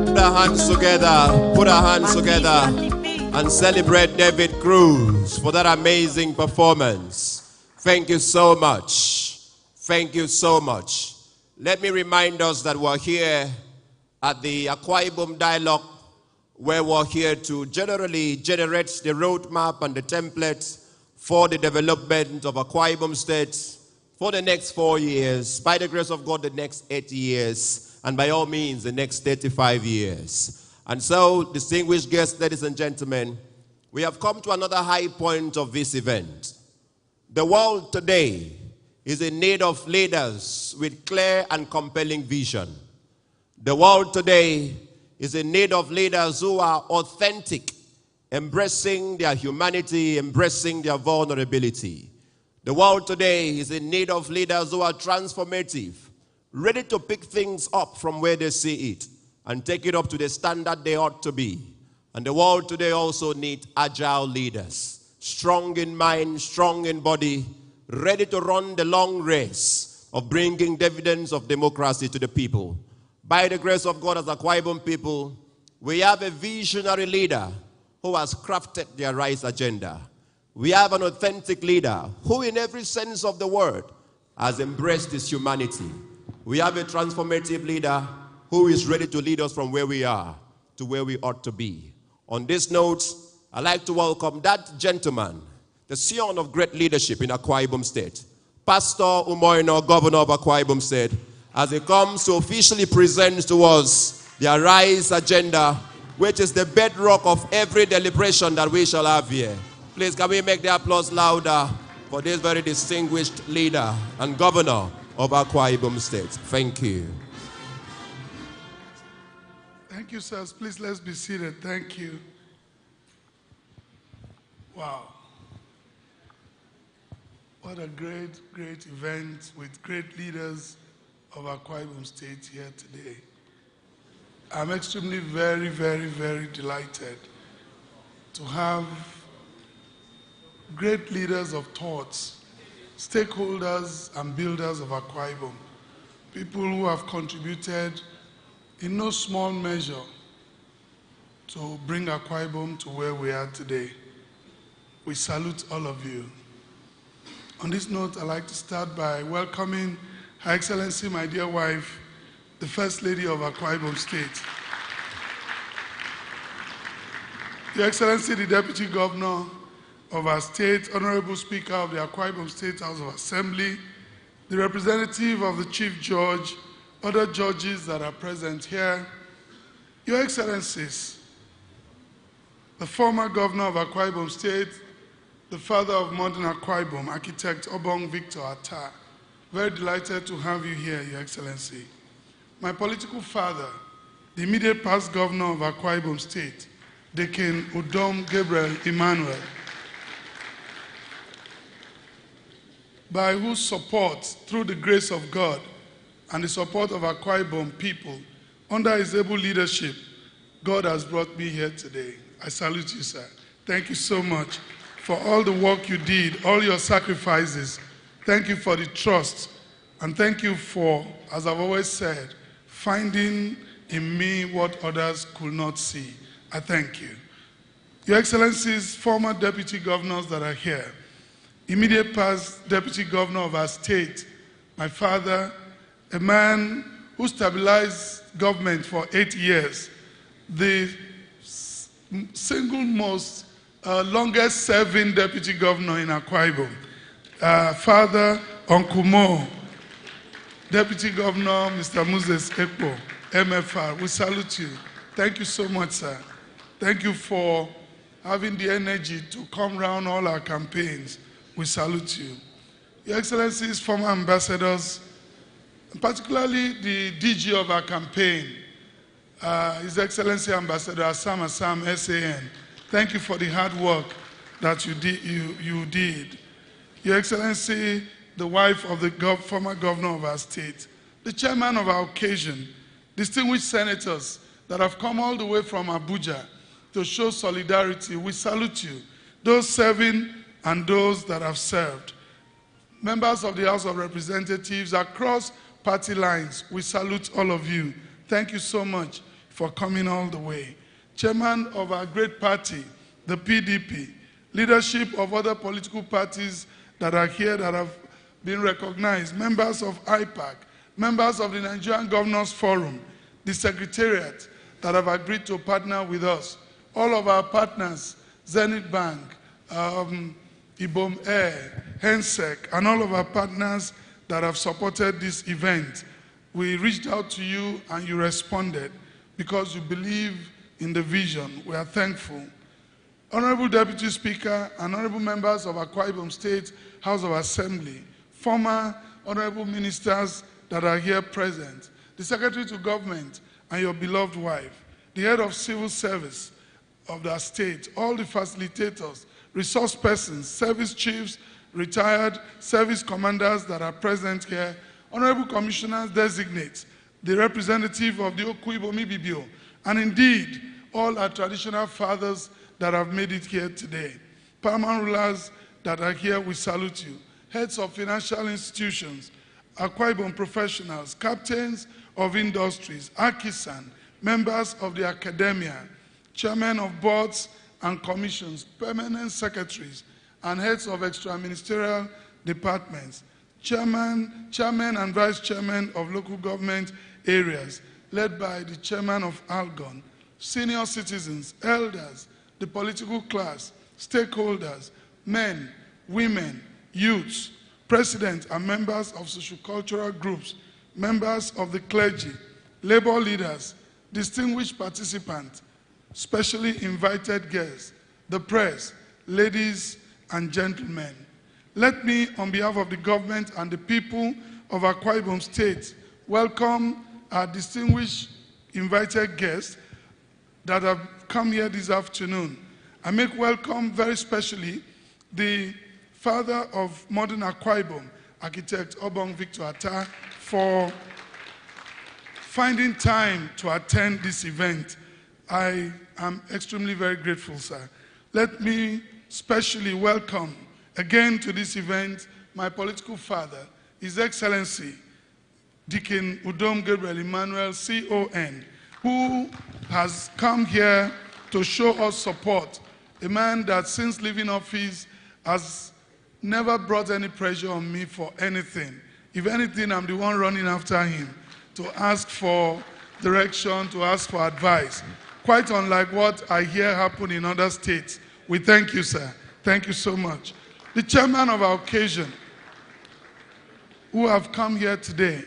Put our hands together. Put our hands together. And celebrate David Cruz for that amazing performance. Thank you so much. Thank you so much. Let me remind us that we're here at the Akwa Ibom Dialogue, where we're here to generally generate the roadmap and the template for the development of Akwa Ibom State for the next 4 years, by the grace of God, the next 8 years, and by all means, the next 35 years. And so, distinguished guests, ladies and gentlemen, we have come to another high point of this event. The world today is in need of leaders with clear and compelling vision. The world today is in need of leaders who are authentic, embracing their humanity, embracing their vulnerability. The world today is in need of leaders who are transformative, ready to pick things up from where they see it and take it up to the standard they ought to be. And the world today also needs agile leaders, strong in mind, strong in body, ready to run the long race of bringing dividends of democracy to the people. By the grace of God, as Akwa Ibom people, we have a visionary leader who has crafted their rights agenda. We have an authentic leader who, in every sense of the word, has embraced his humanity. We have a transformative leader who is ready to lead us from where we are to where we ought to be. On this note, I'd like to welcome that gentleman, the scion of great leadership in Akwa Ibom State, Pastor Umoino, Governor of Akwa Ibom State, as he comes to officially present to us the Arise agenda, which is the bedrock of every deliberation that we shall have here. Please, can we make the applause louder for this very distinguished leader and governor of Akwa Ibom State? Thank you. Thank you, sirs. Please, let's be seated. Thank you. Wow. What a great, great event with great leaders of Akwa Ibom State here today. I'm extremely very, very, very delighted to have great leaders of thoughts, stakeholders and builders of Akwa Ibom, people who have contributed in no small measure to bring Akwa Ibom to where we are today. We salute all of you. On this note, I'd like to start by welcoming Her Excellency, my dear wife, the First Lady of Akwa Ibom State. Your Excellency, the Deputy Governor of our state, Honorable Speaker of the Akwa Ibom State House of Assembly, the representative of the Chief Judge, other judges that are present here, Your Excellencies, the former Governor of Akwa Ibom State, the father of modern Akwa Ibom, Architect Obong Victor Atta. Very delighted to have you here, Your Excellency. My political father, the immediate past Governor of Akwa Ibom State, Deacon Udom Gabriel Emmanuel, by whose support, through the grace of God and the support of Akwa Ibom people, under his able leadership, God has brought me here today. I salute you, sir. Thank you so much for all the work you did, all your sacrifices. Thank you for the trust. And thank you for, as I've always said, finding in me what others could not see. I thank you. Your Excellencies, former deputy governors that are here, immediate past deputy governor of our state, my father, a man who stabilized government for 8 years, the single most longest serving deputy governor in Akwa Ibom, Father Uncle Mo, Deputy Governor Mr. Moses Ekpo, MFR, we salute you. Thank you so much, sir. Thank you for having the energy to come round all our campaigns. We salute you. Your Excellencies, former ambassadors, particularly the DG of our campaign, His Excellency Ambassador Assam, SAN. Thank you for the hard work that you did. Your Excellency, the wife of the former governor of our state, the chairman of our occasion, distinguished senators that have come all the way from Abuja to show solidarity, we salute you. Those serving and those that have served. Members of the House of Representatives across party lines, we salute all of you. Thank you so much for coming all the way. Chairman of our great party, the PDP, leadership of other political parties that are here that have been recognized, members of IPAC, members of the Nigerian Governors Forum, the Secretariat that have agreed to partner with us, all of our partners, Zenith Bank, Ibom Air, Hensec, and all of our partners that have supported this event. We reached out to you and you responded because you believe in the vision. We are thankful. Honorable Deputy Speaker and honorable members of Akwa Ibom State House of Assembly, former honorable ministers that are here present, the Secretary to Government and your beloved wife, the head of civil service of the state, all the facilitators, resource persons, service chiefs, retired service commanders that are present here, honorable commissioners designate, the representative of the Akwa Ibom Ibibio, and indeed all our traditional fathers that have made it here today. Paramount rulers that are here, we salute you. Heads of financial institutions, Akwa Ibom professionals, captains of industries, artisans, members of the academia, chairmen of boards and commissions, permanent secretaries, and heads of extra-ministerial departments, chairman and vice chairman of local government areas, led by the chairman of Algon, senior citizens, elders, the political class, stakeholders, men, women, youths, presidents and members of sociocultural groups, members of the clergy, labor leaders, distinguished participants, specially invited guests, the press, ladies and gentlemen. Let me, on behalf of the government and the people of Akwa Ibom State, welcome our distinguished invited guests that have come here this afternoon. I make welcome very specially the father of modern Akwa Ibom, architect Obong Victor Atta, for finding time to attend this event. I am extremely very grateful, sir. Let me specially welcome again to this event my political father, His Excellency Deacon Udom Gabriel Emmanuel, CON, who has come here to show us support, a man that since leaving office has never brought any pressure on me for anything. If anything, I'm the one running after him to ask for direction, to ask for advice. Quite unlike what I hear happen in other states. We thank you, sir. Thank you so much. The chairman of our occasion, who have come here today,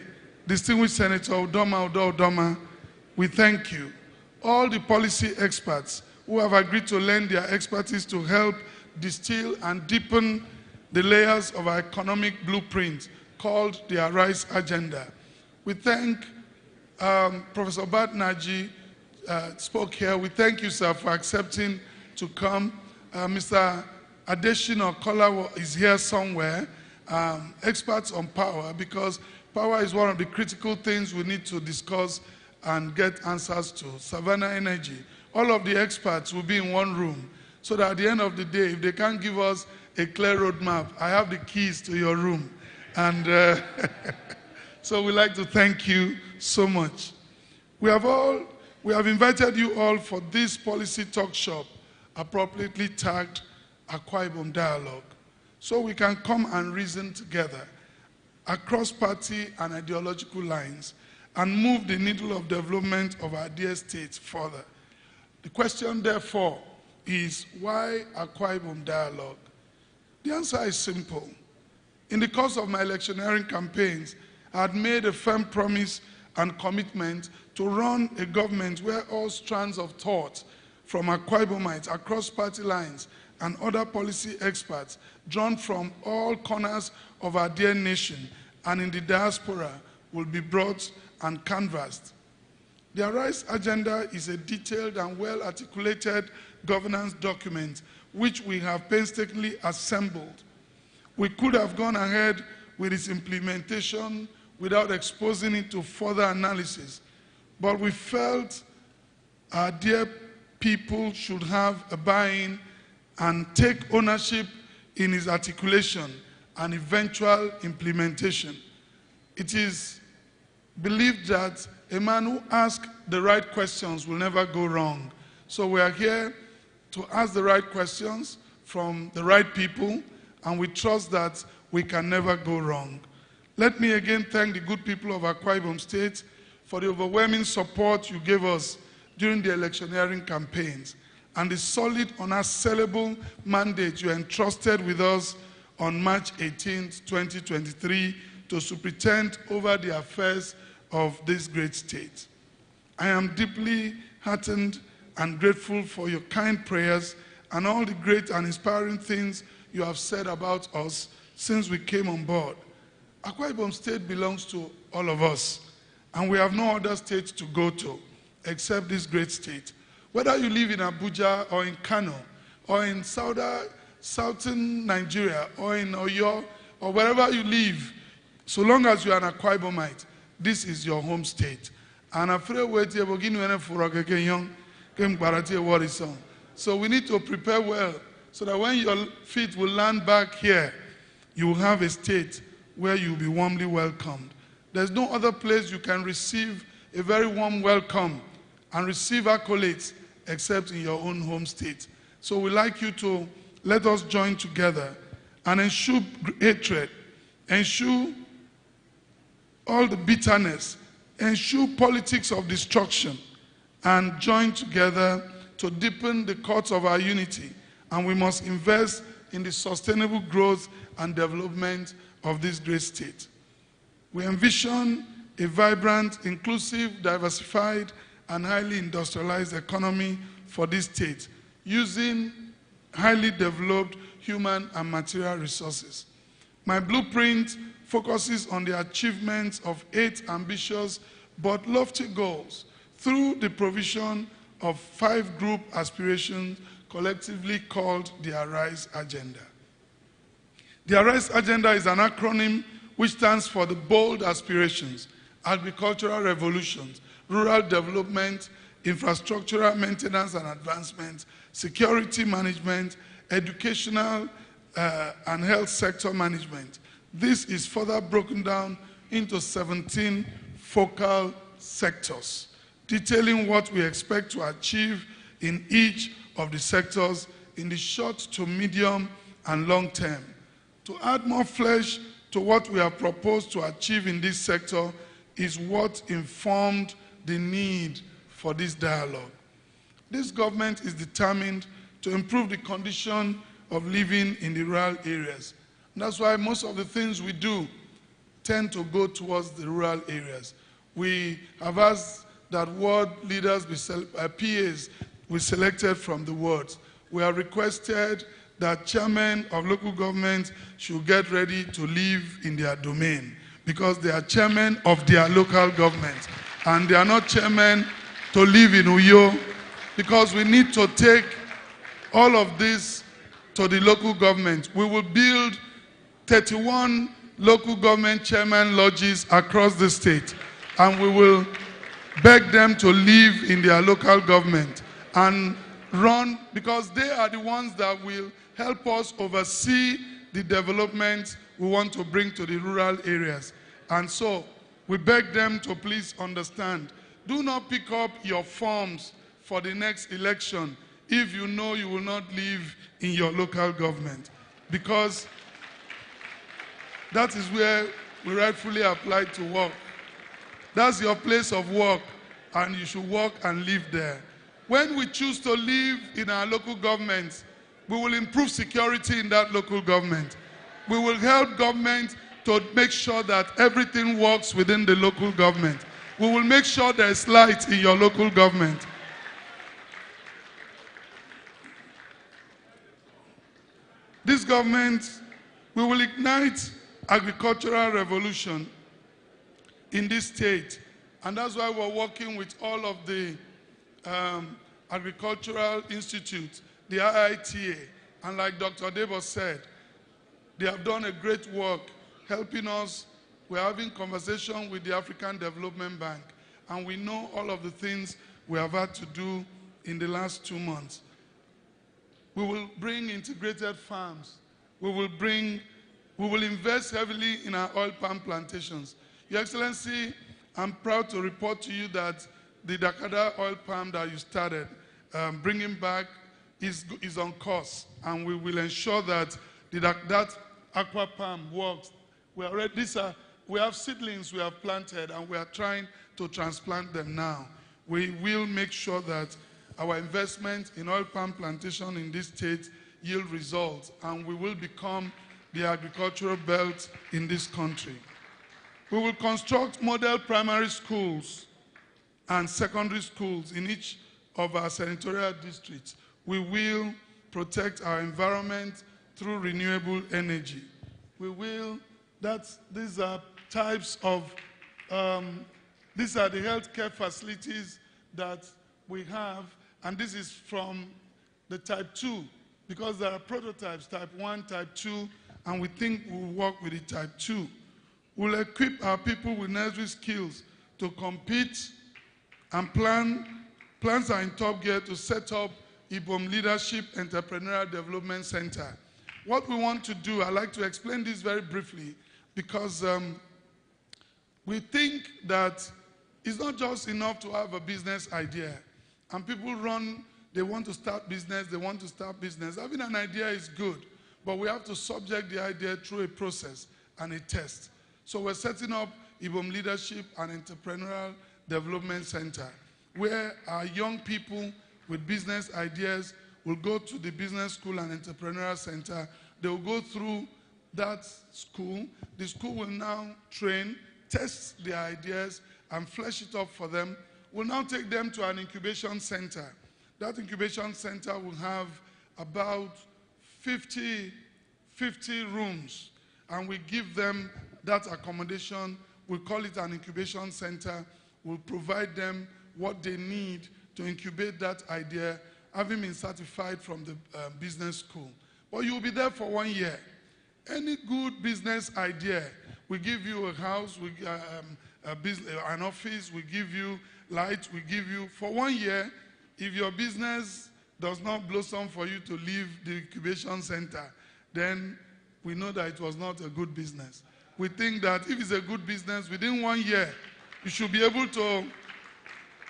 distinguished Senator Udoma, we thank you. All the policy experts who have agreed to lend their expertise to help distill and deepen the layers of our economic blueprint called the Arise Agenda. We thank Professor Bat Naji spoke here. We thank you, sir, for accepting to come. Mr. Adeshino Kola is here somewhere, experts on power, because power is one of the critical things we need to discuss and get answers to. Savannah Energy, all of the experts will be in one room, so that at the end of the day, if they can't give us a clear roadmap, I have the keys to your room. And so we'd like to thank you so much. We have all We have invited you all for this policy talk shop, appropriately tagged Akwa Ibom Dialogue, so we can come and reason together across party and ideological lines and move the needle of development of our dear state further. The question, therefore, is why Akwa Ibom Dialogue? The answer is simple. In the course of my electioneering campaigns, I had made a firm promise and commitment to run a government where all strands of thought from Akwa Ibomites across party lines and other policy experts drawn from all corners of our dear nation and in the diaspora will be brought and canvassed. The Arise Agenda is a detailed and well-articulated governance document which we have painstakingly assembled. We could have gone ahead with its implementation without exposing it to further analysis, but we felt our dear people should have a buy-in and take ownership in its articulation and eventual implementation. It is believed that a man who asks the right questions will never go wrong. So we are here to ask the right questions from the right people, and we trust that we can never go wrong. Let me again thank the good people of Akwa Ibom State for the overwhelming support you gave us during the electioneering campaigns and the solid, unassailable mandate you entrusted with us on March 18, 2023 to superintend over the affairs of this great state. I am deeply heartened and grateful for your kind prayers and all the great and inspiring things you have said about us since we came on board. Akwa Ibom State belongs to all of us, and we have no other state to go to except this great state. Whether you live in Abuja or in Kano or in southern Nigeria or in Oyo or wherever you live, so long as you are an Akwa Ibomite, this is your home state. And so we need to prepare well so that when your feet will land back here, you will have a state where you will be warmly welcomed. There's no other place you can receive a very warm welcome and receive accolades except in your own home state. So we'd like you to let us join together and eschew hatred, eschew all the bitterness, eschew politics of destruction, and join together to deepen the cords of our unity. And we must invest in the sustainable growth and development of this great state. We envision a vibrant, inclusive, diversified, and highly industrialized economy for this state, using highly developed human and material resources. My blueprint focuses on the achievement of 8 ambitious but lofty goals through the provision of 5 group aspirations collectively called the Arise Agenda. The Arise Agenda is an acronym which stands for the bold aspirations: agricultural revolutions, rural development, infrastructural maintenance and advancement, security management, educational and health sector management. This is further broken down into 17 focal sectors, detailing what we expect to achieve in each of the sectors in the short to medium and long term. To add more flesh to what we have proposed to achieve in this sector is what informed the need for this dialogue. This government is determined to improve the condition of living in the rural areas. And that's why most of the things we do tend to go towards the rural areas. We have asked that ward leaders, PAs, be selected from the wards. We have requested that chairmen of local governments should get ready to live in their domain because they are chairmen of their local government and they are not chairmen to live in Uyo, because we need to take all of this to the local government. We will build 31 local government chairman lodges across the state, and we will beg them to live in their local government and run, because they are the ones that will help us oversee the development we want to bring to the rural areas. And so we beg them to please understand Do not pick up your forms for the next election if you know you will not live in your local government, because that is where we rightfully apply to work. That's your place of work, and you should work and live there. When we choose to live in our local government, we will improve security in that local government. We will help government to make sure that everything works within the local government. We will make sure there is light in your local government. This government, we will ignite agricultural revolution in this state. And that's why we're working with all of the agricultural institutes, the IITA. And like Dr. Debo said, they have done a great work helping us. We're having conversation with the African Development Bank, and we know all of the things we have had to do in the last 2 months. We will bring integrated farms. We will invest heavily in our oil palm plantations. Your Excellency, I'm proud to report to you that the Dakada oil palm that you started bringing back is on course, and we will ensure that that Akwa palm works. We have seedlings we have planted, and we are trying to transplant them now. We will make sure that our investment in oil palm plantation in this state yield results, and we will become the agricultural belt in this country. We will construct model primary schools and secondary schools in each of our senatorial districts. We will protect our environment through renewable energy. These are types of, these are the healthcare facilities that we have, and this is from the type 2, because there are prototypes, type 1, type 2, and we think we'll work with the type 2. We'll equip our people with necessary skills to compete, and plans are in top gear to set up Ibom Leadership Entrepreneurial Development Center. What we want to do, I'd like to explain this very briefly, because we think that it's not just enough to have a business idea. And people they want to start business, Having an idea is good, but we have to subject the idea through a process and a test. So we're setting up Ibom Leadership and Entrepreneurial Development Center, where our young people with business ideas will go to the business school and entrepreneurial center. They will go through that school. The school will now train, test their ideas, and flesh it up for them. We'll now take them to an incubation center. That incubation center will have about 50 rooms, and we give them that accommodation. We call it an incubation center. We'll provide them what they need to incubate that idea, having been certified from the business school. But you'll be there for 1 year. Any good business idea, we give you a house, an office, we give you light, we give you, for 1 year. If your business does not blossom for you to leave the incubation center, then we know that it was not a good business. We think that if it's a good business, within 1 year, you should be able to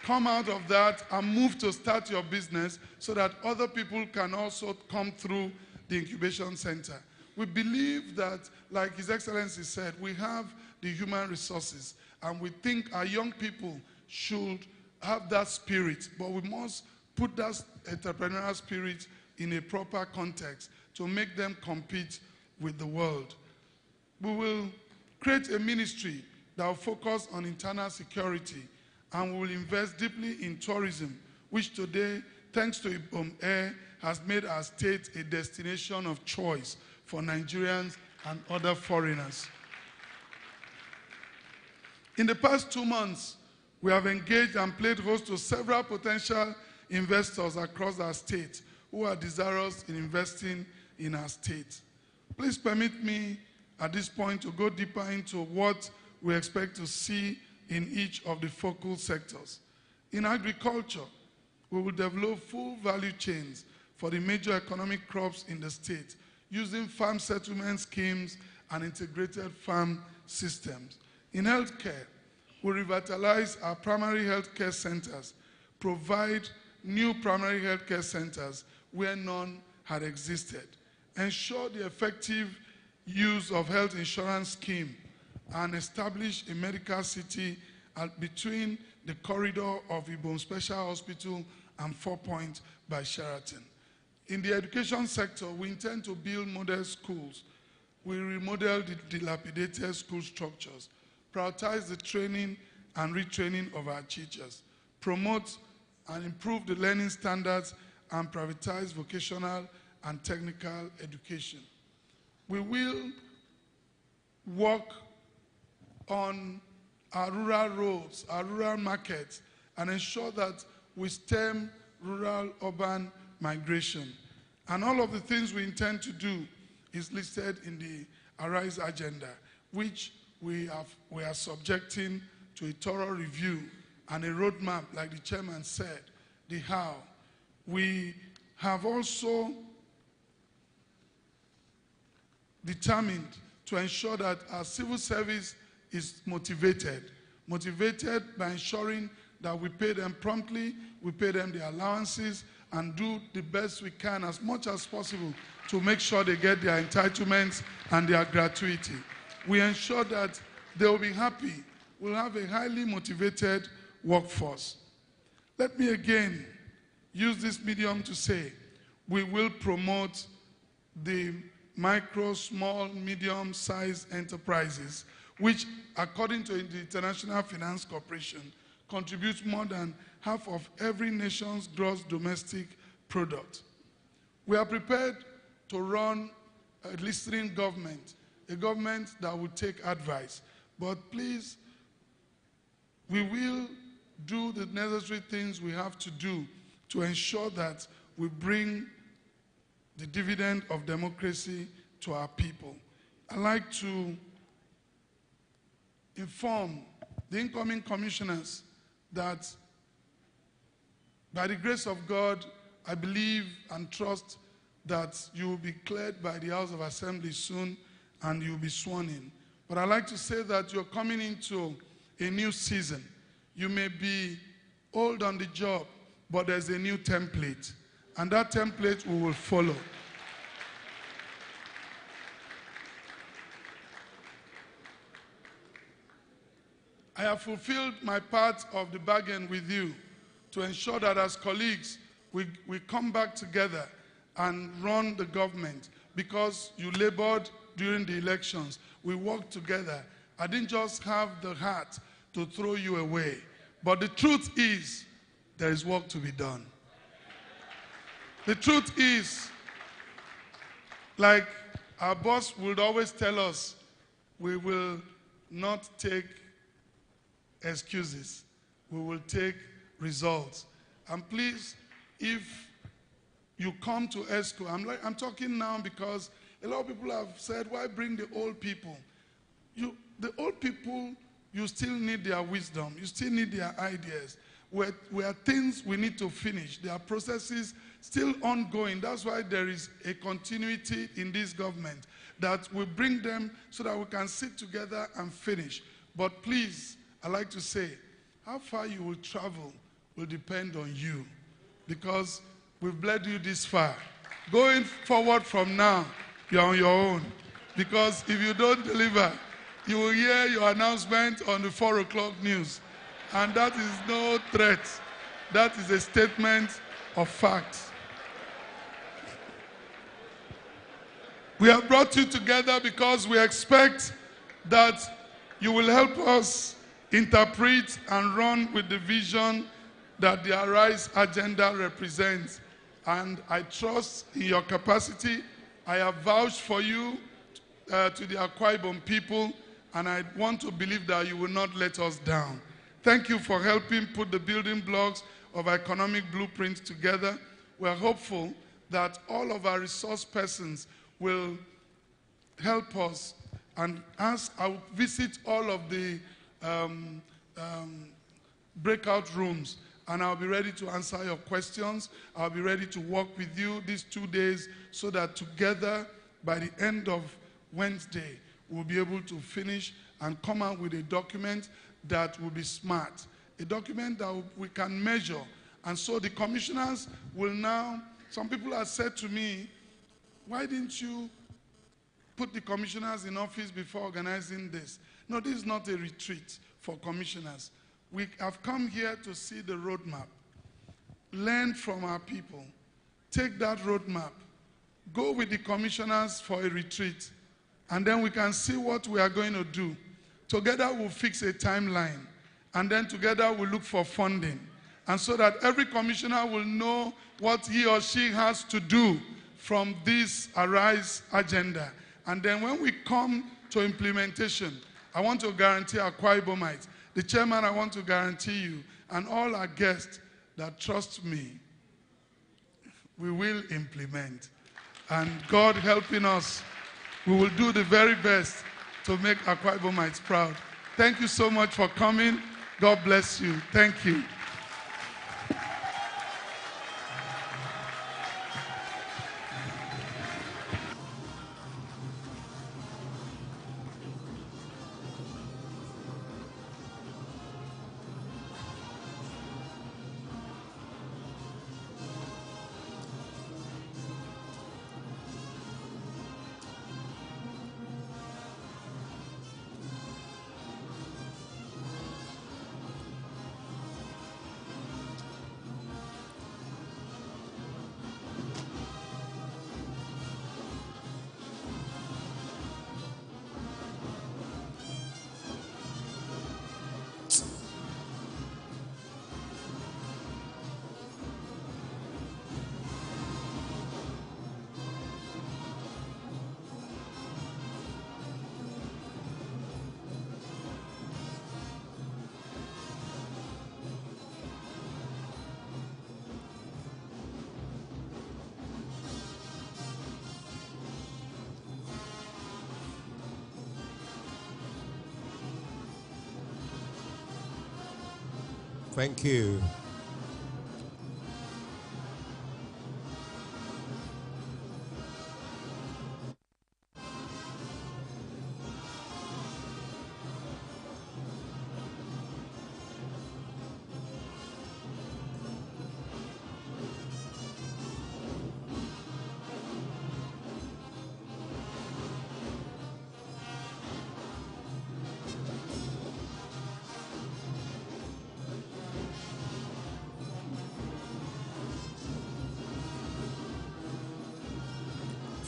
come out of that and move to start your business so that other people can also come through the incubation center. We believe that, like His Excellency said, we have the human resources, and we think our young people should have that spirit, but we must put that entrepreneurial spirit in a proper context to make them compete with the world. We will create a ministry that will focus on internal security, and we will invest deeply in tourism, which today, thanks to Ibom Air, has made our state a destination of choice for Nigerians and other foreigners. In the past 2 months, we have engaged and played host to several potential investors across our state who are desirous in investing in our state. Please permit me at this point to go deeper into what we expect to see in each of the focal sectors. In agriculture, we will develop full value chains for the major economic crops in the state using farm settlement schemes and integrated farm systems. In healthcare, will revitalize our primary health care centers, provide new primary health care centers where none had existed, ensure the effective use of health insurance scheme, and establish a medical city between the corridor of Ibom Special Hospital and 4 Point by Sheraton. In the education sector, we intend to build model schools. We remodel the dilapidated school structures, prioritize the training and retraining of our teachers, promote and improve the learning standards, and privatize vocational and technical education. We will work on our rural roads, our rural markets, and ensure that we stem rural-urban migration. And all of the things we intend to do is listed in the Arise agenda, which we are subjecting to a thorough review and a roadmap, like the chairman said, the how. We have also determined to ensure that our civil service is motivated by ensuring that we pay them promptly, we pay them their allowances, and do the best we can as much as possible to make sure they get their entitlements and their gratuity. We ensure that they will be happy. We'll have a highly motivated workforce. Let me again use this medium to say we will promote the micro, small, medium-sized enterprises, which, according to the International Finance Corporation, contributes more than half of every nation's gross domestic product. We are prepared to run a listening government, a government that will take advice. But please, we will do the necessary things we have to do to ensure that we bring the dividend of democracy to our people. I'd like to inform the incoming commissioners that by the grace of God, I believe and trust that you will be cleared by the House of Assembly soon and you'll be sworn in. But I'd like to say that you're coming into a new season. You may be old on the job, but there's a new template. And that template we will follow. I have fulfilled my part of the bargain with you to ensure that as colleagues, we come back together and run the government because you labored during the elections. We worked together. I didn't just have the heart to throw you away. But the truth is, there is work to be done. The truth is, like our boss would always tell us, we will not take excuses. We will take results. And please, if you come to ESCO, I'm talking now because a lot of people have said, why bring the old people? The old people, you still need their wisdom. You still need their ideas. There are things we need to finish. There are processes still ongoing. That's why there is a continuity in this government, that we bring them so that we can sit together and finish. But please, I like to say, how far you will travel will depend on you, because we've led you this far. Going forward from now, you're on your own, because if you don't deliver, you will hear your announcement on the 4 o'clock news. And that is no threat. That is a statement of fact. We have brought you together because we expect that you will help us interpret and run with the vision that the Arise agenda represents. And I trust in your capacity. I have vouched for you to the Akwa Ibom people, and I want to believe that you will not let us down. Thank you for helping put the building blocks of our economic blueprint together. We're hopeful that all of our resource persons will help us and I'll visit all of the breakout rooms, and I'll be ready to answer your questions. I'll be ready to work with you these 2 days so that together, by the end of Wednesday, we'll be able to finish and come out with a document that will be smart, a document that we can measure. And so the commissioners will now, some people have said to me, why didn't you put the commissioners in office before organizing this? No, this is not a retreat for commissioners. We have come here to see the roadmap, learn from our people, take that roadmap, go with the commissioners for a retreat, and then we can see what we are going to do. Together we'll fix a timeline, and then together we'll look for funding. And so that every commissioner will know what he or she has to do from this Arise agenda. And then when we come to implementation, I want to guarantee Akwa Ibomites, the chairman, I want to guarantee you, and all our guests, that trust me, we will implement. And God helping us, we will do the very best to make Akwa Ibomites proud. Thank you so much for coming. God bless you. Thank you. Thank you.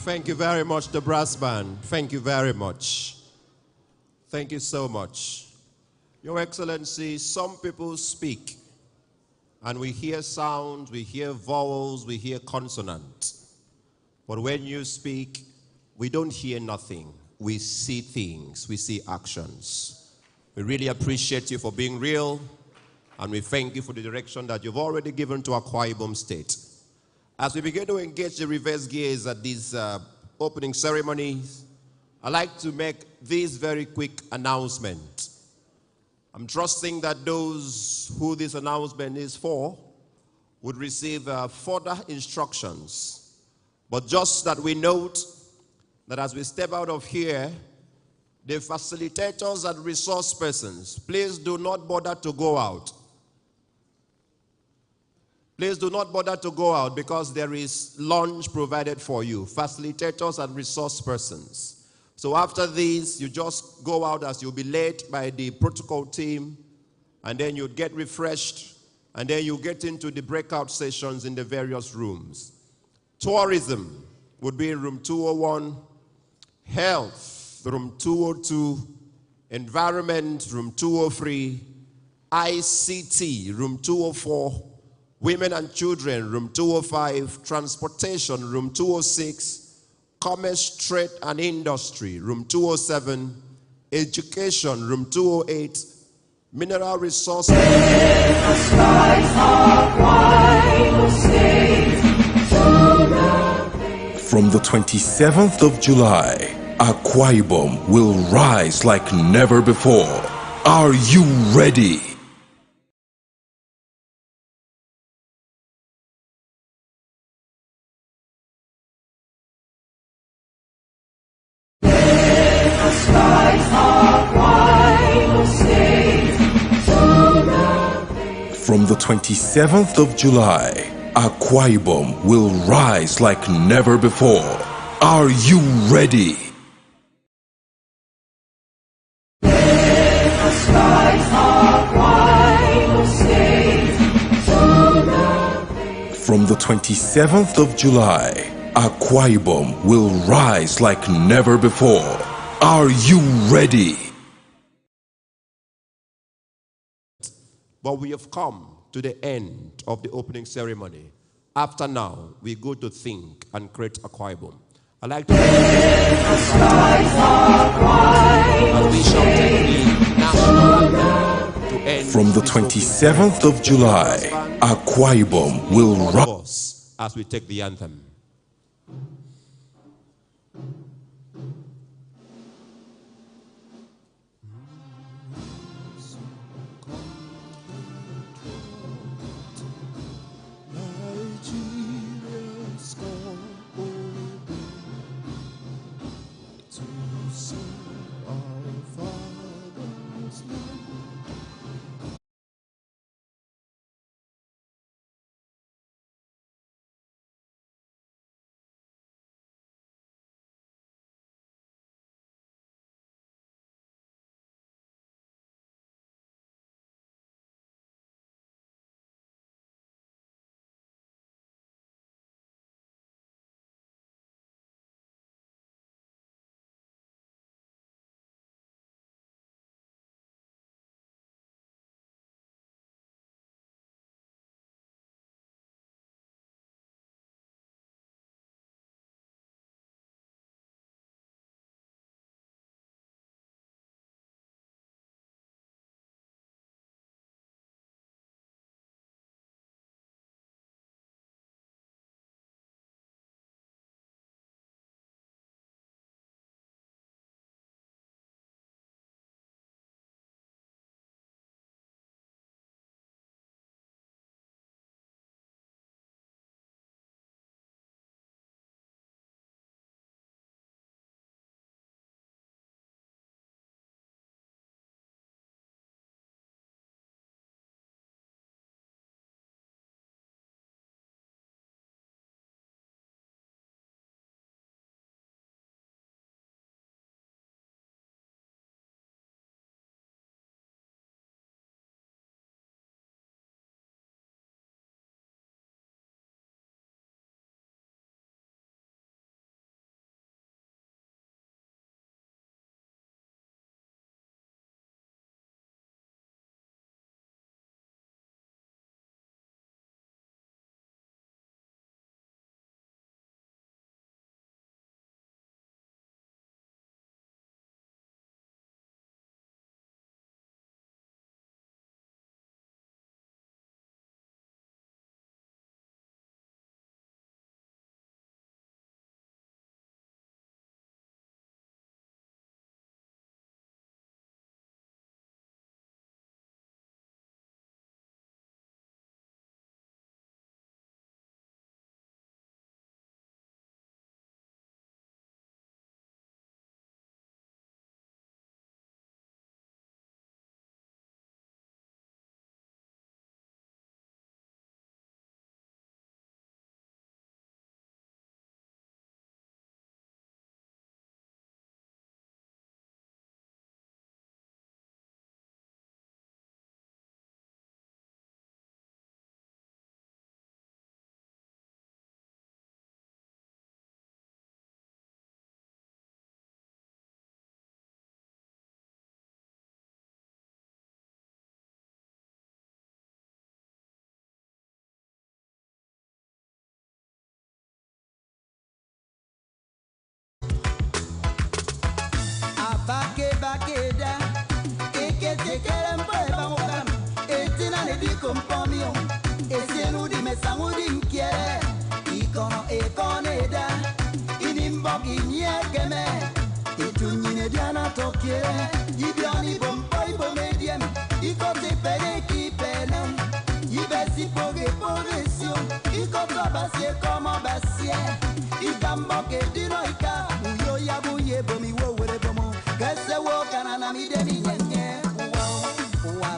Thank you very much, the brass band. Thank you very much. Thank you so much. Your Excellency, some people speak, and we hear sounds, we hear vowels, we hear consonants. But when you speak, we don't hear nothing. We see things, we see actions. We really appreciate you for being real, and we thank you for the direction that you've already given to Akwa Ibom State. As we begin to engage the reverse gears at these opening ceremonies, I'd like to make this very quick announcement. I'm trusting that those who this announcement is for would receive further instructions. But just that we note that as we step out of here, the facilitators and resource persons, please do not bother to go out. Please do not bother to go out because there is lunch provided for you, facilitators and resource persons. So after this, you just go out as you'll be led by the protocol team, and then you'll get refreshed, and then you get into the breakout sessions in the various rooms. Tourism would be in room 201, health, room 202, environment, room 203, ICT, room 204, women and children, room 205, transportation, room 206, commerce, trade and industry, room 207, education, room 208, mineral resources. From the 27th of July, Akwa Ibom will rise like never before. Are you ready? Akwa Ibom State. From the 27th of July, Akwa Ibom will rise like never before. Are you ready? From the 27th of July, Akwa Ibom will rise like never before. Are you ready? But we have come to the end of the opening ceremony. After now, we go to think and create Akwa Ibom. I'd like to as we shall take the national anthem to end. From the 27th of July, Akwa Ibom will rise as we take the anthem.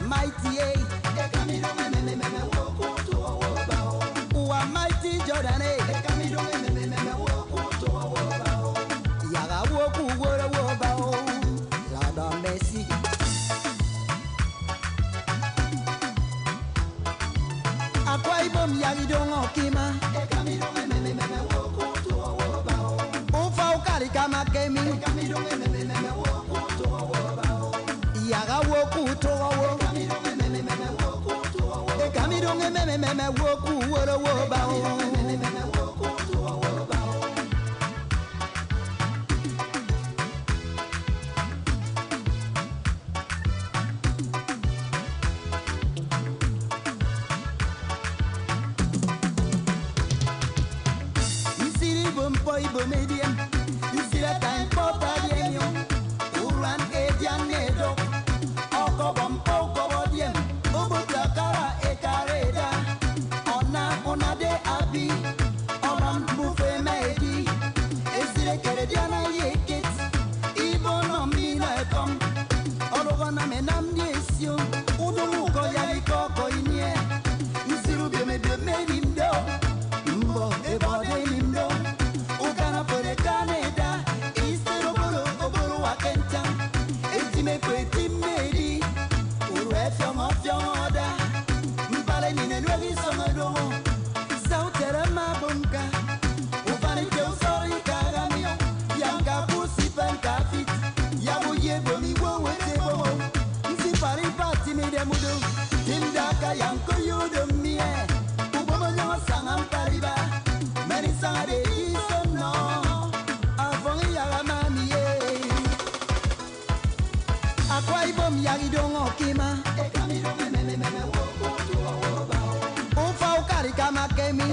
Mighty, Akwa Ibom yagidongo kima. Ufa ukari kama kemi. Yaga woku towo. Ekamidonge meme woku woro woba. Ibom medium, you see that time for the Uran Edian Nedo, Okobom Okobodium, Ubutakara Ekareda, Ona de Abi, Oram Buffet Medi, Esile Kerediana Yekit, Ibon on Mina come, Orogana Menam Yesio, Udumuko Yaliko Koinie, you see Ruby made him do, Mbo, Ebode him do. Canada, East Oboro, Wakenta, Etime Medi, Urefam of your order, Mpalin and Ready Samado, South Terama Bunga, Upanito Sorry Karamio, Yanka Pussy Pankafit, Yabu Yebomi Wotebo, Zipari Party Medamudo, Tindaka Yanko Yodomie, Ubama Sangam Pariba, Many Sade. Akwa Ibom yagidongo kima. Ufa ukari kama kemi.